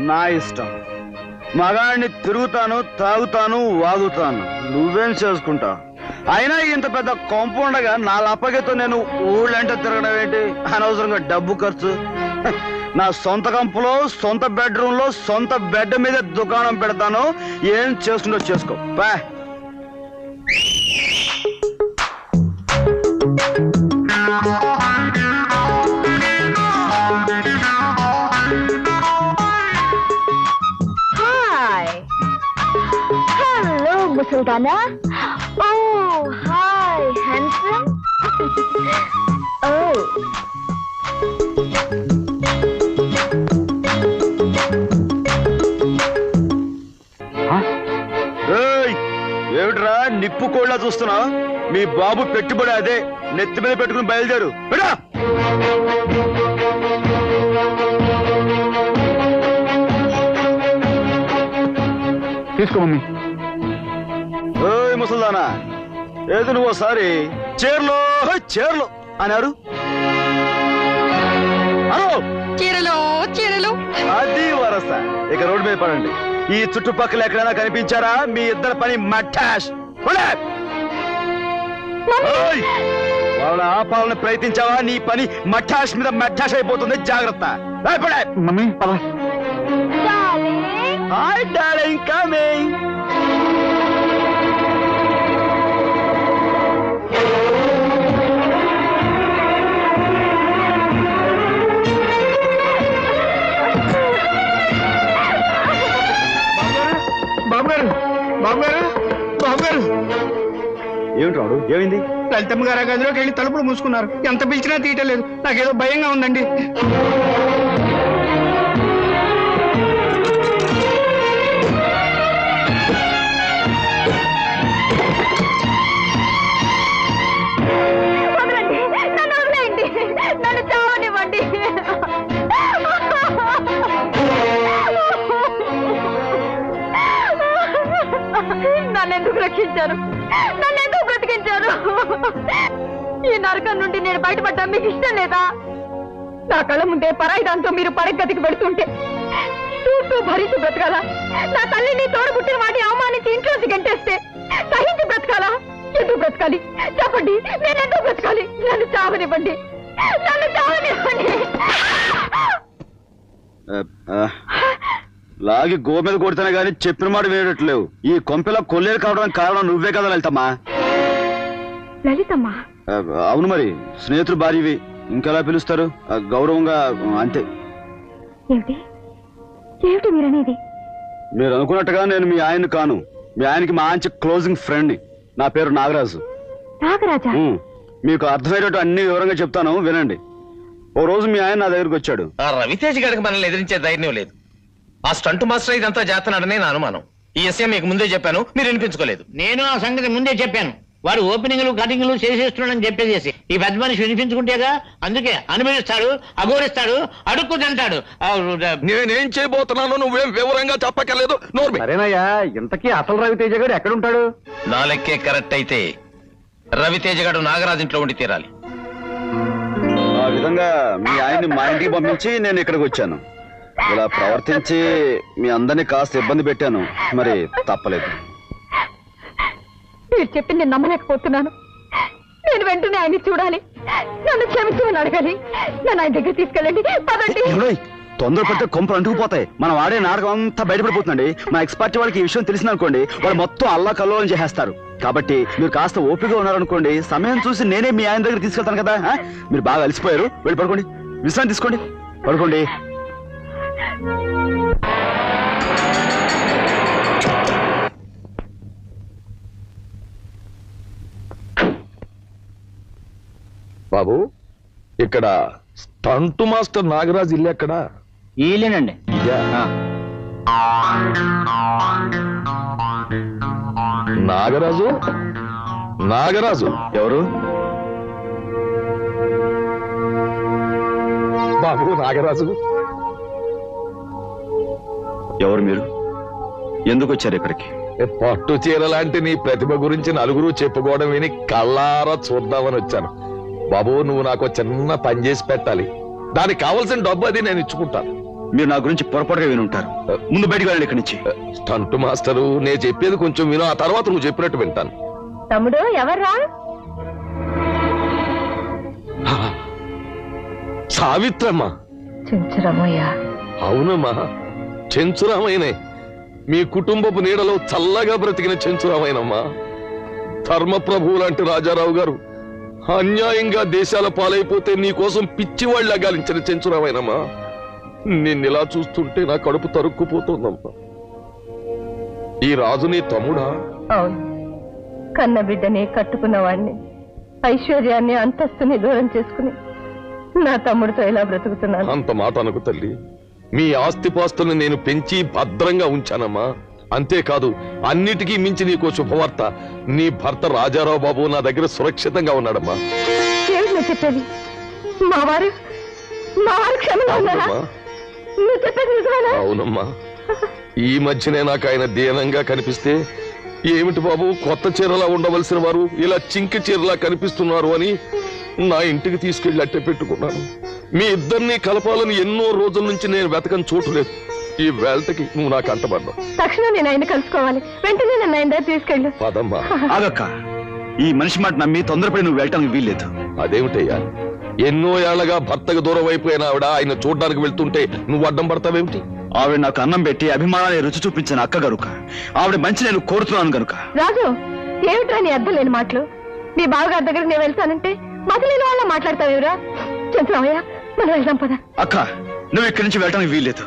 నా ఇష్టం. మగాడిని తిరుగుతాను, తాగుతాను, వాగుతాను. నువ్వేం చేసుకుంటావు? అయినా ఇంత పెద్ద కాంపౌండ్గా నా లప్పగితో నేను ఊళ్ళంటే తిరగడం ఏంటి? అనవసరంగా డబ్బు ఖర్చు. నా సొంత కంపులో, సొంత బెడ్రూమ్ లో, సొంత బెడ్ మీద దుకాణం పెడతాను. ఏం చేసుకుంటో చేసుకో. బా. హలో ముసల్దానా. ఓ హాయ్ హ్యాండ్సమ్. ఓ ఏమిట్రా నిప్పు కోళ్ళ చూస్తున్నా? మీ బాబు పెట్టుబడి అదే. నెత్తి మీద పెట్టుకుని బయలుదేరు. తీసుకో మమ్మీ. ముసల్దానా, ఏది నువ్వు ఒకసారి చీరలో చీరలు అన్నారు. చీరలు చీరలు అది వరస. ఇక రోడ్డు మీద పడండి. ఈ చుట్టుపక్కల ఎక్కడైనా కనిపించారా? మీ ఇద్దరు పని మఠాష్. వాళ్ళ ఆపాలని ప్రయత్నించావా? నీ పని మఠాష్ మీద మఠాష్ అయిపోతుంది. జాగ్రత్త. మమ్మీ పద. Hi darling, coming. ఏమిటి రాడు? ఏమైంది? లలితమ్మ గారు గదిలోకి వెళ్ళి తలుపులు మూసుకున్నారు. ఎంత పిలిచినా తీయటలేదు. నాకేదో భయంగా ఉందండి. నన్ను వదిలేయండి, నన్ను చావనివ్వండి. నన్నెందుకు రక్షించారు? నన్నెందుకు బ్రతికించారు? ఈ నరకం నుండి నేను బయటపడ్డా మీకు ఇష్టం లేదా? నా కళ్ళ ముందే పరాయి దాంతో మీరు పడగతికి పెడుతుంటే చూస్తూ భరించి బ్రతకాలా? నా తల్లిని తోడబుట్టిన వాటిని అవమానించి ఇంట్లోంచి గంటేస్తే సహించి బ్రతకాలా? ఎందుకు బ్రతకాలి చెప్పండి? నేను ఎందుకు బ్రతకాలి? నన్ను చావనివ్వండి, నన్ను చావనివ్వండి. లాగి గో మీద కొడితేనే గానీ చెప్పిన మాట వినేటట్లేవు. ఈ కొంపెలా కొల్లేరు కావడానికి కారణం నువ్వే కదా లలితమ్మా. లలితమ్మా? అవును మరి స్నేహితుడు భార్యవి ఇంకెలా పిలుస్తారు గౌరవంగా అంతే. ఏమిటి ఏమిటి మీరనేది? మీరు అనుకున్నట్టుగా నేను మీ ఆయన కాను. మీ ఆయనకి మంచి క్లోజింగ్ ఫ్రెండ్ని. నా పేరు నాగరాజు. నాగరాజా? మీకు అర్థమయ్యేటట్టు అన్ని వివరంగా చెప్తాను, వినండి. ఓ రోజు మీ ఆయన నా దగ్గరికి వచ్చాడు. ఆ రవితేజ్ గారికి మనల్ని ఎదిరించే ధైర్యం లేదు. ఆ స్టంట్ మాస్టర్ ఇదంతా చేస్తున్నాడని నా అనుమానం. ఈ విషయం మీకు ముందే చెప్పాను, మీరు వినిపించుకోలేదు. నేను ఆ సంగతి ముందే చెప్పాను. వాడు ఓపెనింగ్లు కటింగ్లు చేసేస్తున్నాడని చెప్పేసి ఈ పెద్ద మనిషి వినిపించుకుంటేగా. అందుకే అనుభవిస్తాడు, అఘోరిస్తాడు, అడుక్కు తింటాడు. నేనేం చేయబోతున్నానో నువ్వేం వివరంగా చెప్పక్కర్లేదు. నోర్మి. సరేనయ్యా, ఇంతకీ అసలు రవితేజ గారు ఎక్కడుంటాడు? నా లెక్కే కరెక్ట్ అయితే రవితేజ గారు నాగరాజు ఇంట్లో ఉండి తీరాలి. ఆ విధంగా మీ ఆయన్ని మా ఇంటికి పంపించి నేను ఇక్కడికి వచ్చాను. ఇలా ప్రవర్తించి మీ అందరినీ కాస్త ఇబ్బంది పెట్టాను, మరి తప్పలేదు. మీరు చెప్పింది నేను నమ్మలేకపోతున్నాను. నేను వెంటనే ఆయన్ని చూడాలి, నన్ను క్షమించమని అడగాలి. నన్ను ఆయన దగ్గర తీసుకెళ్ళండి, పదండి. తొందరపడితే కొంపలు అంటుకుపోతాయి. మనం ఆడే నాటకం అంతా బయటపడిపోతుందండి. మా ఎక్స్పర్ట్ వాళ్ళకి ఈ విషయం తెలిసిందనుకోండి, వాళ్ళు మొత్తం అల్లా కల్లోలం చేసేస్తారు. కాబట్టి మీరు కాస్త ఓపికగా ఉన్నారనుకోండి, సమయం చూసి నేనే మీ ఆయన దగ్గర తీసుకెళ్తాను కదా. మీరు బాగా అలసిపోయారు, వెళ్ళి పడుకోండి, విశ్రాంతి తీసుకోండి, పడుకోండి. బాబు, ఇక్కడ స్టంట్ మాస్టర్ నాగరాజు ఇల్లు ఎక్కడా? ఈలేనండి. నాగరాజు? నాగరాజు ఎవరు? బాబు నాగరాజు. ఎవరు మీరు? ఎందుకు వచ్చారు ఇక్కడికి? పట్టు చీర లాంటి నీ ప్రతిభ గురించి నలుగురు చెప్పుకోవడం విని కళ్ళారా చూద్దామని వచ్చాను. బాబు, నువ్వు నాకు చిన్న పని చేసి పెట్టాలి. దానికి కావలసిన డబ్బు అది నేను ఇచ్చుకుంటాను. మీరు నా గురించి పొరపాటుగా విని ఉంటారు. ముందు బయటికి వెళ్ళండి ఇక్కడి నుంచి. స్టంట్ మాస్టరు, నేను చెప్పేది కొంచెం విను, ఆ తర్వాత నువ్వు చెప్పినట్టు వింటాను. తమ్ముడు ఎవర్రా? సావిత్రమ్మా. చెంచురామయ్య. అవునమ్మా, చెంచురామయ్యనే. మీ కుటుంబపు నీడలో చల్లగా బ్రతికిన చెంచురామయ్యనమ్మా. ధర్మప్రభువు లాంటి రాజారావు గారు అన్యాయంగా దేశాల పాలైపోతే నీకోసం పిచ్చివాళ్ళ గాలించిన చెంచురామయ్యనమ్మా. నిన్నిలా చూస్తుంటే నా కడుపు తరుక్కుపోతుందమ్మా. ఈ రాజు నీ తమ్ముడా? అవును, కన్న బిడ్డని కట్టుకున్నవాడిని, ఐశ్వర్యాన్ని అంతస్తుని దూరం చేసుకుని నా తమ్ముడితో ఇలా బ్రతుకుతున్నాను. అంత మాట అనకు తల్లి. మీ ఆస్తిపాస్తుల్ని నేను పెంచి భద్రంగా ఉంచానమ్మా. అంతేకాదు, అన్నిటికీ మించి నీకో శుభవార్త. నీ భర్త రాజారావు బాబు నా దగ్గర సురక్షితంగా ఉన్నాడమ్మా. చెప్పేది మా వారు క్షేమంగా ఉన్నారా? నువ్వు చెప్పేది నిజమేనా? అవునమ్మా. ఈ మధ్యనే నాకు ఆయన దీనంగా కనిపిస్తే, ఏమిటి బాబు కొత్త చీరలా ఉండవలసిన వారు ఇలా చింకి చీరలా కనిపిస్తున్నారు అని నా ఇంటికి తీసుకెళ్లి అట్టే పెట్టుకున్నాను. మీ ఇద్దరిని కలపాలని ఎన్నో రోజుల నుంచి నేను వెతకని చోటు లేదు. ఈ వేళకి నువ్వు నాకు అంటబడ్డావు. తక్షణం నేను ఆయన కలుసుకోవాలి. వెంటనే నన్ను ఆయన దగ్గర తీసుకెళ్ళు. పదమ్మా. ఆగక్క, ఈ మనిషి మాట నమ్మి తొందరపడి నువ్వు వెళ్ళటానికి వీల్లేదు. అదేమిటయ్యా, ఎన్నో ఏళ్లగా భర్తకు దూరం అయిపోయిన ఆవిడ ఆయన చూడడానికి వెళ్తుంటే నువ్వు అడ్డం పడతావేమిటి? ఆవిడ నాకు అన్నం పెట్టి అభిమానాన్ని రుచి చూపించిన అక్క గనుక, ఆవిడ మంచి నేను కోరుతున్నాను గనుక. రాజు, ఏమిట్రా నీ అర్థం లేని మాటలు? నీ బావగారి దగ్గర నేను వెళ్తానంటే మధులేని వాళ్ళ మాట్లాడతావేవరా? చంద్రమయ్య, మనం వెళ్దాం పద. అక్క, నువ్వు ఇక్కడి నుంచి వెళ్ళటానికి వీల్లేదు.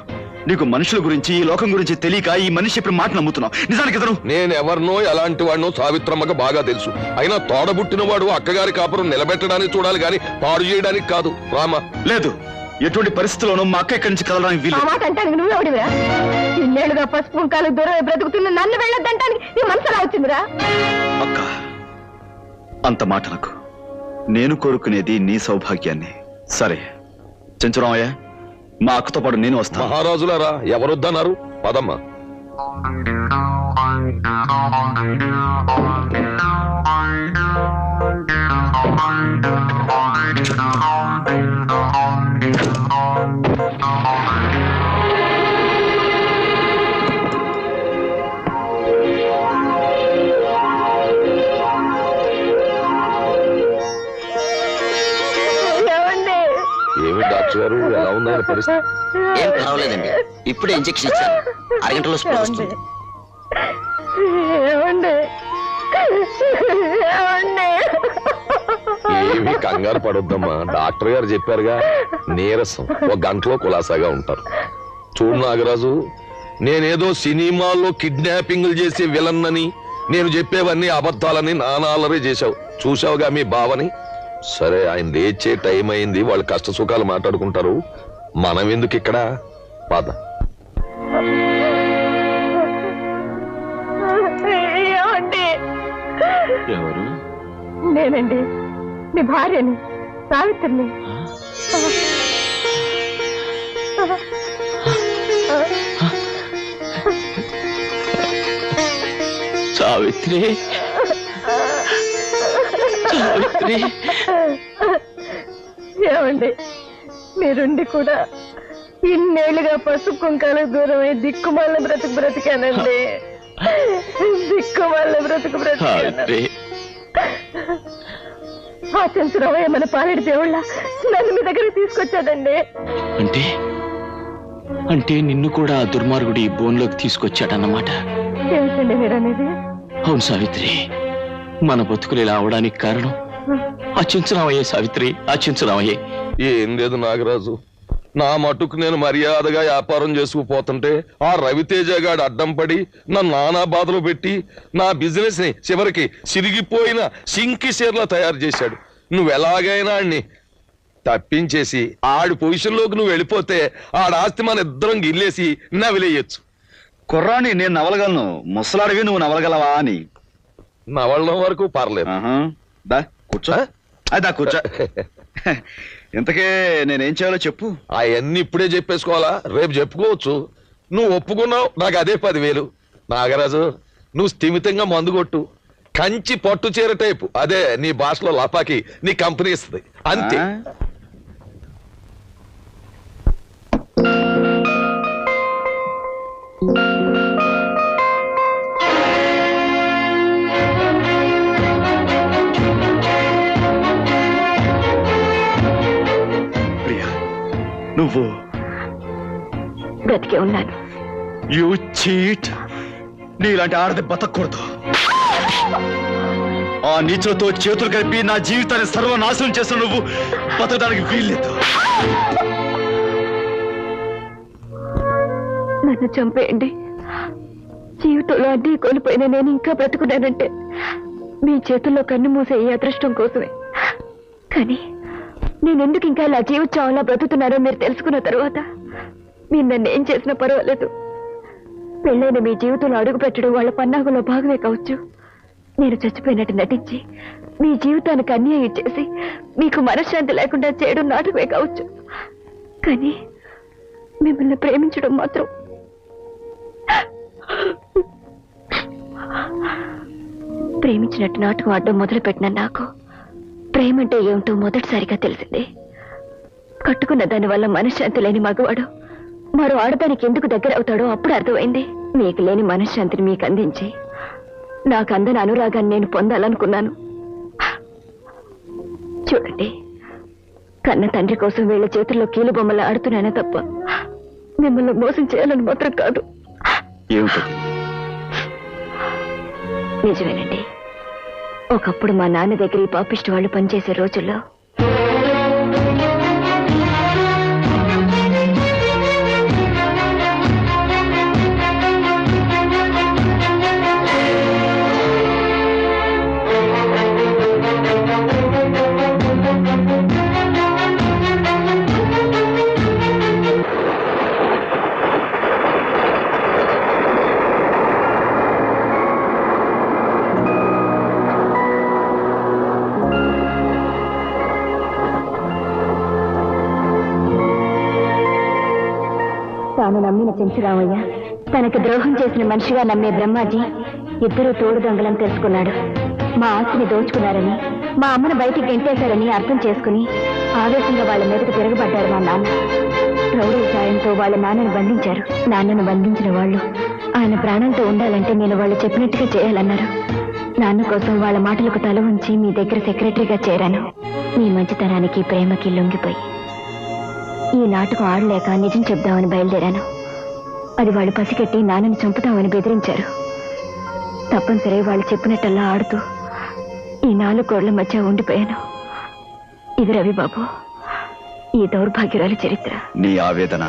నీకు మనుషుల గురించి, ఈ లోకం గురించి తెలియక ఈ మనిషి చెప్పిన మాట నమ్ముతున్నావు. నిజానికి ఇతను నేను ఎవరినో ఎలాంటి వాడినో సావిత్రమ్మకు బాగా తెలుసు. అయినా తోడబుట్టిన వాడు అక్కగారి కాపురం నిలబెట్టడానికి చూడాలి గాని పాడు చేయడానికి కాదు. రామా. లేదు, ఎటువంటి పరిస్థితుల్లోనూ మా అక్క ఇక్కడి నుంచి కదలడానికి ఆ వీల్లేదు. మాట అంటానికి నువ్వెవడివిరా? ఇన్నేళ్లుగా పసుపు కుంకాలకు దూరం బ్రతుకుతున్న నన్ను వెళ్ళొద్దంటానికి నీ మనసు ఎలా వచ్చిందిరా? అక్క, అంత మాటలకు నేను కోరుకునేది నీ సౌభాగ్యాన్ని. సరే చెంచురామయ్య, మా అక్కతో పాటు నేను వస్తాను. మహారాజులారా, ఎవరొద్దన్నారు? పదమ్మా. ఏమి డాక్టర్ గారు, ఎలా ఉందని పరిస్థితి? ఏం పర్వాలేదండి, ఇప్పుడే ఇంజెక్షన్ ఇచ్చాను. అరగంటలో స్పృహ వస్తుంది. ఏమీ కంగారు పడొద్దమ్మా, డాక్టర్ గారు చెప్పారుగా, నీరసం 1 గంటలో కులాసాగా ఉంటారు. చూడు నాగరాజు, నేనేదో సినిమాల్లో కిడ్నాపింగ్లు చేసే విలన్నని, నేను చెప్పేవన్నీ అబద్ధాలని నానాలరే చేశావు. చూసావుగా మీ బావని. సరే, ఆయన లేచే టైం అయింది, వాళ్ళు కష్ట సుఖాలు మాట్లాడుకుంటారు. మనం ఎందుకు ఇక్కడ? పద. ఎవరు? నేనండి, మీ భార్యని, సావిత్రిని. సావిత్రి, సావిత్రి. ఏమండి, మీరుండి కూడా ఇన్నేళ్లుగా పసుపు కుంకాలకు దూరమై దిక్కుమాల బ్రతికానండి. దిక్కుమాల బ్రతికాను. ఆ చంద్రరావయ్య మన పాలెడి దేవుళ్ళ నన్ను మీ దగ్గరికి తీసుకొచ్చాడండి. అంటే అంటే నిన్ను కూడా ఆ దుర్మార్గుడి బోన్లోకి తీసుకొచ్చాడన్నమాట. ఏమిటండి మీరనేది? అవును సావిత్రి, మన బతుకులు ఇలా అవడానికి కారణం అచించరామయ్యే సావిత్రి, అచించరామయ్యే. ఏం లేదు నాగరాజు, నా మటుకు నేను మర్యాదగా వ్యాపారం చేసుకుపోతుంటే ఆ రవితేజ గాడు అడ్డం పడి నన్ను నానా బాధలు పెట్టి నా బిజినెస్ ని చివరికి సిరిగిపోయిన సింకి షేర్లా తయారు చేశాడు. నువ్వు ఎలాగైనా ఆడిని తప్పించేసి ఆడి పొజిషన్లోకి నువ్వు వెళ్ళిపోతే ఆడాస్తి మన ఇద్దరం గిల్లేసి నవిలేయచ్చు. కుర్రాని నేను నవలగలను, ముసలాడివి నువ్వు నవలగలవా అని. నవలడం వరకు పర్లేదు. దా కూర్చో, అదా కూర్చో. ఇంతకే నేనేం చేయాలో చెప్పు. అవన్నీ ఇప్పుడే చెప్పేసుకోవాలా? రేపు చెప్పుకోవచ్చు. నువ్వు ఒప్పుకున్నావు, నాకు అదే 10,000. నాగరాజు, నువ్వు స్థిమితంగా మందు కొట్టు, కంచి పట్టు చీర టైపు, అదే నీ భాషలో లపాకి, నీ కంపెనీ ఇస్తుంది అంతే. నువ్వు బ్రతికే ఉన్నాను. You cheat. నీలాంటి ఆడది బతకూడదు. ఆ నీచులతో చేతులు కలిపి నా జీవితాన్ని సర్వనాశనం చేసిన నువ్వు బతకడానికి వీల్లేదు. నన్ను చంపేయండి. జీవితంలో అడ్డీ కోల్పోయిన నేను ఇంకా బ్రతుకున్నానంటే మీ చేతుల్లో కన్ను మూసే ఈ అదృష్టం కోసమే. కానీ నేనెందుకు ఇంకా ఇలా జీవించాలా బ్రతుకుతున్నారో మీరు తెలుసుకున్న తర్వాత మీరు నన్ను ఏం చేసినా పర్వాలేదు. పెళ్ళైన మీ జీవితంలో అడుగు పెట్టడం వాళ్ళ పన్నాగంలో భాగమే కావచ్చు. నేను చచ్చిపోయినట్టు నటించి మీ జీవితానికి అన్యాయం చేసి మీకు మనశ్శాంతి లేకుండా చేయడం నాటకమే కావచ్చు. కానీ మిమ్మల్ని ప్రేమించడం మాత్రం ప్రేమించినట్టు నాటకం ఆడడం మొదలుపెట్టిన నాకు ప్రేమంటే ఏమిటో మొదటిసారిగా తెలిసింది. కట్టుకున్న దాని వల్ల మనశ్శాంతి లేని మగవాడు మరో ఆడదానికి ఎందుకు దగ్గర అవుతాడో అప్పుడు అర్థమైంది. మీకు లేని మనశ్శాంతిని మీకు అందించి నాకు అందని అనురాగాన్ని నేను పొందాలనుకున్నాను. చూడండి, కన్న తండ్రి కోసం వీళ్ళ చేతుల్లో కీలు బొమ్మలు ఆడుతున్నానే తప్ప మిమ్మల్ని మోసం చేయాలని మాత్రం కాదు. నిజమేనండి, ఒకప్పుడు మా నాన్న దగ్గర ఈ పాపిష్టి వాళ్ళు పనిచేసే రోజుల్లో తాను నమ్మిన చెంచురామయ్య, తనకు ద్రోహం చేసిన మనిషిగా నమ్మే బ్రహ్మాజీ ఇద్దరూ తోడు దొంగలని తెలుసుకున్నాడు. మా ఆస్తిని దోచుకున్నారని, మా అమ్మను బయటికి గెంటేశారని అర్థం చేసుకుని ఆవేశంగా వాళ్ళ మీదకు తిరగబడ్డారు మా నాన్న. రౌడీ సాయంతో వాళ్ళ నాన్నను బంధించారు. నాన్నను బంధించిన వాళ్ళు ఆయన ప్రాణంతో ఉండాలంటే నేను వాళ్ళు చెప్పినట్టుగా చేయాలన్నారు. నాన్న కోసం వాళ్ళ మాటలకు తల ఉంచి మీ దగ్గర సెక్రటరీగా చేరాను. మీ మంచితనానికి ప్రేమకి లొంగిపోయి ఈ నాటకం ఆడలేక నిజం చెప్దామని బయలుదేరాను. అది వాళ్ళు పసిగట్టి నాన్నని చంపుతామని బెదిరించారు. తప్పనిసరి వాళ్ళు చెప్పినట్టల్లా ఆడుతూ ఈ 4 గోడల మధ్య ఉండిపోయాను. ఇది రవి బాబు, ఈ దౌర్భాగ్యురాలి చరిత్ర. నీ ఆవేదన,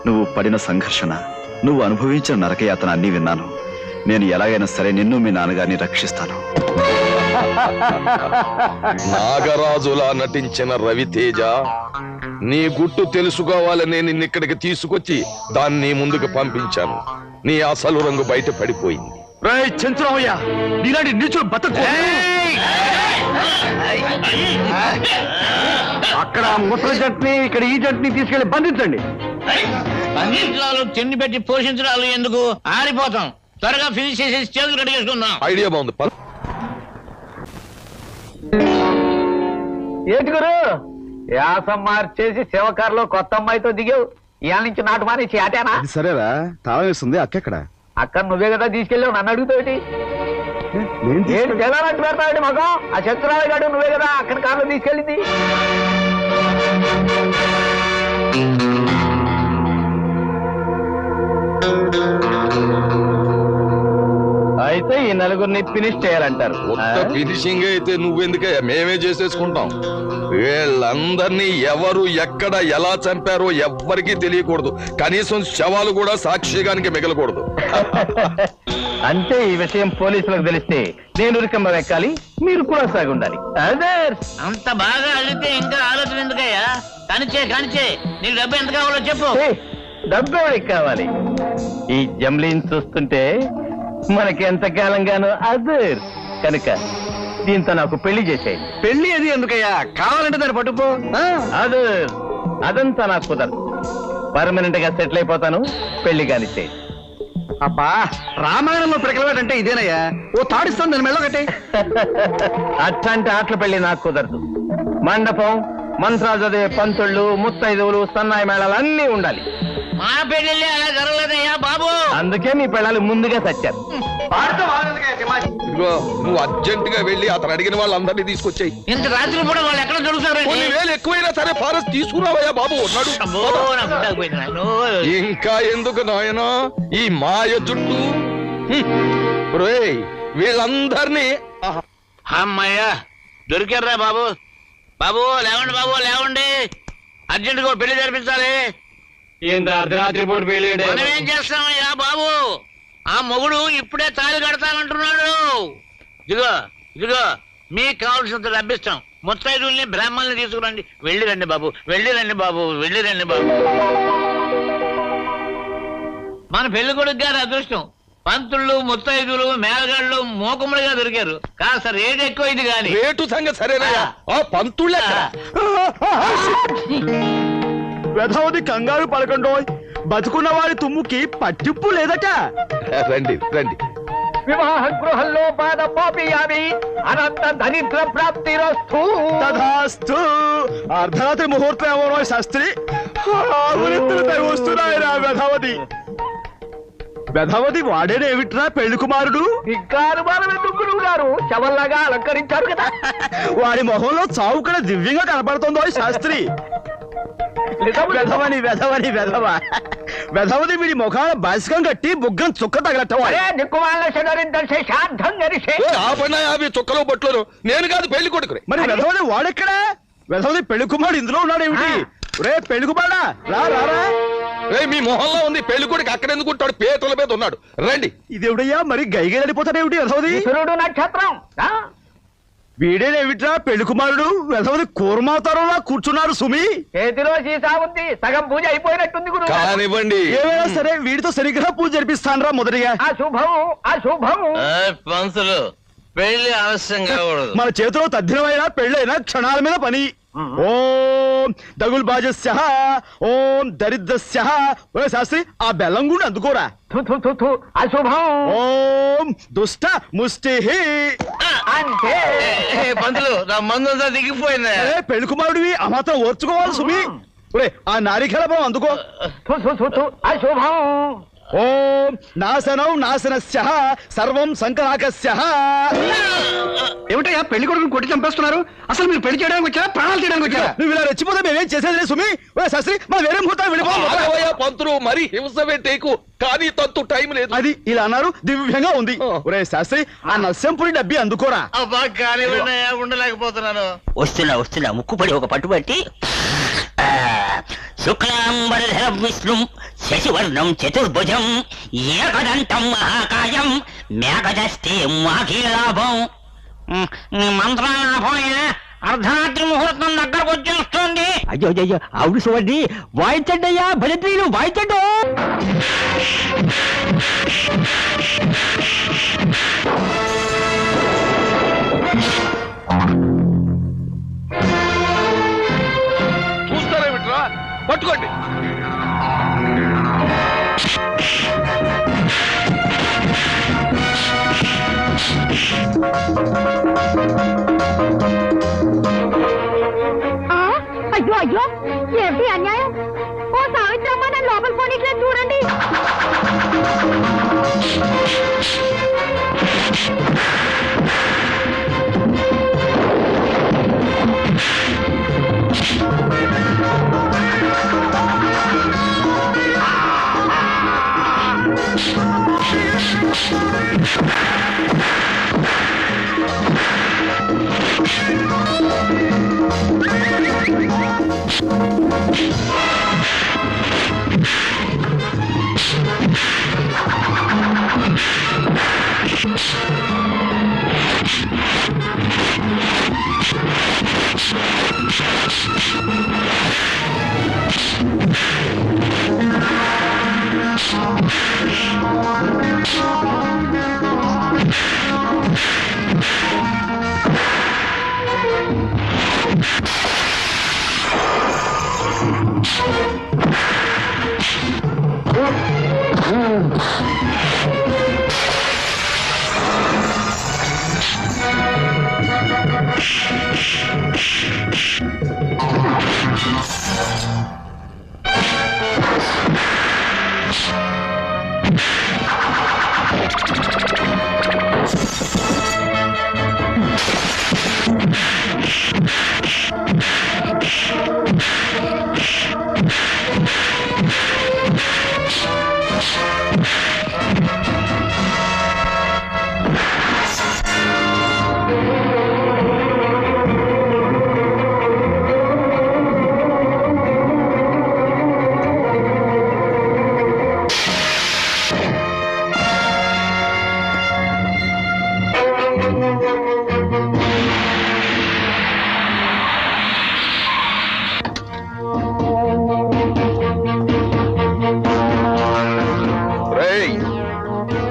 నువ్వు పడిన సంఘర్షణ, నువ్వు అనుభవించిన నరకయాతన అన్నీ విన్నాను. నేను ఎలాగైనా సరే నిన్ను మీ నాన్నగారిని రక్షిస్తాను. నాగరాజులా నటించిన రవితేజ, నీ గుట్టు తెలుసుకోవాలని నిన్నిక్కడికి తీసుకొచ్చి దాన్ని ముందుకు పంపించాను. నీ అసలు రంగు బయట పడిపోయింది. రేయ్ చంద్రమయ్య, నీలాంటి నీచులు బతకు. అక్కడ ముసలి చట్నీ, ఇక్కడ ఈ చట్నీ తీసుకెళ్లి బంధించండి. అందించడాలు తిండి పెట్టి పోషించడాలు ఎందుకు? ఆరిపోతాం. త్వరగా ఫినిష్ చేసేసి చేతులు కడిగేసుకుందాం. ఐడియా బాగుంది. ఏంటి గురు, యాసం మార్చేసి శివకారులో కొత్త అమ్మాయితో దిగావు. ఇవాళ నుంచి నాటు మానేసి ఆటేనా? సరేరా, తాళం వేస్తుంది. అక్కెక్కడ? అక్కడ నువ్వే కదా తీసుకెళ్ళావు, నన్ను అడుగుతావుటి? ఏంటి తెల్లారంటే పెడతావుటి మగం? ఆ శత్రురావు గాడు నువ్వే కదా అక్కడ కారులో తీసుకెళ్ళింది. అయితే ఈ నలుగురిని ఫినిష్ చేయాలంటారు. ఒక్క ఫినిషింగ్ అయితే నువ్వెందుకే, మేమే చేసేసుకుంటాం. వీళ్ళందరినీ ఎవరు ఎక్కడ ఎలా చంపారో ఎవ్వరికీ తెలియకూడదు. కనీసం శవాలు కూడా సాక్షిగానికి మిగలకూడదు. అంటే ఈ విషయం పోలీసులకు తెలిస్తే నేను ఉరికమ్మ ఎక్కాలి, మీరు కూడా సాగుండాలి. అంత బాగా అడిగితే ఇంకా ఆలోచన ఎందుకయ్యా? కానిచే నీకు డబ్బు ఎంత కావాలో చెప్పు. డబ్బు ఎవరికి కావాలి? ఈ జమ్లీని చూస్తుంటే మనకి ఎంతకాలంగానో అదర్ కనుక దీంతో నాకు పెళ్లి చేసేయి. పెళ్లి అది ఎందుకయ్యా? కావాలంటే దాన్ని పట్టుకో. అదర్ అదంతా నాకు కుదరదు. పర్మనెంట్ గా సెటిల్ అయిపోతాను, పెళ్లి కానిచ్చే. అబ్బా, రామాయణంలో పిడకలవాడంటే ఇదేనయ్యా. ఓ తాడిస్తాను దాని మెళ్ళ కట్టే. అట్లాంటి ఆటల పెళ్లి నాకు కుదరదు. మండపం, మంత్రాలు చదివే పంతుళ్ళు, ముత్తైదువులు, సన్నాయి మేళాలు అన్నీ ఉండాలి. మా పెళ్లి అలా జరగలేదయ్యా బాబు. అందుకే మీ పిల్లలు ముందుగా చచ్చారు. ఇదిగో, నువ్వు అర్జెంట్ గా వెళ్ళి అతను అడిగిన వాళ్ళందరినీ తీసుకొచ్చాయి. ఇంత రాత్రి కూడా వాళ్ళు ఎక్కడ దొరుకుతారు? కొన్ని వేలు ఎక్కువైనా సరే ఫారెస్ట్ తీసుకురావయ్యా బాబు. ఉన్నాడు. ఇంకా ఎందుకు నాయనా ఈ మాయ జుట్టు? వీళ్ళందరినీ అమ్మయ్యా దొరికారా బాబు. బాబు లేవండి, బాబు లేవండి, అర్జెంట్ గా పెళ్లి జరిపించాలి. అర్ధరాత్రి పూట పెళ్లి మనం ఏం చేస్తామయ్యా బాబు? ఆ మొగుడు ఇప్పుడే తాళి కడతానంటున్నాడు. ఇదిగో మీకు కావాల్సినంత డబ్బిస్తాం. ముత్తైదుల్ని బ్రాహ్మణుల్ని తీసుకురండి. వెళ్ళిరండి బాబు, వెళ్ళిరండి బాబు. మన పెళ్లి కొడుకు గారి అదృష్టం. పంతుళ్ళు, ముత్తైదులు, మేళగాళ్ళు మోకములుగా దొరికారు. కాస్త రేటు ఎక్కువ ఇది గాని. రేటు సంగతి సరేనయ్యా. ఆ పంతుళ్ళ వెధవది కంగారు పడకండో, బతుకున్న వారి తుమ్ముకి పట్టింపు లేదట. రండి. వివాహ గృహంలో పాద పోపియామి అనంత దరిద్ర ప్రాప్తి రస్తు. తథాస్తు. అర్ధరాత్రి ముహూర్తం ఎవరో శాస్త్రి వస్తున్నాయిరా. వెధవది వాడేనేమిట్రా పెళ్లి కుమారుడు? గారు శవల్లాగా అలంకరించారు కదా. వాడి మొహంలో చావు కూడా దివ్యంగా కనపడుతుందో శాస్త్రి. వెధవది వీడి ముఖాన బాసికం కట్టి బుగ్గం చుక్క తగలట్టం. చుక్కలో బొట్లు నేను కాదు పెళ్లి కొడుకు. మరి వెధవది వాడెక్కడా? వెధవది పెళ్లి కుమారుడు ఇందులో ఉన్నాడేమిటి? రే పెళ్లి కుమారా, రారా. మీ మొహంలో ఉంది, పెళ్లి కొడుకు అక్కడ ఎందుకు ఉంటాడు? పేటల మీద ఉన్నాడు. రండి. ఇదేవిడయ్యా మరి గైగా వెళ్ళిపోతాడేమిటి వెధవది? నక్షత్రం వీడేనేమిట్రా పెళ్లి కుమారుడు? వెధవది కూర్మావతారంలా కూర్చున్నారు సుమి. చేతిలో సీసా ఉంది, సగం పూజ అయిపోయినట్టుంది గురు. కానివ్వండి. ఏమైనా సరే వీడితో శనిగ్రహ పూజ జరిపిస్తానరా మొదటిగా. అశుభము. పంతులు పెళ్లి ఆలస్యంగా మన చేతిలో తద్దినమైనా పెళ్ళైనా క్షణాల మీద పని. ఓం దగుల్ బాజస్య, ఓం దరిద్రస్య. శాస్త్రి ఆ బెల్లం కూడా అందుకోరా. అశుభం. ఓం దుష్ట ముష్టి. అంటే పంతులు నా మందంతా దిగిపోయింది. పెళ్లి కుమారుడివి ఆ మాత్రం ఓర్చుకోవాలి సుమి. ఆ నారికేళ అందుకో. అశుభం. ఓం నాశనం నాశనస్య సర్వం సంకనాకస్య. ఏమిటయ్యా పెళ్లి కొడుకుని కొట్టి చంపేస్తున్నారు? అసలు మీరు పెళ్లి చేయడానికి వచ్చారా, ప్రాణాలు తీయడానికి వచ్చారా? నువ్వు ఇలా రెచ్చిపోతే మేమేం చేసేది సుమి. ఓ శాస్త్రి, మన వేరే ముహూర్తం ఆగవయ్యా పంతులు, మరి హింస పెట్టేకు. కానీ తంతు టైం లేదు. అది ఇలా అన్నారు, దివ్యంగా ఉంది. ఒరే శాస్త్రి, ఆ నస్యంపురి డబ్బి అందుకోరా. అబ్బా కానీ ఉండలేకపోతున్నాను. వస్తున్నా ముక్కుపడి ఒక పట్టుబట్టి శుక్లాంబరధరం విష్ణుం శశివర్ణం చతుర్భుజం ఏకదంతం మహాకాయం మేఘదస్తే మాఖీలాభం. మంత్రాలాభం అర్ధరాత్రి ముహూర్తం దగ్గరకు వచ్చేస్తుంది. అయ్యో అవును చూడండి, వాయించండి అయ్యా, భజంత్రీలు వాయించండి. చూస్తారేమిట్రా, పట్టుకోండి. అయ్యో ఏంటి అన్యాయం? ఓ సావిత్రమ్మ, నన్ను లోపల పోనీట్లేదు చూడండి.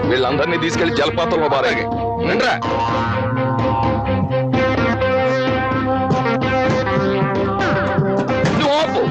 వీళ్ళందరినీ తీసుకెళ్లి జలపాతంలో బారేగే. రండ్రా. నువ్వు ఆపు.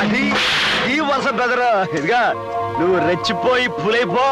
అది ఈ వరుస బ్రదర్. ఇదిగా నువ్వు రెచ్చిపోయి పులైపో.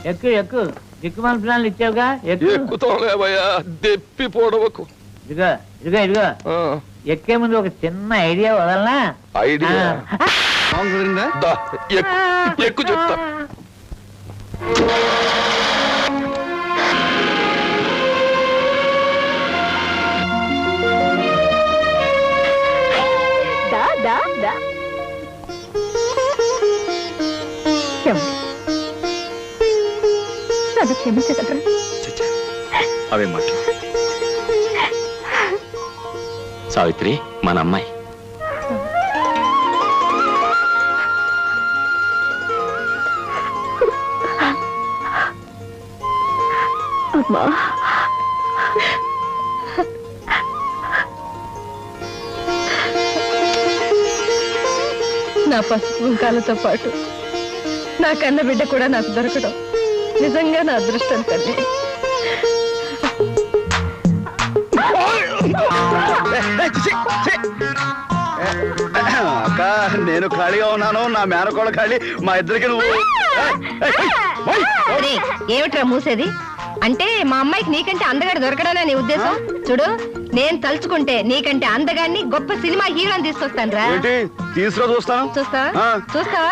ఎక్కు ఎక్కు దిక్కుమాల ప్లాన్లు ఇచ్చావుగా ఎక్కు. ఎక్కుతావులేవయ్యా, దెప్పి పొడవకు. ఇదిగో ఇదిగో ఇదిగో ఎక్కే ముందు ఒక చిన్న ఐడియా వదలనా? ఐడియా దా, ఎక్కు చెప్తా. నన్ను క్షమించగలరా? అవే మాట సావిత్రి, మన అమ్మాయి. అమ్మా, నా పసుపు కుంకాలతో పాటు నా కన్న బిడ్డ కూడా నాకు దొరకడం నిజంగా నా అదృష్టం తల్లి. అక్క, నేను ఖాళీగా ఉన్నాను, నా మేనకోడ ఖాళీ, మా ఇద్దరికి నువ్వు. ఏమిట్రా మూసేది? అంటే మా అమ్మాయికి నీకంటే అందగాడు దొరకడనా నీ ఉద్దేశం? చూడు, నేను తలుచుకుంటే నీకంటే అందగాడిని గొప్ప సినిమా హీరోని తీసుకొస్తాను రా. తీసుకురా, చూస్తాను. చూస్తావా? చూస్తావా?